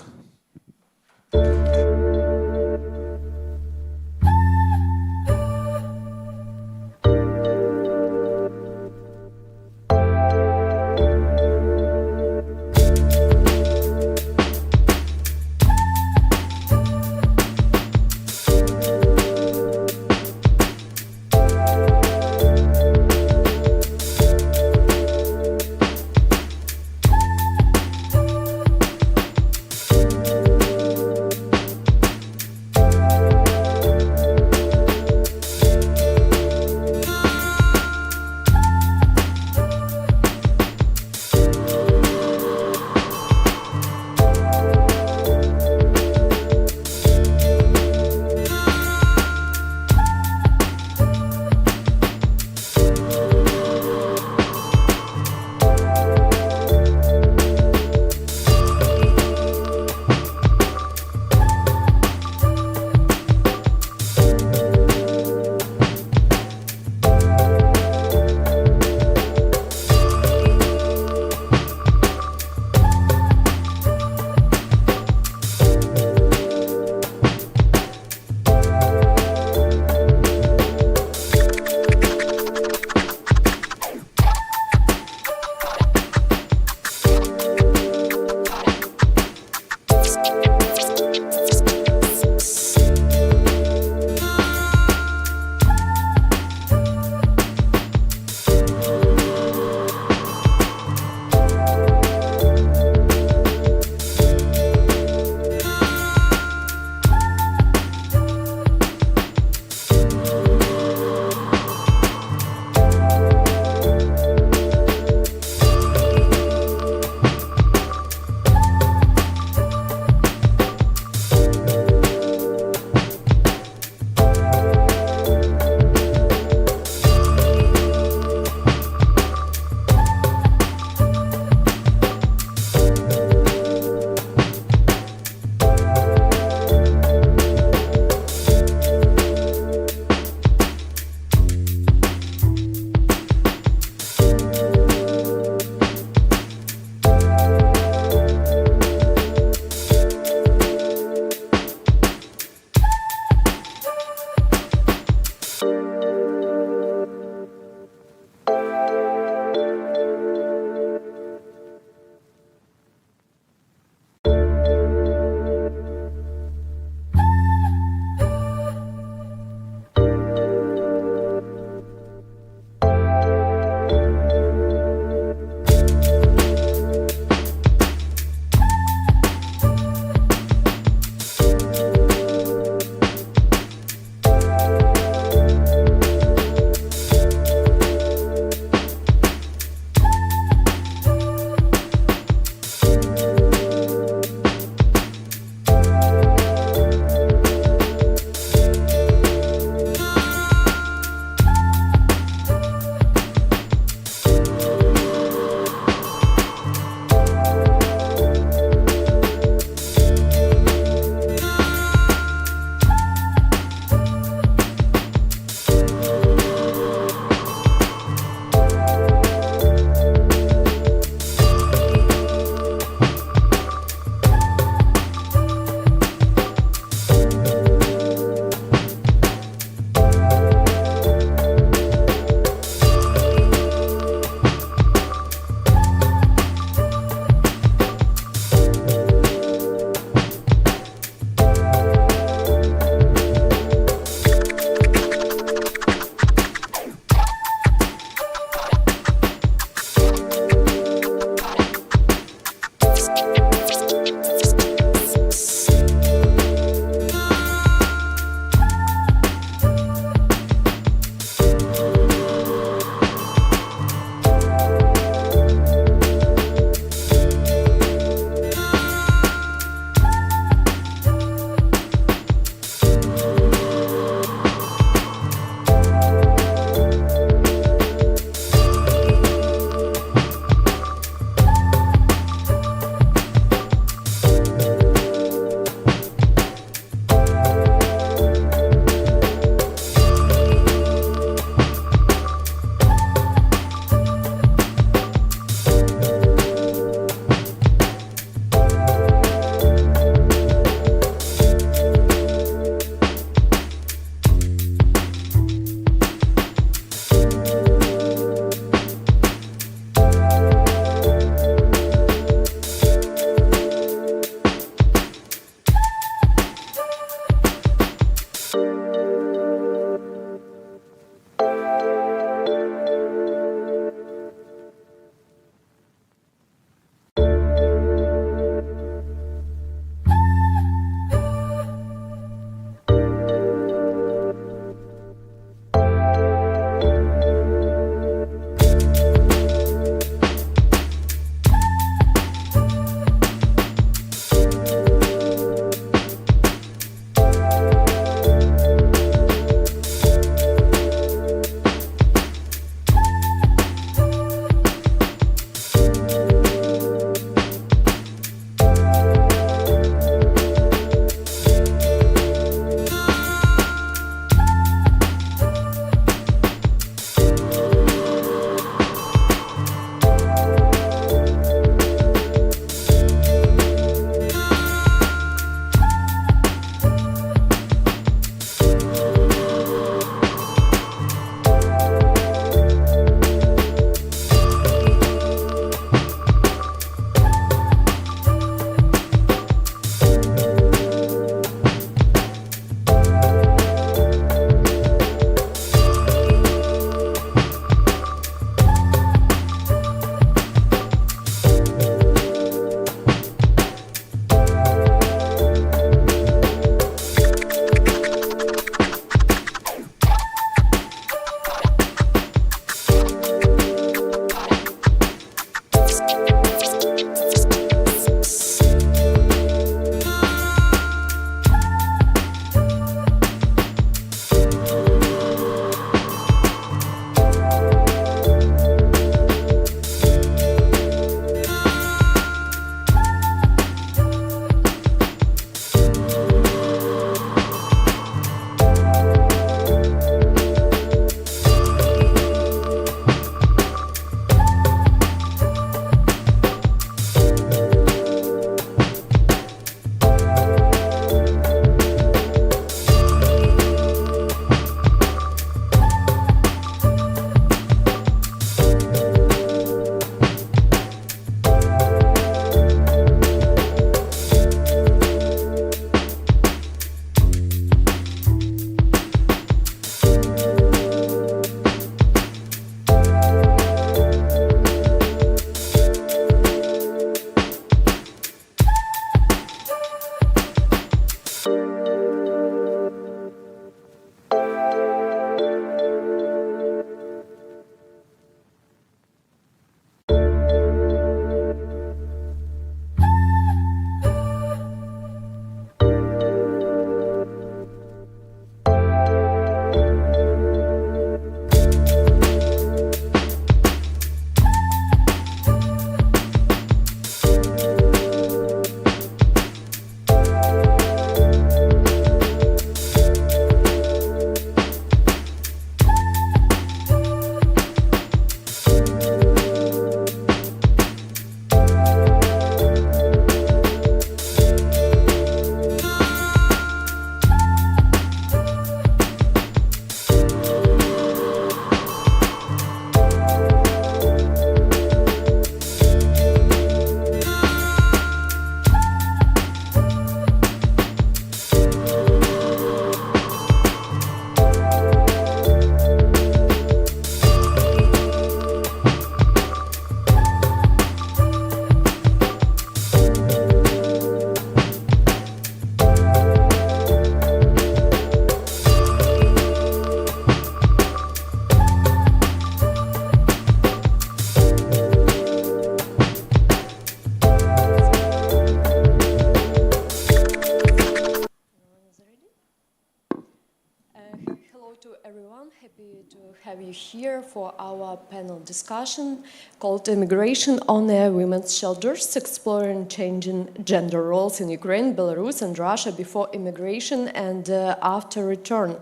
everyone. Happy to have you here for our panel discussion called Immigration on Women's Shoulders, exploring changing gender roles in Ukraine, Belarus and Russia before immigration and after return.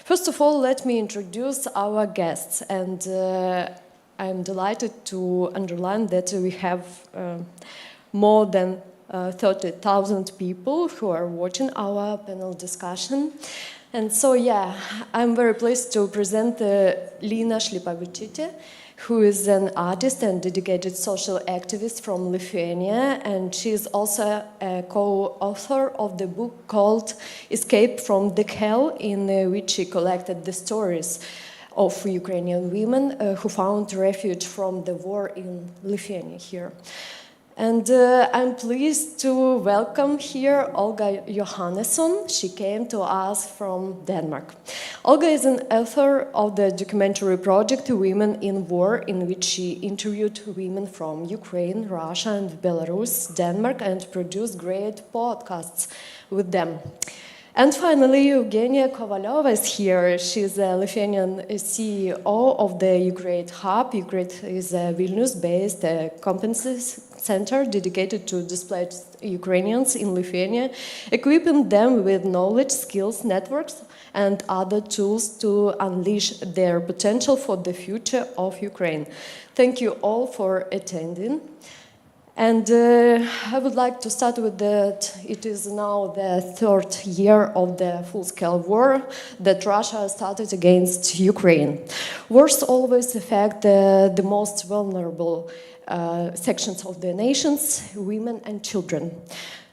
First of all, let me introduce our guests, and I'm delighted to underline that we have more than 30,000 people who are watching our panel discussion. And so, I'm very pleased to present Lina Šlipavičiūtė, who is an artist and dedicated social activist from Lithuania, and she is also a co-author of the book called Escape from the Hell, in which she collected the stories of Ukrainian women who found refuge from the war in Lithuania here. And I'm pleased to welcome here Olga Johannesson. She came to us from Denmark. Olga is an author of the documentary project Women in War, in which she interviewed women from Ukraine, Russia and Belarus, Denmark, and produced great podcasts with them. And finally, Eugenia Kovalyova is here. She's a Lithuanian CEO of the Ukraine Hub. Ukraine is a Vilnius-based competency center dedicated to displaced Ukrainians in Lithuania, equipping them with knowledge, skills, networks, and other tools to unleash their potential for the future of Ukraine. Thank you all for attending. And I would like to start with that it is now the third year of the full-scale war that Russia started against Ukraine. Wars always affect the most vulnerable sections of the nations, women and children.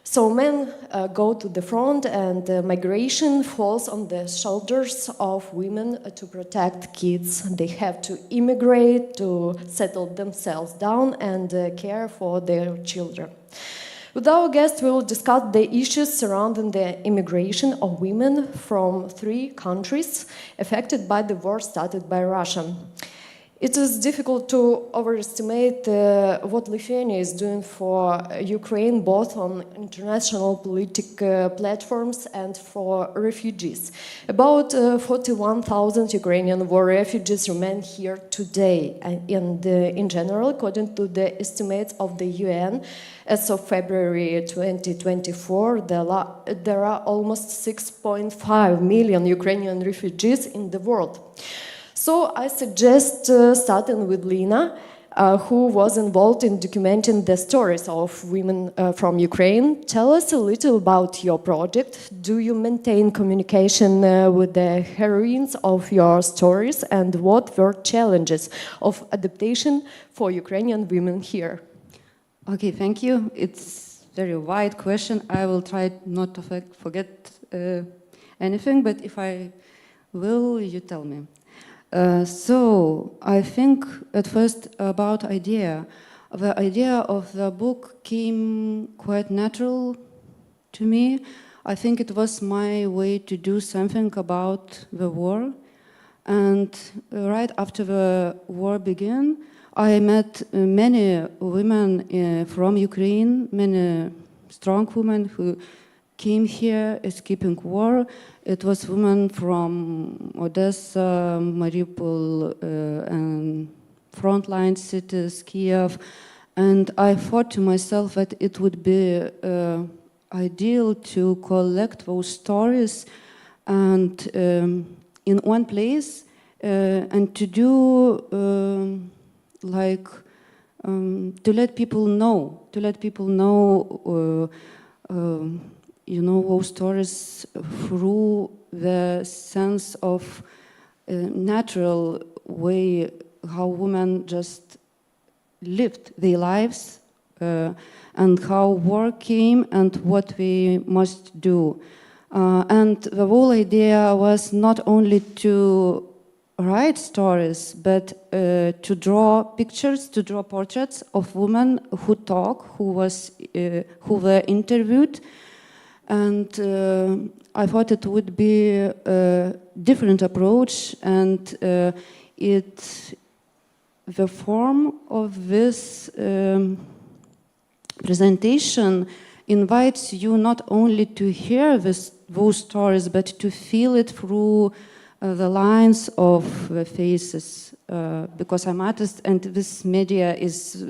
So men go to the front, and migration falls on the shoulders of women to protect kids. They have to immigrate to settle themselves down and care for their children. With our guests, we will discuss the issues surrounding the immigration of women from 3 countries affected by the war started by Russia. It is difficult to overestimate what Lithuania is doing for Ukraine, both on international political platforms and for refugees. About 41,000 Ukrainian war refugees remain here today. And in general, according to the estimates of the UN, as of February 2024, there are almost 6.5 million Ukrainian refugees in the world. So I suggest starting with Lina, who was involved in documenting the stories of women from Ukraine. Tell us a little about your project. Do you maintain communication with the heroines of your stories, and what were challenges of adaptation for Ukrainian women here? Okay, thank you. It's a very wide question. I will try not to forget anything, but if I will, you tell me. So I think at first about idea. The idea of the book came quite natural to me. I think it was my way to do something about the war. And right after the war began, I met many women from Ukraine, many strong women who came here escaping war. It was women from Odessa, Mariupol, and frontline cities, Kiev. And I thought to myself that it would be ideal to collect those stories and in one place and to do to let people know, those stories through the sense of natural way how women just lived their lives and how war came and what we must do. And the whole idea was not only to write stories, but to draw pictures, to draw portraits of women who talk, who were interviewed. And I thought it would be a different approach, and the form of this presentation invites you not only to hear those stories, but to feel it through the lines of the faces, because I'm artist and this media is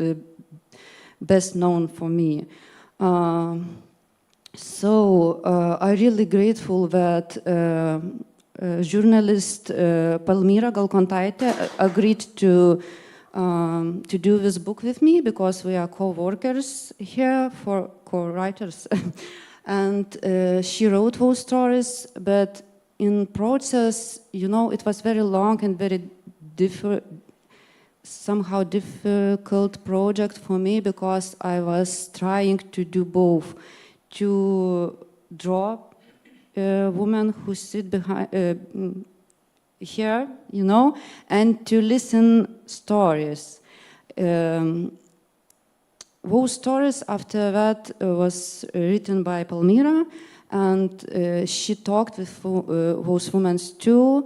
best known for me. So I'm really grateful that journalist Palmira Galkontaitė agreed to do this book with me, because we are co-workers here, for co-writers. And she wrote those stories, but in process, you know, it was very long and very somehow difficult project for me, because I was trying to do both, to draw a woman who sit behind here, you know, and to listen stories. Those stories after that was written by Palmira, and she talked with those women too.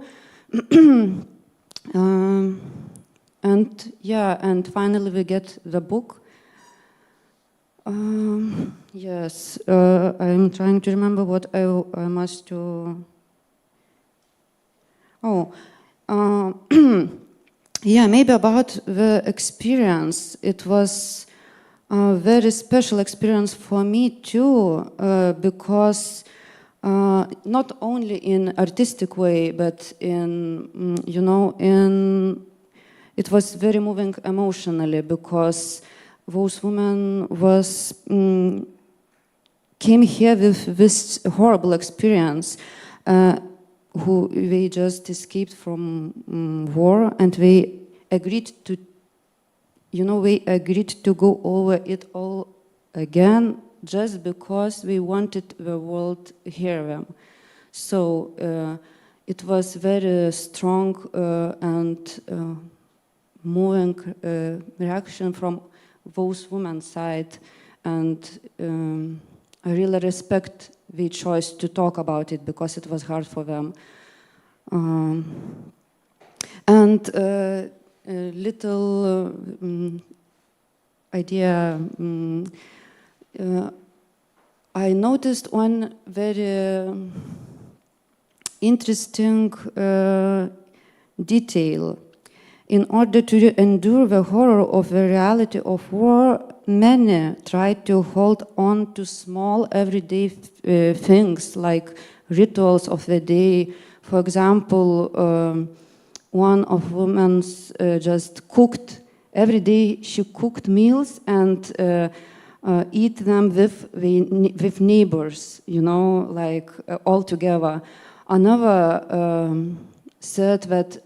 And yeah, and finally we get the book. Yes, I'm trying to remember what I must do. Oh, yeah, maybe about the experience. It was a very special experience for me too, because not only in artistic way, but in, you know, it was very moving emotionally, because those women came here with this horrible experience, who they just escaped from war, and they agreed to, you know, they agreed to go over it all again, just because we wanted the world to hear them. So it was very strong and moving reaction from those women's side, and I really respect the choice to talk about it, because it was hard for them. And a little idea, I noticed one very interesting detail. In order to endure the horror of the reality of war, many tried to hold on to small everyday things, like rituals of the day. For example, one of women just cooked, every day she cooked meals and eat them with neighbors, you know, like all together. Another said that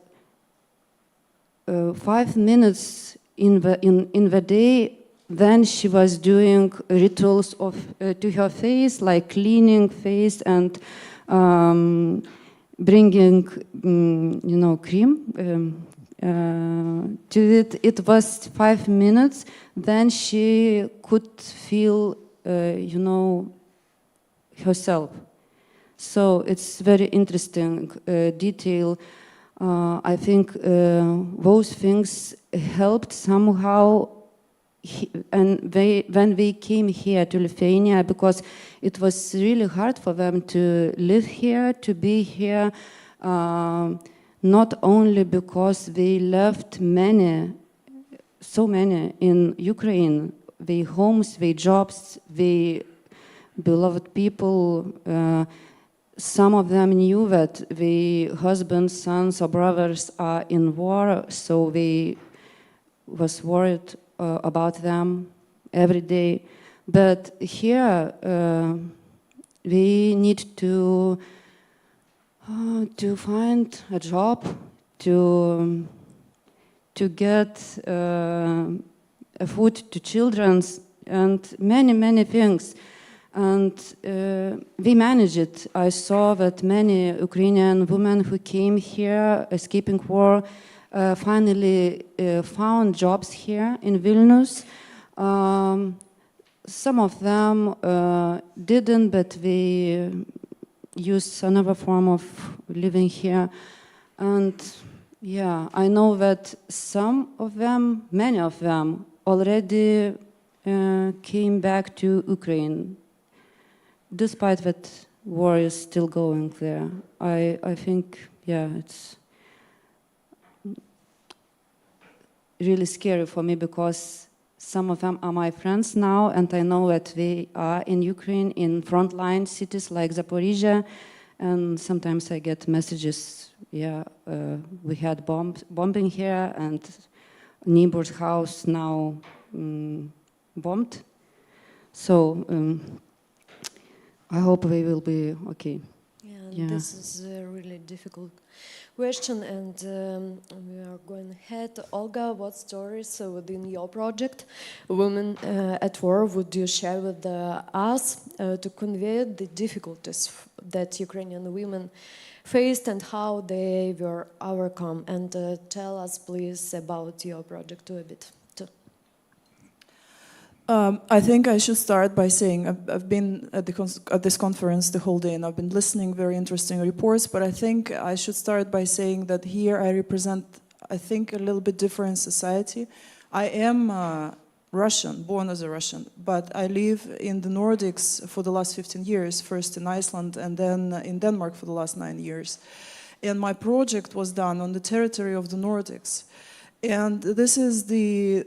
5 minutes in the day, then she was doing rituals of to her face, like cleaning face and bringing, you know, cream to it. It was 5 minutes. Then she could feel, you know, herself. So it's very interesting detail. I think those things helped somehow, and when they came here to Lithuania, because it was really hard for them to live here, to be here, not only because they left so many in Ukraine, their homes, their jobs, their beloved people. Some of them knew that the husbands, sons, or brothers are in war, so they was worried about them every day. But here we need to find a job, to get food to children, and many things. And we managed it. I saw that many Ukrainian women who came here escaping war finally found jobs here in Vilnius. Some of them didn't, but they used another form of living here. And yeah, I know that some of them, many of them, already came back to Ukraine, despite that war is still going there. I think, yeah, it's really scary for me because some of them are my friends now, and I know that they are in Ukraine, in frontline cities like Zaporizhia, and sometimes I get messages, yeah, we had bombing here, and neighbor's house now bombed. So I hope we will be okay. Yeah, this is a really difficult question, and we are going ahead. Olga, what stories within your project, Women at War, would you share with us to convey the difficulties that Ukrainian women faced and how they were overcome? And tell us, please, about your project a bit. I think I should start by saying I've been at this conference the whole day and I've been listening very interesting reports, but I think I should start by saying that here I represent, I think, a little bit different society. I am Russian, born as a Russian, but I live in the Nordics for the last 15 years, first in Iceland and then in Denmark for the last 9 years. And my project was done on the territory of the Nordics. And this is the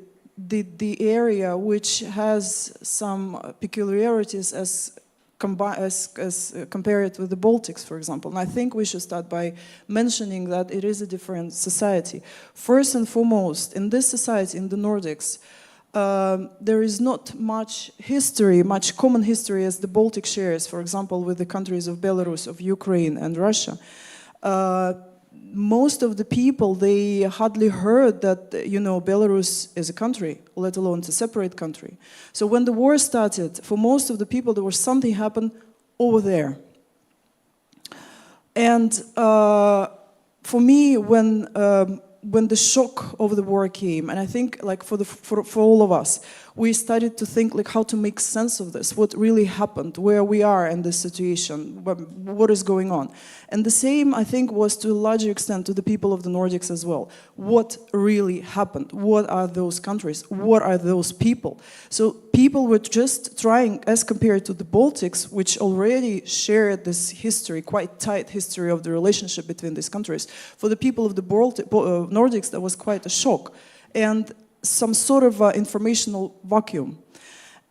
area which has some peculiarities as compared with the Baltics, for example. And I think we should start by mentioning that it is a different society. First and foremost, in this society, in the Nordics, there is not much history, much common history as the Baltic shares, for example, with the countries of Belarus, of Ukraine and Russia. Most of the people, they hardly heard that, you know, Belarus is a country, let alone a separate country. So when the war started, for most of the people, there was something happened over there. And for me, when the shock of the war came, and I think like for all of us, we started to think like how to make sense of this, what really happened, where we are in this situation, what is going on. And the same, I think, was to a larger extent to the people of the Nordics as well. What really happened? What are those countries? What are those people? So people were just trying, as compared to the Baltics, which already shared this history, quite tight history of the relationship between these countries. For the people of the Nordics, that was quite a shock. And some sort of informational vacuum.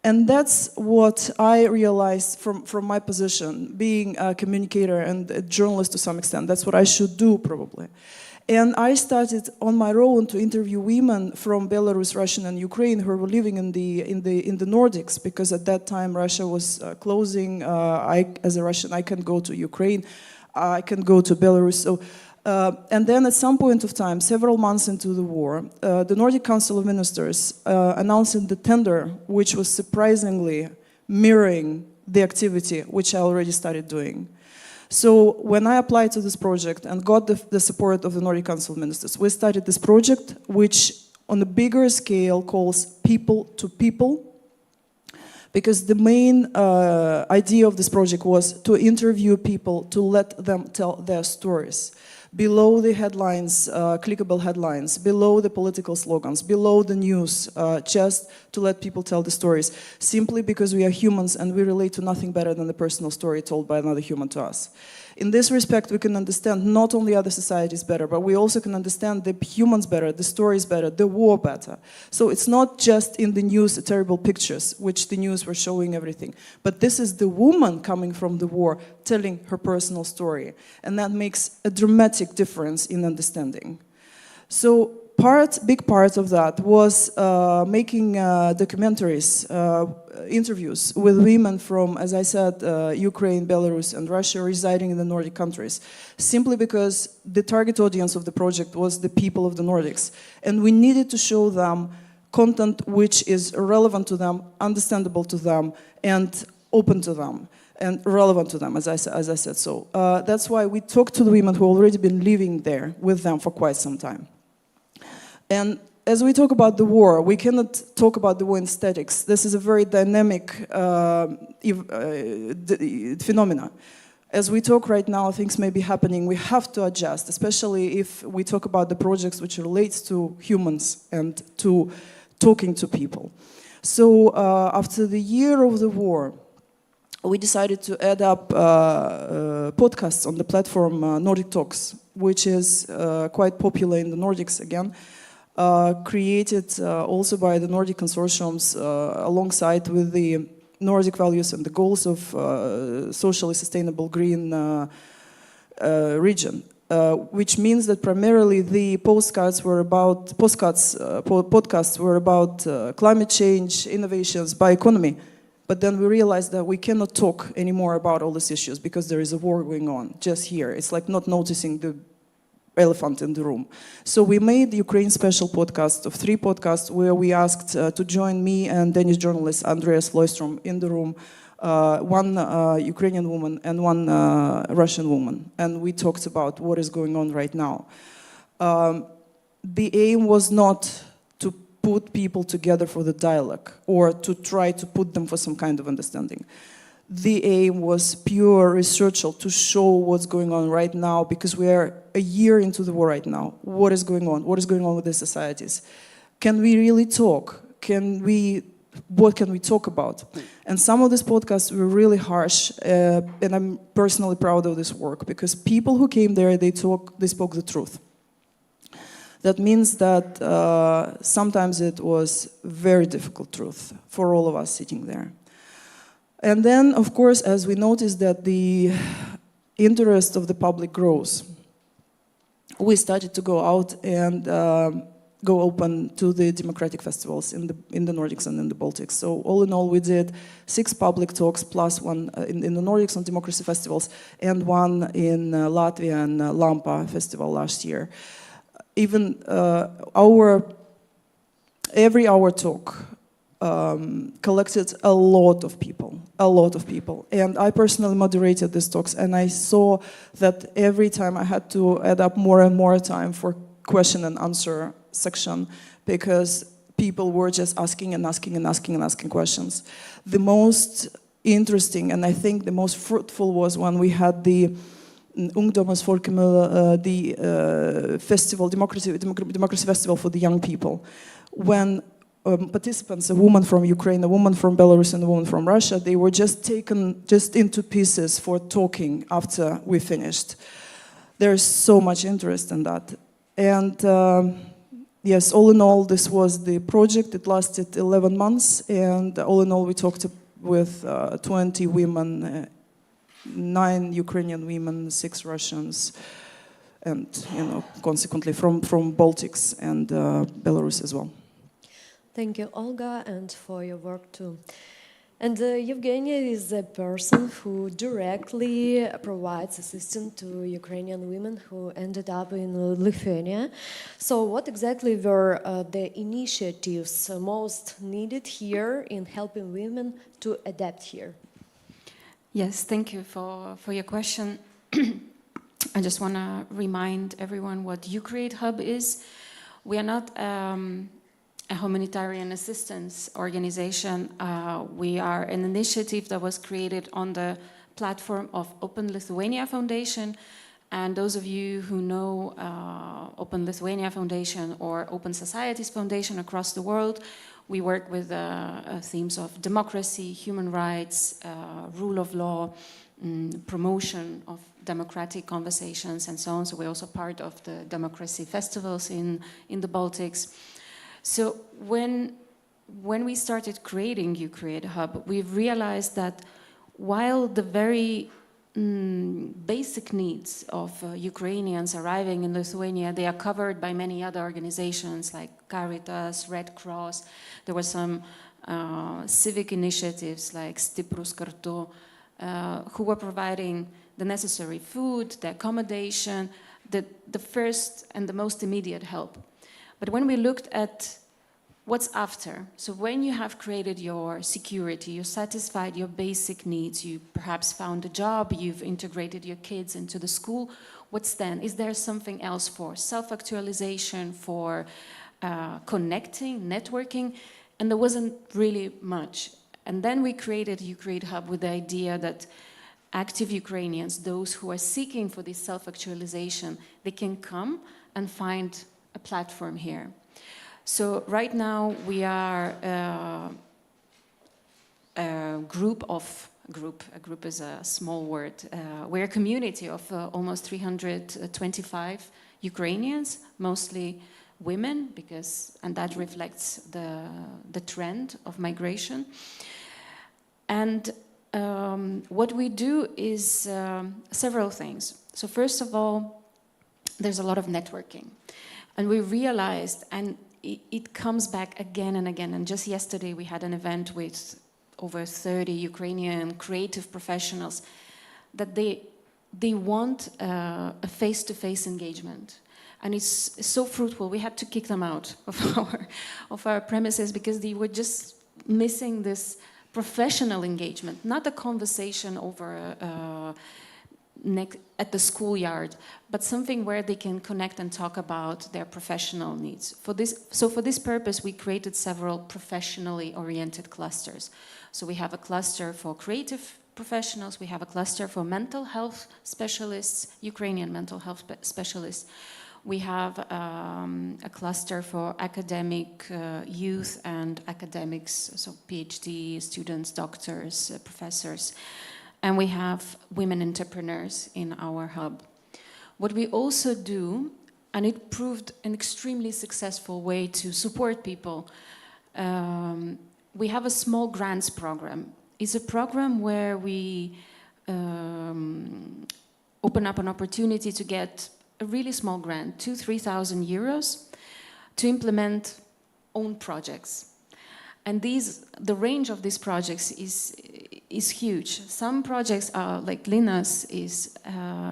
And that's what I realized from my position, being a communicator and a journalist to some extent. That's what I should do, probably. And I started on my own to interview women from Belarus, Russia, and Ukraine who were living in the Nordics, because at that time Russia was closing. As a Russian, I can go to Ukraine, I can go to Belarus. So. And then at some point of time, several months into the war, the Nordic Council of Ministers announced the tender, which was surprisingly mirroring the activity which I already started doing. So when I applied to this project and got the support of the Nordic Council of Ministers, we started this project, which on a bigger scale calls people to people, because the main idea of this project was to interview people, to let them tell their stories. Below the headlines, clickable headlines, below the political slogans, below the news, just to let people tell the stories, simply because we are humans and we relate to nothing better than the personal story told by another human to us. In this respect, we can understand not only other societies better, but we also can understand the humans better, the stories better, the war better. So it's not just in the news terrible pictures, which the news were showing everything, but this is the woman coming from the war telling her personal story. And that makes a dramatic difference in understanding. So big part of that was making documentaries, interviews with women from, as I said, Ukraine, Belarus, and Russia residing in the Nordic countries, simply because the target audience of the project was the people of the Nordics. And we needed to show them content which is relevant to them, understandable to them, and open to them, and relevant to them, as I said so. That's why we talked to the women who already been living there with them for quite some time. And as we talk about the war, we cannot talk about the war in statics. This is a very dynamic phenomena. As we talk right now, things may be happening. We have to adjust, especially if we talk about the projects which relates to humans and to talking to people. So after the year of the war, we decided to add up podcasts on the platform Nordic Talks, which is quite popular in the Nordics again, created also by the Nordic consortiums alongside with the Nordic values and the goals of socially sustainable green region. Which means that primarily the podcasts were about climate change, innovations, bioeconomy. But then we realized that we cannot talk anymore about all these issues because there is a war going on just here. It's like not noticing the elephant in the room. So we made the Ukraine special podcast of 3 podcasts where we asked to join me and Danish journalist Andreas Floystrom in the room, one Ukrainian woman and one Russian woman. And we talked about what is going on right now. The aim was not to put people together for the dialogue or to try to put them for some kind of understanding. The aim was pure researchal to show what's going on right now because we are a year into the war right now. What is going on? What is going on with the societies? Can we really talk? What can we talk about? And some of these podcasts were really harsh, and I'm personally proud of this work because people who came there, they spoke the truth. That means that sometimes it was very difficult truth for all of us sitting there. And then, of course, as we noticed that the interest of the public grows, we started to go out and go open to the democratic festivals in the Nordics and in the Baltics. So all in all, we did 6 public talks plus one in the Nordics on democracy festivals and one in Latvia and Lampa festival last year. Even every hour talk collected a lot of people. And I personally moderated these talks, and I saw that every time I had to add up more and more time for question and answer section because people were just asking questions. The most interesting and I think the most fruitful was when we had the Ungdomens Folkemøde, the festival, democracy festival for the young people. When participants, a woman from Ukraine, a woman from Belarus, and a woman from Russia, they were just taken into pieces for talking after we finished. There's so much interest in that. And yes, all in all, this was the project. It lasted 11 months, and all in all, we talked with 20 women, 9 Ukrainian women, 6 Russians, and consequently from Baltics and Belarus as well. Thank you, Olga, and for your work too. And Evgenia is a person who directly provides assistance to Ukrainian women who ended up in Lithuania. So what exactly were the initiatives most needed here in helping women to adapt here? Yes, thank you for your question. I just want to remind everyone what UCreate Hub is. We are not a humanitarian assistance organization. We are an initiative that was created on the platform of Open Lithuania Foundation. And those of you who know Open Lithuania Foundation or Open Societies Foundation across the world, we work with themes of democracy, human rights, rule of law, promotion of democratic conversations, and so on. So we're also part of the democracy festivals in the Baltics. So when we started creating UCreate Hub, we realized that while the very basic needs of Ukrainians arriving in Lithuania, they are covered by many other organizations like Caritas, Red Cross. There were some civic initiatives like Stiprus Kartu, who were providing the necessary food, the accommodation, the first and the most immediate help. But when we looked at what's after, so when you have created your security, you satisfied your basic needs, you perhaps found a job, you've integrated your kids into the school, what's then? Is there something else for self-actualization, for connecting, networking? And there wasn't really much. And then we created UCreate Hub with the idea that active Ukrainians, those who are seeking for this self-actualization, they can come and find a platform here. So right now we are a group of group. A group is a small word. We're a community of almost 325 Ukrainians, mostly women, and that reflects the trend of migration. And what we do is several things. So first of all, there's a lot of networking. And we realized, and it comes back again and again, and just yesterday we had an event with over 30 Ukrainian creative professionals, that they want a face-to-face engagement. And it's so fruitful. We had to kick them out of our premises because they were just missing this professional engagement, not a conversation over at the schoolyard, but something where they can connect and talk about their professional needs. For this purpose, we created several professionally oriented clusters. So we have a cluster for creative professionals, we have a cluster for mental health specialists, Ukrainian mental health specialists. We have a cluster for academic youth and academics, so PhD students, doctors, professors. And we have women entrepreneurs in our hub. What we also do, and it proved an extremely successful way to support people, we have a small grants program. It's a program where we open up an opportunity to get a really small grant, 2,000–3,000 euros, to implement own projects. And the range of these projects is huge. Some projects are, like Lina's, is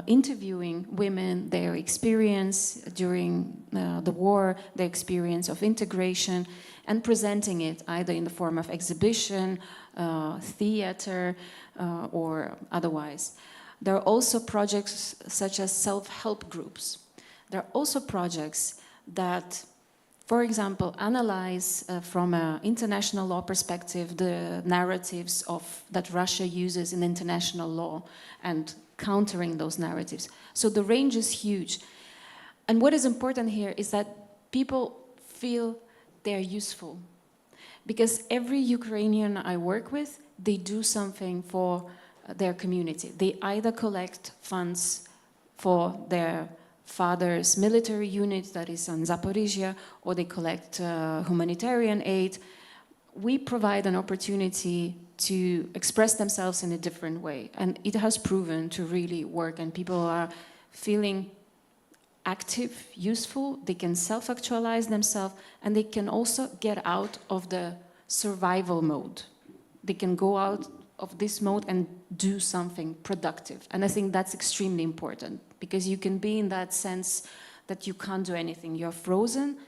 interviewing women, their experience during the war, their experience of integration, and presenting it either in the form of exhibition, theater, or otherwise. There are also projects such as self-help groups. There are also projects that, for example, analyze from an international law perspective the narratives that Russia uses in international law and countering those narratives. So the range is huge. And what is important here is that people feel they're useful. Because every Ukrainian I work with, they do something for their community. They either collect funds for their father's military unit that is on Zaporizhia, or they collect humanitarian aid. We provide an opportunity to express themselves in a different way. And it has proven to really work, and people are feeling active, useful, they can self-actualize themselves, and they can also get out of the survival mode. They can go out of this mode and do something productive. And I think that's extremely important, because you can be in that sense that you can't do anything. You're frozen,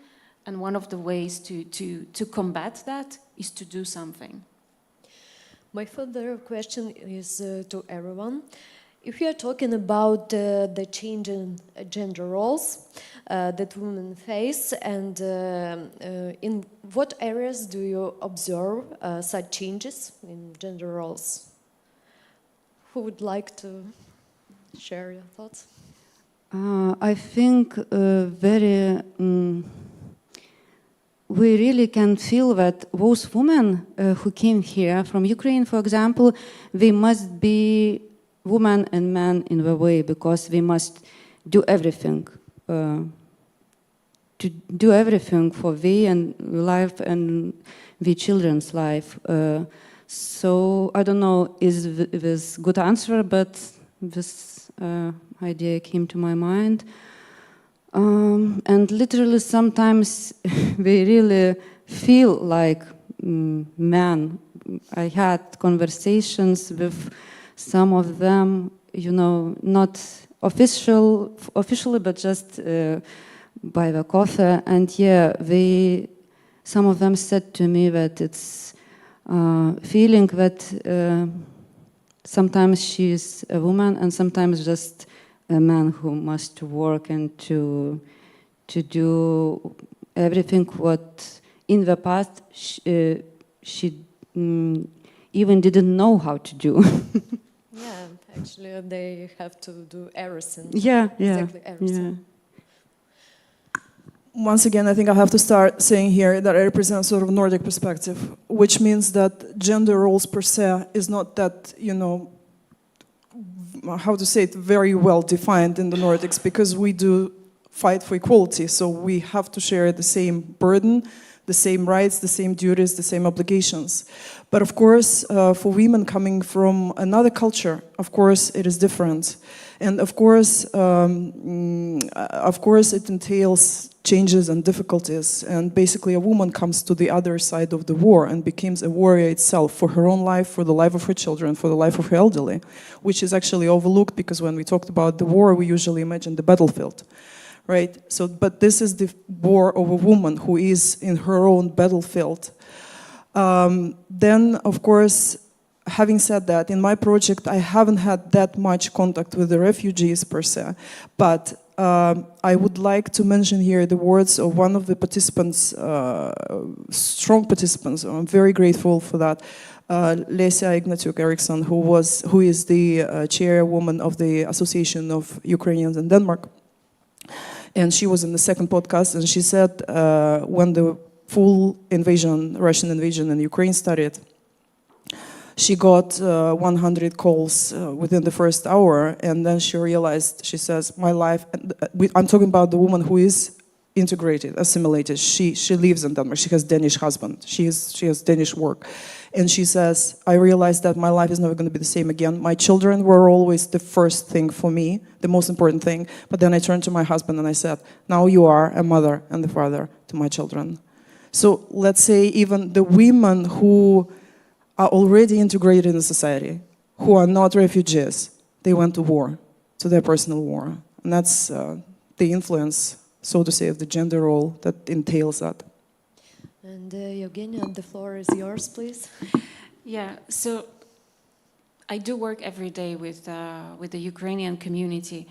and one of the ways to combat that is to do something. My further question is to everyone. If you are talking about the change in gender roles that women face, and in what areas do you observe such changes in gender roles? Who would like to share your thoughts? I think we really can feel that those women who came here from Ukraine, for example, they must be women and men in the way, because we must do everything to do everything for the and life and the children's life. So I don't know is this good answer, but this idea came to my mind. And literally sometimes we really feel like men. I had conversations with some of them, you know, not officially, but just by the coffee. And yeah, some of them said to me that it's feeling that sometimes she's a woman and sometimes just a man who must work and to do everything what in the past she even didn't know how to do. Yeah, actually they have to do everything. Yeah, exactly everything. Yeah. once again, I think I have to start saying here that I represent sort of Nordic perspective, which means that gender roles per se is not that, you know, how to say it, very well defined in the Nordics, because we do fight for equality, so we have to share the same burden, the same rights, the same duties, the same obligations. But of course, for women coming from another culture, of course, it is different. And of course, it entails changes and difficulties. And basically, a woman comes to the other side of the war and becomes a warrior itself for her own life, for the life of her children, for the life of her elderly, which is actually overlooked because when we talked about the war, we usually imagine the battlefield, right? So, but this is the war of a woman who is in her own battlefield. Then, of course, having said that, in my project, I haven't had that much contact with the refugees per se, but I would like to mention here the words of one of the participants, strong participants. I'm very grateful for that. Lesia Ignatiuk Eriksson, who is the chairwoman of the Association of Ukrainians in Denmark. And she was in the second podcast, and she said when the full invasion, Russian invasion in Ukraine started, she got 100 calls within the first hour, and then she realized, she says, my life, I'm talking about the woman who is integrated, assimilated. She lives in Denmark, she has Danish husband, she has Danish work. And she says, I realized that my life is never going to be the same again. My children were always the first thing for me, the most important thing. But then I turned to my husband and I said, now you are a mother and the father to my children. So let's say even the women who are already integrated in the society, who are not refugees, they went to war, to their personal war. And that's the influence, so to say, of the gender role that entails that. And Eugenia, the floor is yours, please. Yeah, so I do work every day with the Ukrainian community.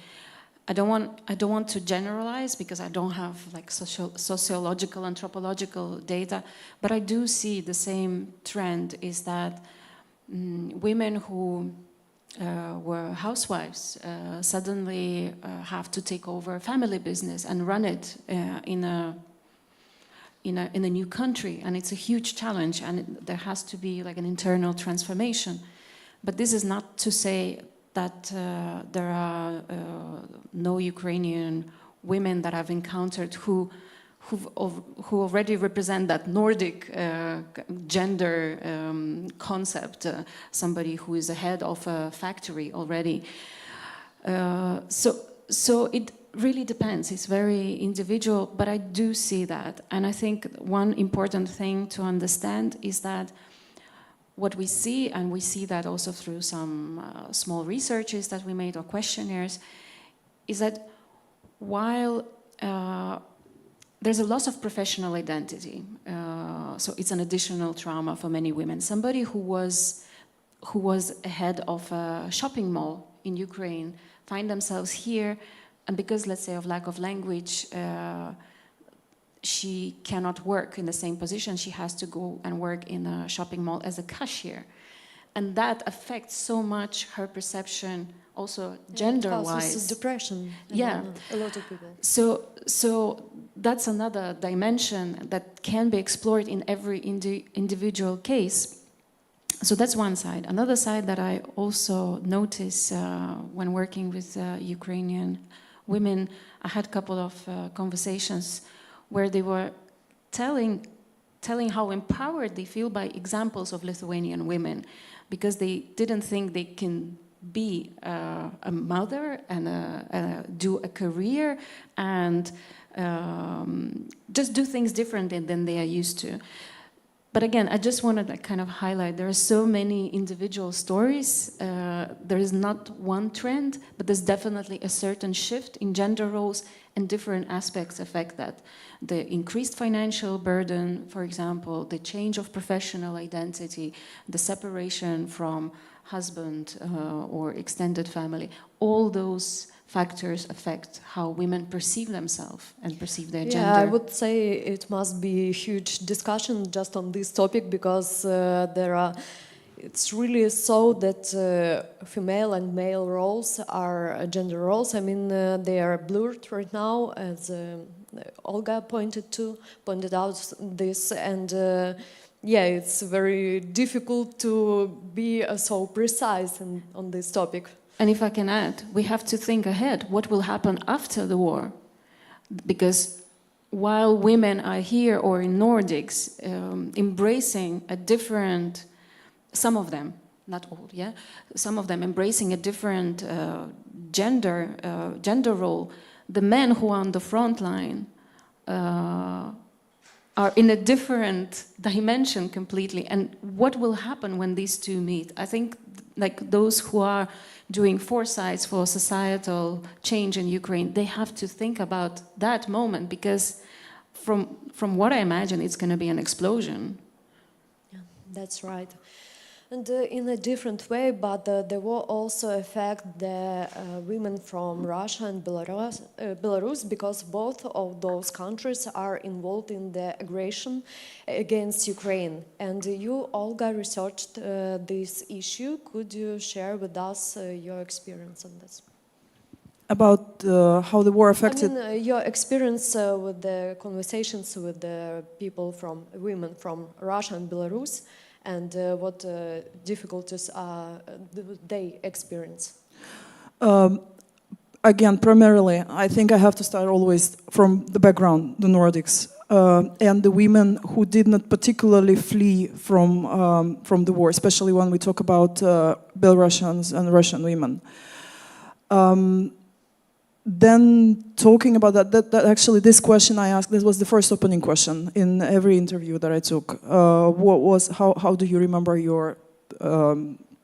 I don't want to generalize because I don't have like sociological, anthropological data, but I do see the same trend is that women who were housewives suddenly have to take over family business and run it in a new country, and it's a huge challenge, and there has to be like an internal transformation. But this is not to say that there are no Ukrainian women that I've encountered who already represent that Nordic gender concept, somebody who is the head of a factory already. So it really depends, it's very individual, but I do see that. And I think one important thing to understand is that what we see, and we see that also through some small researches that we made or questionnaires, is that while there's a loss of professional identity, so it's an additional trauma for many women. Somebody who was head of a shopping mall in Ukraine find themselves here, and because, let's say, of lack of language, she cannot work in the same position. She has to go and work in a shopping mall as a cashier. And that affects so much her perception, also gender-wise. It causes depression. Yeah. A lot of people. So that's another dimension that can be explored in every individual case. So that's one side. Another side that I also notice when working with Ukrainian women, I had a couple of conversations where they were telling how empowered they feel by examples of Lithuanian women, because they didn't think they can be a mother and do a career and just do things differently than they are used to. But again, I just wanted to kind of highlight, there are so many individual stories. There is not one trend, but there's definitely a certain shift in gender roles, and different aspects affect that. The increased financial burden, for example, the change of professional identity, the separation from husband or extended family, all those factors affect how women perceive themselves and perceive their gender. Yeah, I would say it must be a huge discussion just on this topic, because it's really so that female and male roles are gender roles. I mean, they are blurred right now, as Olga pointed out this, and yeah, it's very difficult to be so precise on this topic. And if I can add, we have to think ahead. What will happen after the war? Because while women are here or in Nordics embracing a different, some of them, not all, yeah, some of them embracing a different gender role, the men who are on the front line are in a different dimension completely. And what will happen when these two meet? I think like those who are doing foresights for societal change in Ukraine, they have to think about that moment, because from what I imagine, it's going to be an explosion. Yeah, that's right. And in a different way, but the war also affect the women from Russia and Belarus, because both of those countries are involved in the aggression against Ukraine. And you, Olga, researched this issue. Could you share with us your experience on this? About how the war affected... I mean, your experience with the conversations with the people women from Russia and Belarus, and what difficulties they experience? Again, primarily, I think I have to start always from the background, the Nordics, and the women who did not particularly flee from the war, especially when we talk about Belarusians and Russian women. Then talking about that actually this question I asked, this was the first opening question in every interview that I took. What was, how do you remember your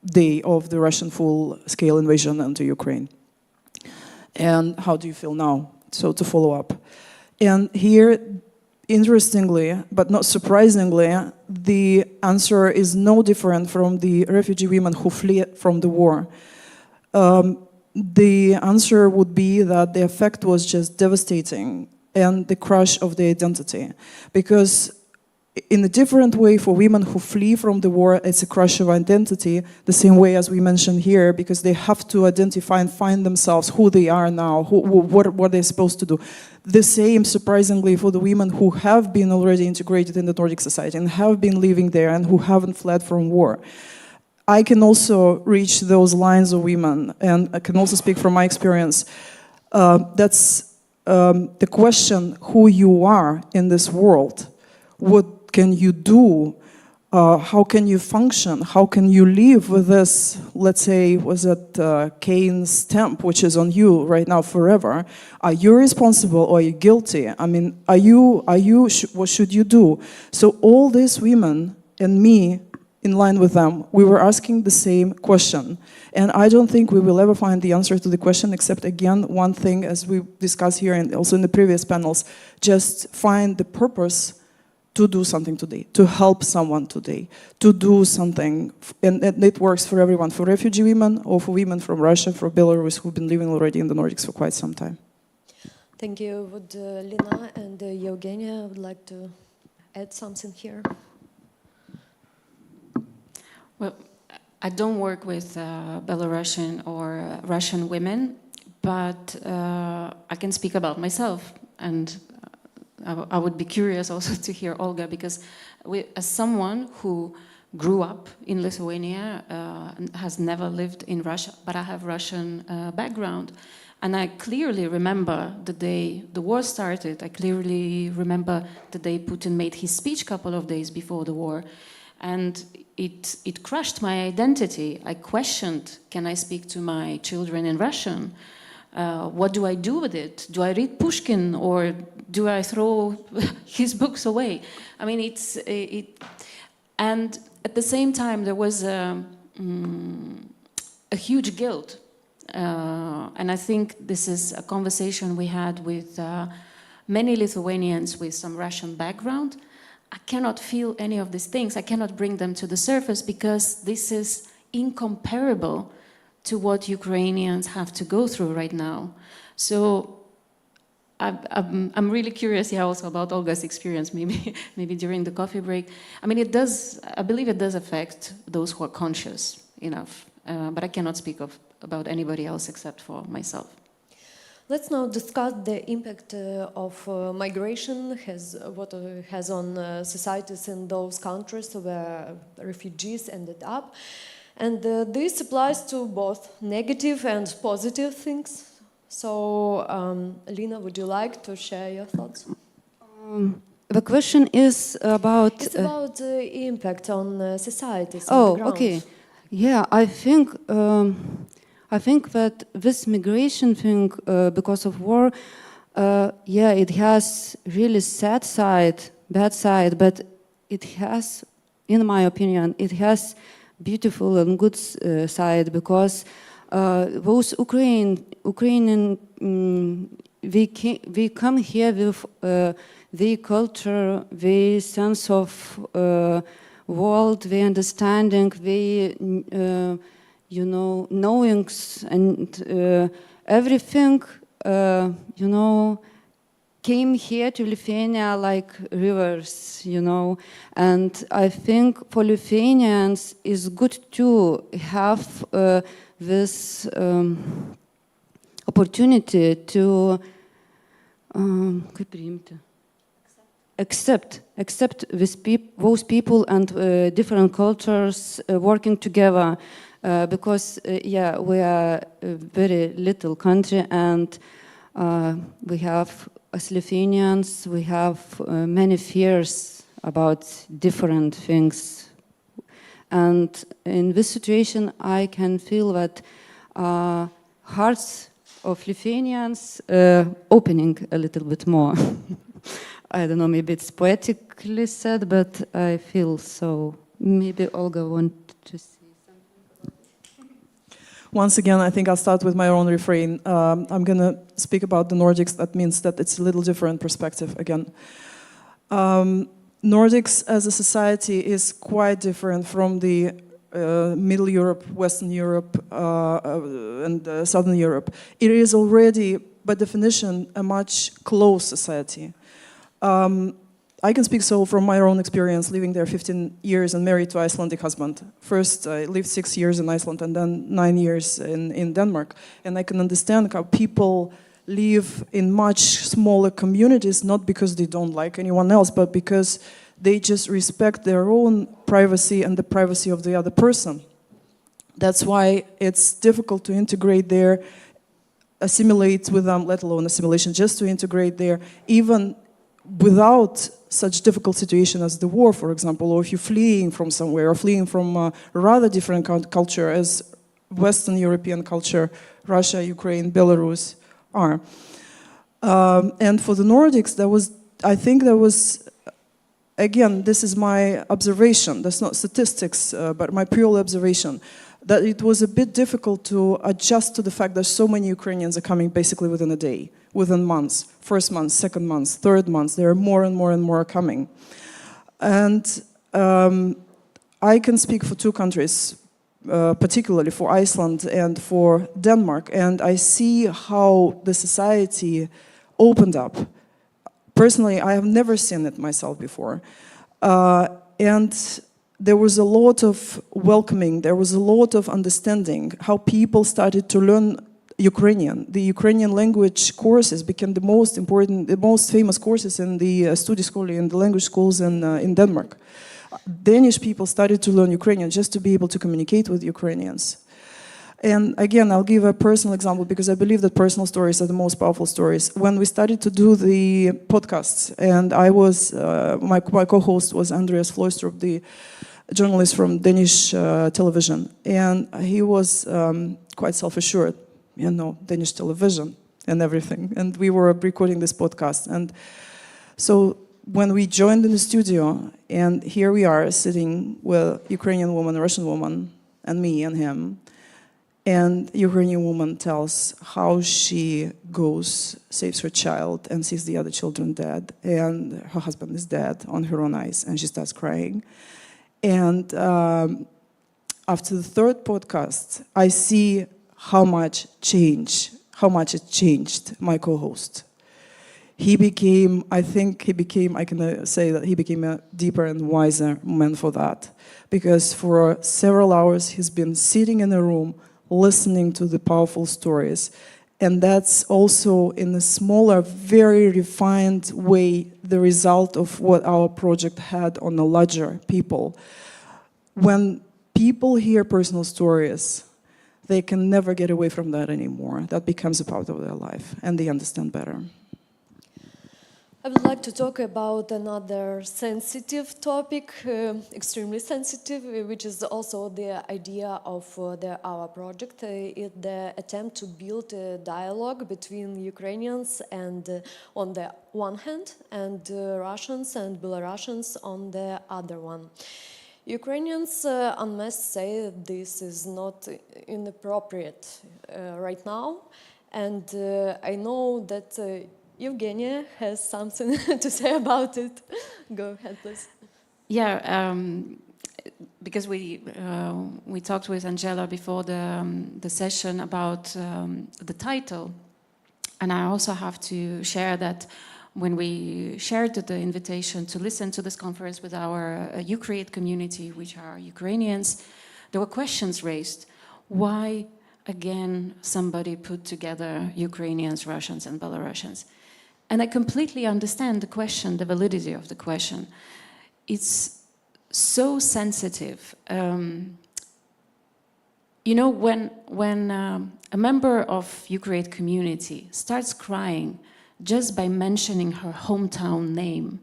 day of the Russian full-scale invasion into Ukraine? And how do you feel now? So to follow up. And here, interestingly, but not surprisingly, the answer is no different from the refugee women who flee from the war. The answer would be that the effect was just devastating and the crush of the identity. Because in a different way for women who flee from the war, it's a crush of identity, the same way as we mentioned here, because they have to identify and find themselves who they are now, what they're supposed to do. The same, surprisingly, for the women who have been already integrated in the Nordic society and have been living there and who haven't fled from war. I can also reach those lines of women, and I can also speak from my experience. That's the question, who you are in this world. What can you do? How can you function? How can you live with this, let's say, was it Cain's stamp, which is on you right now forever? Are you responsible or are you guilty? I mean, what should you do? So all these women and me, in line with them, we were asking the same question. And I don't think we will ever find the answer to the question, except again, one thing, as we discussed here and also in the previous panels, just find the purpose to do something today, to help someone today, to do something. And it works for everyone, for refugee women or for women from Russia, from Belarus, who've been living already in the Nordics for quite some time. Thank you. Would Lina and Eugenia would like to add something here? Well, I don't work with Belarusian or Russian women, but I can speak about myself, and I would be curious also to hear Olga, because as someone who grew up in Lithuania, has never lived in Russia, but I have Russian background, and I clearly remember the day the war started. I clearly remember the day Putin made his speech a couple of days before the war. And it crushed my identity. I questioned, can I speak to my children in Russian? What do I do with it? Do I read Pushkin, or do I throw his books away? I mean, and at the same time, there was a huge guilt. And I think this is a conversation we had with many Lithuanians with some Russian background. I cannot feel any of these things. I cannot bring them to the surface because this is incomparable to what Ukrainians have to go through right now. So I'm really curious here also about Olga's experience, maybe during the coffee break. I mean, I believe it does affect those who are conscious enough, but I cannot speak about anybody else except for myself. Let's now discuss the impact of migration has on societies in those countries where refugees ended up. And this applies to both negative and positive things. So, Lina, would you like to share your thoughts? The question is about... It's about the impact on societies on the ground. Okay. Yeah, I think that this migration thing, because of war, it has really sad side, bad side, but it has, in my opinion, it has beautiful and good side, because those Ukrainian, we come here with the culture, the sense of world, the understanding, the knowings, and everything, came here to Lithuania like rivers, and I think for Lithuanians it's good to have this opportunity to accept those people and different cultures working together, because we are a very little country, and we have, as Lithuanians, we have many fears about different things. And in this situation, I can feel that hearts of Lithuanians opening a little bit more. I don't know, maybe it's poetically said, but I feel so. Maybe Olga wants to say something. Once again, I think I'll start with my own refrain. I'm going to speak about the Nordics. That means that it's a little different perspective again. Nordics as a society is quite different from the Middle Europe, Western Europe, and Southern Europe. It is already, by definition, a much closed society. I can speak so from my own experience, living there 15 years and married to an Icelandic husband. First, I lived 6 years in Iceland and then 9 years in Denmark. And I can understand how people live in much smaller communities, not because they don't like anyone else, but because they just respect their own privacy and the privacy of the other person. That's why it's difficult to integrate there, assimilate with them, let alone assimilation, just to integrate there, even without such difficult situation as the war, for example, or if you're fleeing from somewhere, or fleeing from a rather different culture as Western European culture, Russia, Ukraine, Belarus are. And for the Nordics, I think there was, again, this is my observation, that's not statistics, but my pure observation, that it was a bit difficult to adjust to the fact that so many Ukrainians are coming basically within a day, within months, first month, second month, third month. There are more and more and more coming. And I can speak for two countries, particularly for Iceland and for Denmark, and I see how the society opened up. Personally, I have never seen it myself before. And there was a lot of welcoming, there was a lot of understanding, how people started to learn Ukrainian. The Ukrainian language courses became the most important, the most famous courses in the studieskole, in the language schools in Denmark. Danish people started to learn Ukrainian just to be able to communicate with Ukrainians. And again, I'll give a personal example because I believe that personal stories are the most powerful stories. When we started to do the podcasts, and I was, my co-host was Andreas Floystrup, the journalist from Danish television, and he was quite self-assured, Danish television and everything. And we were recording this podcast. And so when we joined in the studio, and here we are sitting with Ukrainian woman, Russian woman, and me and him, and Ukrainian woman tells how she goes, saves her child, and sees the other children dead, and her husband is dead on her own eyes, and she starts crying. And after the third podcast, I see how much it changed my co-host. He became, I can say that he became a deeper and wiser man for that. Because for several hours, he's been sitting in a room, listening to the powerful stories. And that's also in a smaller, very refined way, the result of what our project had on a larger people. When people hear personal stories, they can never get away from that anymore. That becomes a part of their life, and they understand better. I would like to talk about another sensitive topic, extremely sensitive, which is also the idea of our project, the attempt to build a dialogue between Ukrainians and on the one hand, and Russians and Belarusians on the other one. Ukrainians must say this is not inappropriate right now, and I know that Evgenia has something to say about it. Go ahead, please. Yeah, because we talked with Angela before the session about the title, and I also have to share that when we shared the invitation to listen to this conference with our Ukraine community, which are Ukrainians, there were questions raised. Why, again, somebody put together Ukrainians, Russians, and Belarusians? And I completely understand the question, the validity of the question. It's so sensitive. You know, when a member of Ukraine community starts crying just by mentioning her hometown name,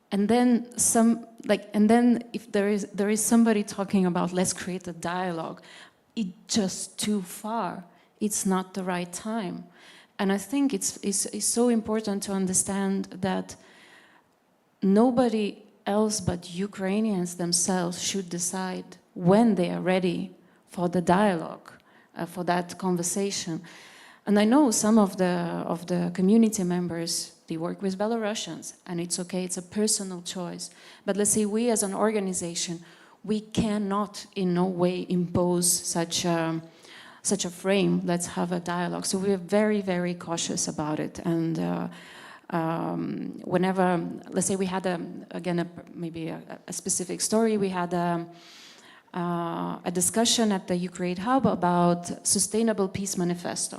and then if there is somebody talking about let's create a dialogue, it's just too far. It's not the right time. And I think it's so important to understand that nobody else but Ukrainians themselves should decide when they are ready for the dialogue, for that conversation. And I know some of the community members, they work with Belarusians, and it's okay, it's a personal choice. But let's say we as an organization, we cannot in no way impose such a frame. Let's have a dialogue. So we're very, very cautious about it. And whenever, let's say we had maybe a specific story, we had a discussion at the Ukraine Hub about Sustainable Peace Manifesto.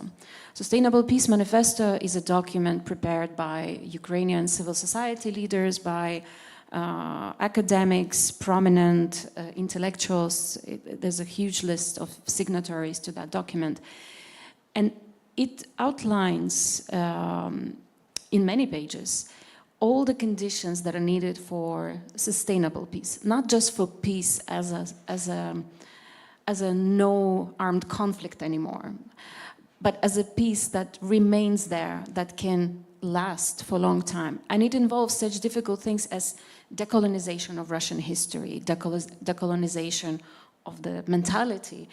Sustainable Peace Manifesto is a document prepared by Ukrainian civil society leaders, by academics, prominent intellectuals. There's a huge list of signatories to that document. And it outlines in many pages all the conditions that are needed for sustainable peace, not just for peace as a no armed conflict anymore, but as a peace that remains there, that can last for a long time. And it involves such difficult things as decolonization of Russian history, decolonization of the mentality,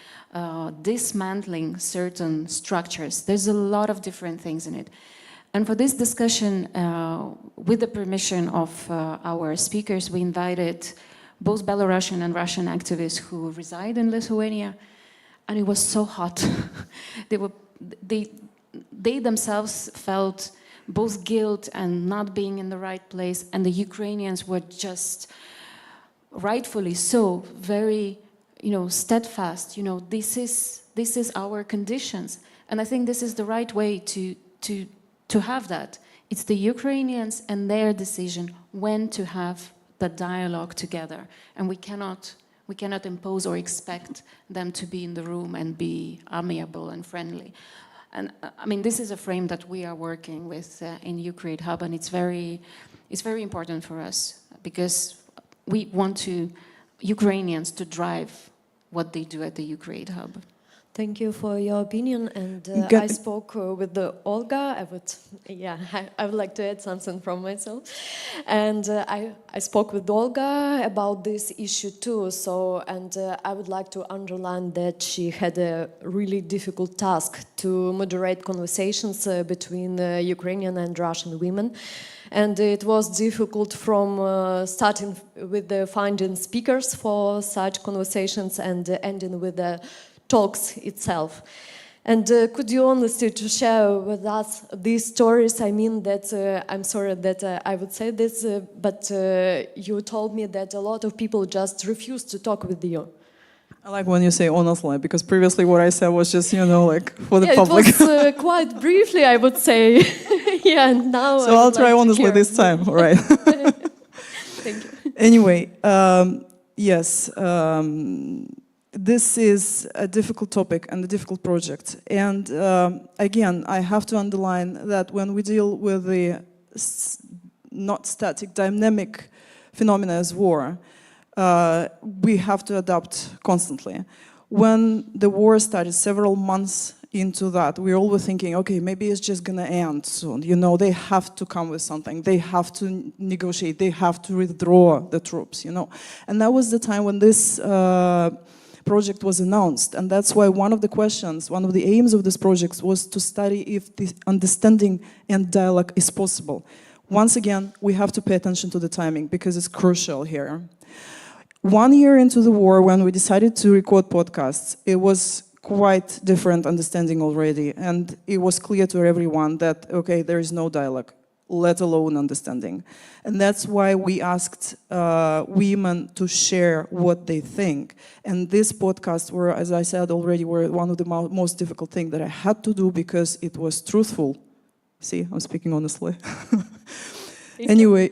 dismantling certain structures. There's a lot of different things in it. And for this discussion, with the permission of our speakers, we invited both Belarusian and Russian activists who reside in Lithuania, and it was so hot. They themselves felt both guilt and not being in the right place, and the Ukrainians were just, rightfully so, very, steadfast. This is our conditions, and I think this is the right way to have that. It's the Ukrainians and their decision when to have the dialogue together, and we cannot impose or expect them to be in the room and be amiable and friendly. And I mean, this is a frame that we are working with in Ukraine Hub, and it's very important for us because we want Ukrainians to drive what they do at the Ukraine Hub. Thank you for your opinion, and I spoke with Olga. I would like to add something from myself, and I spoke with Olga about this issue too. And I would like to underline that she had a really difficult task to moderate conversations between Ukrainian and Russian women, and it was difficult from starting with finding speakers for such conversations and ending with the talks itself. And could you honestly to share with us these stories? I mean that I'm sorry that I would say this, but you told me that a lot of people just refuse to talk with you. I like when you say honestly, because previously what I said was just, like for the public. It was quite briefly, I would say. Yeah, and now. So I'll try honestly this time, all right? Thank you. Anyway, yes, this is a difficult topic and a difficult project. And again, I have to underline that when we deal with the not static, dynamic phenomena as war, we have to adapt constantly. When the war started several months into that, we all were thinking, okay, maybe it's just gonna end soon. They have to come with something. They have to negotiate. They have to withdraw the troops, And that was the time when this project was announced. And that's why one of the questions, one of the aims of this project was to study if the understanding and dialogue is possible. Once again, we have to pay attention to the timing because it's crucial here. 1 year into the war, when we decided to record podcasts, it was quite different understanding already. And it was clear to everyone that, okay, there is no dialogue, let alone understanding. And that's why we asked women to share what they think. And this podcast were, as I said already, were one of the most difficult things that I had to do because it was truthful. See, I'm speaking honestly. Anyway,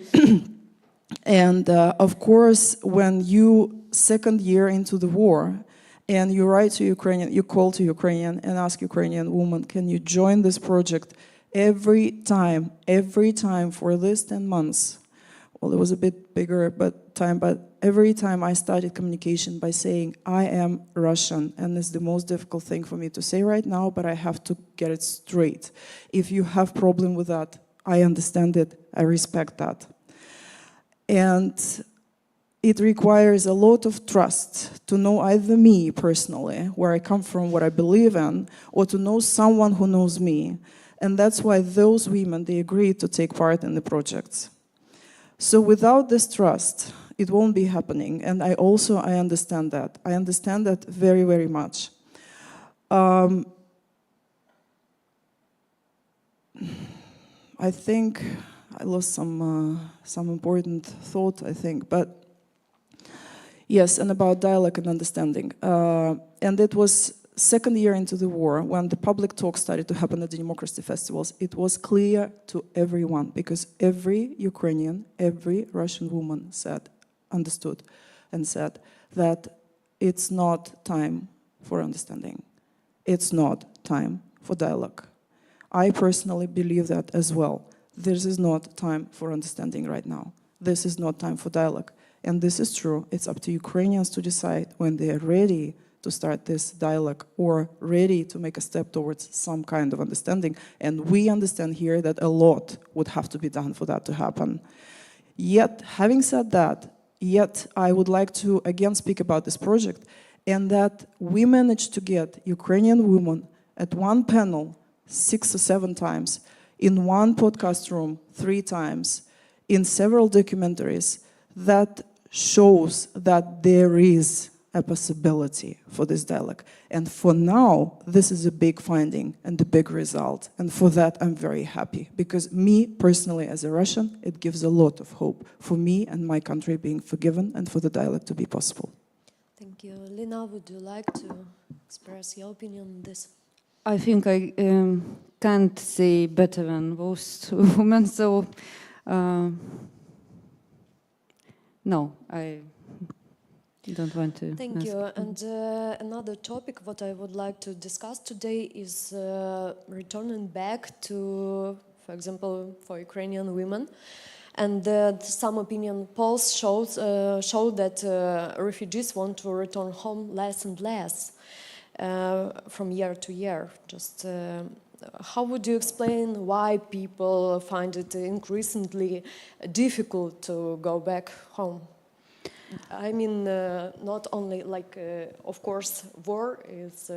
and of course, when you second year into the war, and you write to Ukrainian, you call to Ukrainian and ask Ukrainian woman, can you join this project? Every time for this 10 months, well, it was a bit bigger but every time I started communication by saying, I am Russian, and it's the most difficult thing for me to say right now, but I have to get it straight. If you have problem with that, I understand it, I respect that. And it requires a lot of trust to know either me personally, where I come from, what I believe in, or to know someone who knows me. And that's why those women, they agreed to take part in the projects. So without this trust, it won't be happening. And I understand that. I understand that very, very much. I think I lost some important thought, I think, but yes, and about dialogue and understanding. And it was second year into the war, when the public talk started to happen at the democracy festivals, it was clear to everyone, because every Ukrainian, every Russian woman understood and said that it's not time for understanding. It's not time for dialogue. I personally believe that as well. This is not time for understanding right now. This is not time for dialogue. And this is true. It's up to Ukrainians to decide when they are ready to start this dialogue or ready to make a step towards some kind of understanding. And we understand here that a lot would have to be done for that to happen. Yet, having said that, I would like to again speak about this project, and that we managed to get Ukrainian women at one panel 6 or 7 times, in one podcast room 3 times, in several documentaries. That shows that there is a possibility for this dialogue. And for now, this is a big finding and a big result. And for that, I'm very happy. Because me, personally, as a Russian, it gives a lot of hope for me and my country being forgiven and for the dialogue to be possible. Thank you. Lina, would you like to express your opinion on this? I think I can't say better than most women, so no, I don't want to. Thank you. And another topic what I would like to discuss today is returning back to, for example, for Ukrainian women. And some opinion polls show that refugees want to return home less and less from year to year. Just how would you explain why people find it increasingly difficult to go back home? I mean, not only like, of course, war is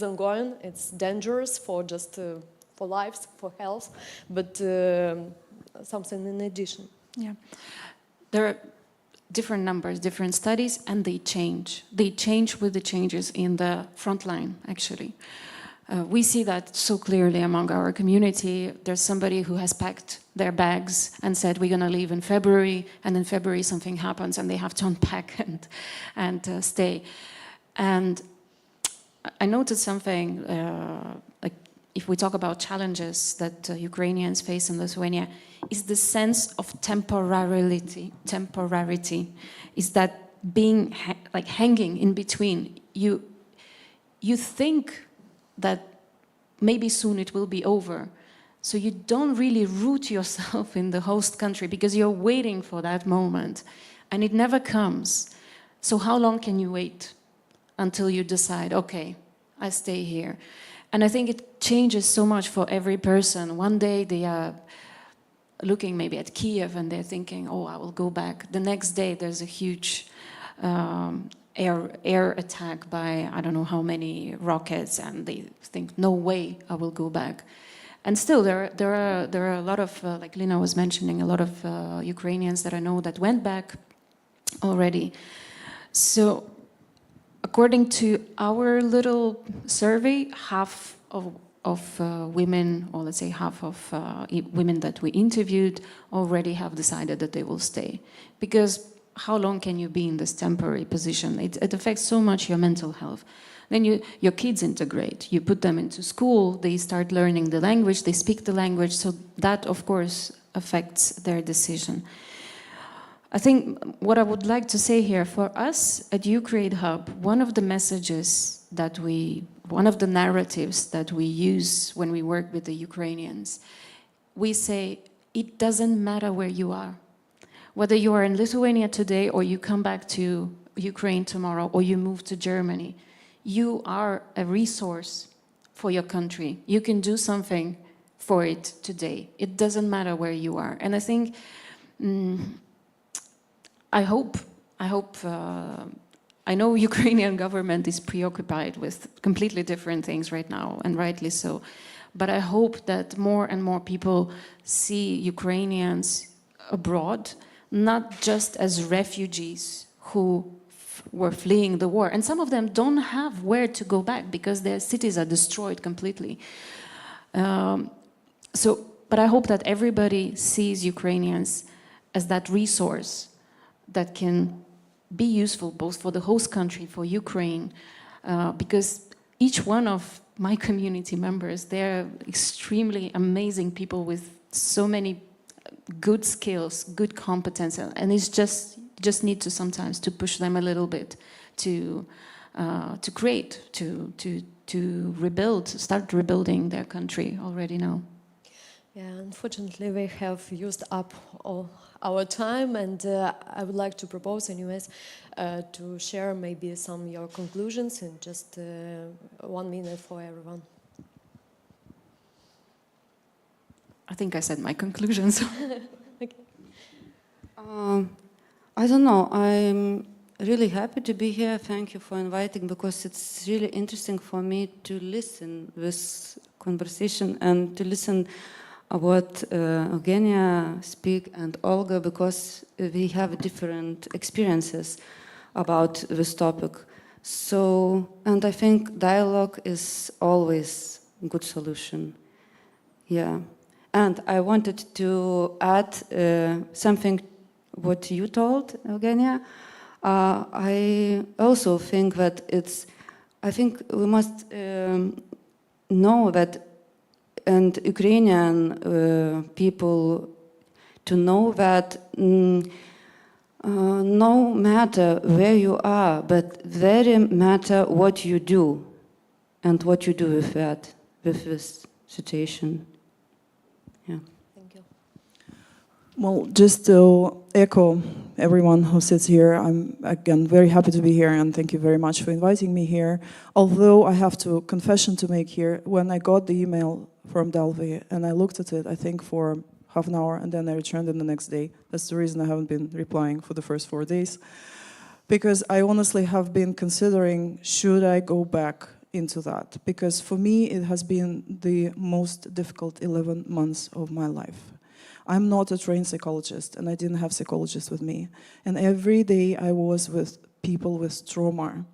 ongoing. It's dangerous for just for lives, for health, but something in addition. Yeah, there are different numbers, different studies, and they change. They change with the changes in the front line, actually. We see that so clearly among our community. There's somebody who has packed their bags and said, we're going to leave in February, and in February something happens and they have to unpack and stay. And I noticed something, like if we talk about challenges that Ukrainians face in Lithuania, is the sense of temporarity, is that being like hanging in between. You think that maybe soon it will be over, so you don't really root yourself in the host country because you're waiting for that moment, and it never comes. So how long can you wait until you decide, okay, I stay here? And I think it changes so much for every person. One day they are looking maybe at Kiev and they're thinking, oh, I will go back. The next day there's a huge air attack by I don't know how many rockets, and they think, no way I will go back. And still there are a lot of, like Lina was mentioning, a lot of Ukrainians that I know that went back already. So according to our little survey, half of women, or let's say half of women that we interviewed already have decided that they will stay. Because how long can you be in this temporary position? It affects so much your mental health. Then your kids integrate. You put them into school, they start learning the language, they speak the language, so that, of course, affects their decision. I think what I would like to say here, for us at Ukraine Hub, one of the messages that one of the narratives that we use when we work with the Ukrainians, we say, it doesn't matter where you are. Whether you are in Lithuania today, or you come back to Ukraine tomorrow, or you move to Germany, you are a resource for your country. You can do something for it today. It doesn't matter where you are. And I think, I know Ukrainian government is preoccupied with completely different things right now, and rightly so. But I hope that more and more people see Ukrainians abroad, not just as refugees who were fleeing the war. And some of them don't have where to go back because their cities are destroyed completely. But I hope that everybody sees Ukrainians as that resource that can be useful both for the host country, for Ukraine, because each one of my community members, they're extremely amazing people with so many good skills, good competence, and it's just need to sometimes to push them a little bit to create, to rebuild, start rebuilding their country already now. Yeah, unfortunately, we have used up all our time, and I would like to propose, anyways, to share maybe some of your conclusions in just 1 minute for everyone. I think I said my conclusions. Okay. I don't know. I'm really happy to be here. Thank you for inviting, because it's really interesting for me to listen this conversation and to listen what Eugenia speak and Olga, because we have different experiences about this topic. So, and I think dialogue is always a good solution. Yeah. And I wanted to add something what you told, Eugenia. I also think that I think we must know that, and Ukrainian people to know that no matter where you are, but very matter what you do and what you do with that, with this situation. Yeah. Thank you. Well, just to echo everyone who sits here, I'm again very happy to be here, and thank you very much for inviting me here. Although I have a confession to make here, when I got the email from Delphi and I looked at it, I think for half an hour, and then I returned it the next day. That's the reason I haven't been replying for the first 4 days, because I honestly have been considering, should I go back into that? Because for me, it has been the most difficult 11 months of my life. I'm not a trained psychologist, and I didn't have psychologists with me. And every day I was with people with trauma.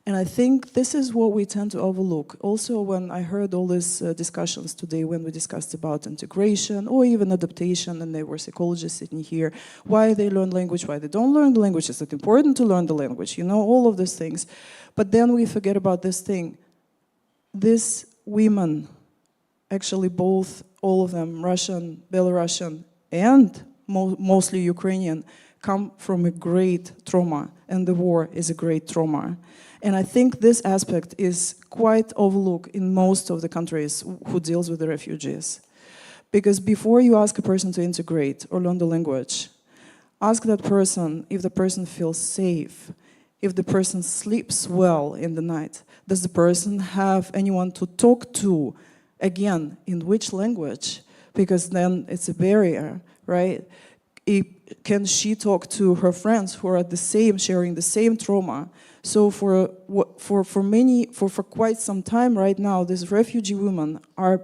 And I think this is what we tend to overlook. Also, when I heard all these discussions today, when we discussed about integration or even adaptation, and there were psychologists sitting here, why they learn language, why they don't learn the language, is it important to learn the language, you know, all of these things. But then we forget about this thing. These women, actually both, all of them, Russian, Belarusian, and mostly Ukrainian, come from a great trauma, and the war is a great trauma. And I think this aspect is quite overlooked in most of the countries who deals with the refugees. Because before you ask a person to integrate or learn the language, ask that person if the person feels safe, if the person sleeps well in the night. Does the person have anyone to talk to? Again, in which language? Because then it's a barrier, right? Can she talk to her friends who are sharing the same trauma? So for quite some time right now, these refugee women are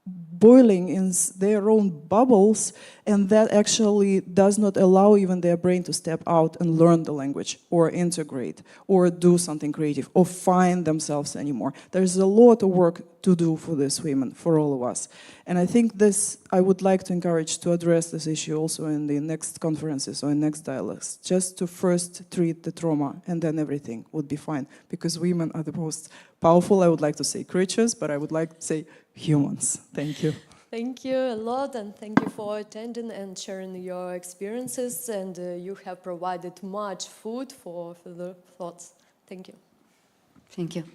boiling in their own bubbles, and that actually does not allow even their brain to step out and learn the language or integrate or do something creative or find themselves anymore. There's a lot of work to do for these women, for all of us. And I think this, I would like to encourage to address this issue also in the next conferences or in next dialogues, just to first treat the trauma and then everything would be fine, because women are the most powerful, I would like to say creatures, but I would like to say humans. Thank you. Thank you a lot, and thank you for attending and sharing your experiences, and you have provided much food for further thoughts. Thank you. Thank you.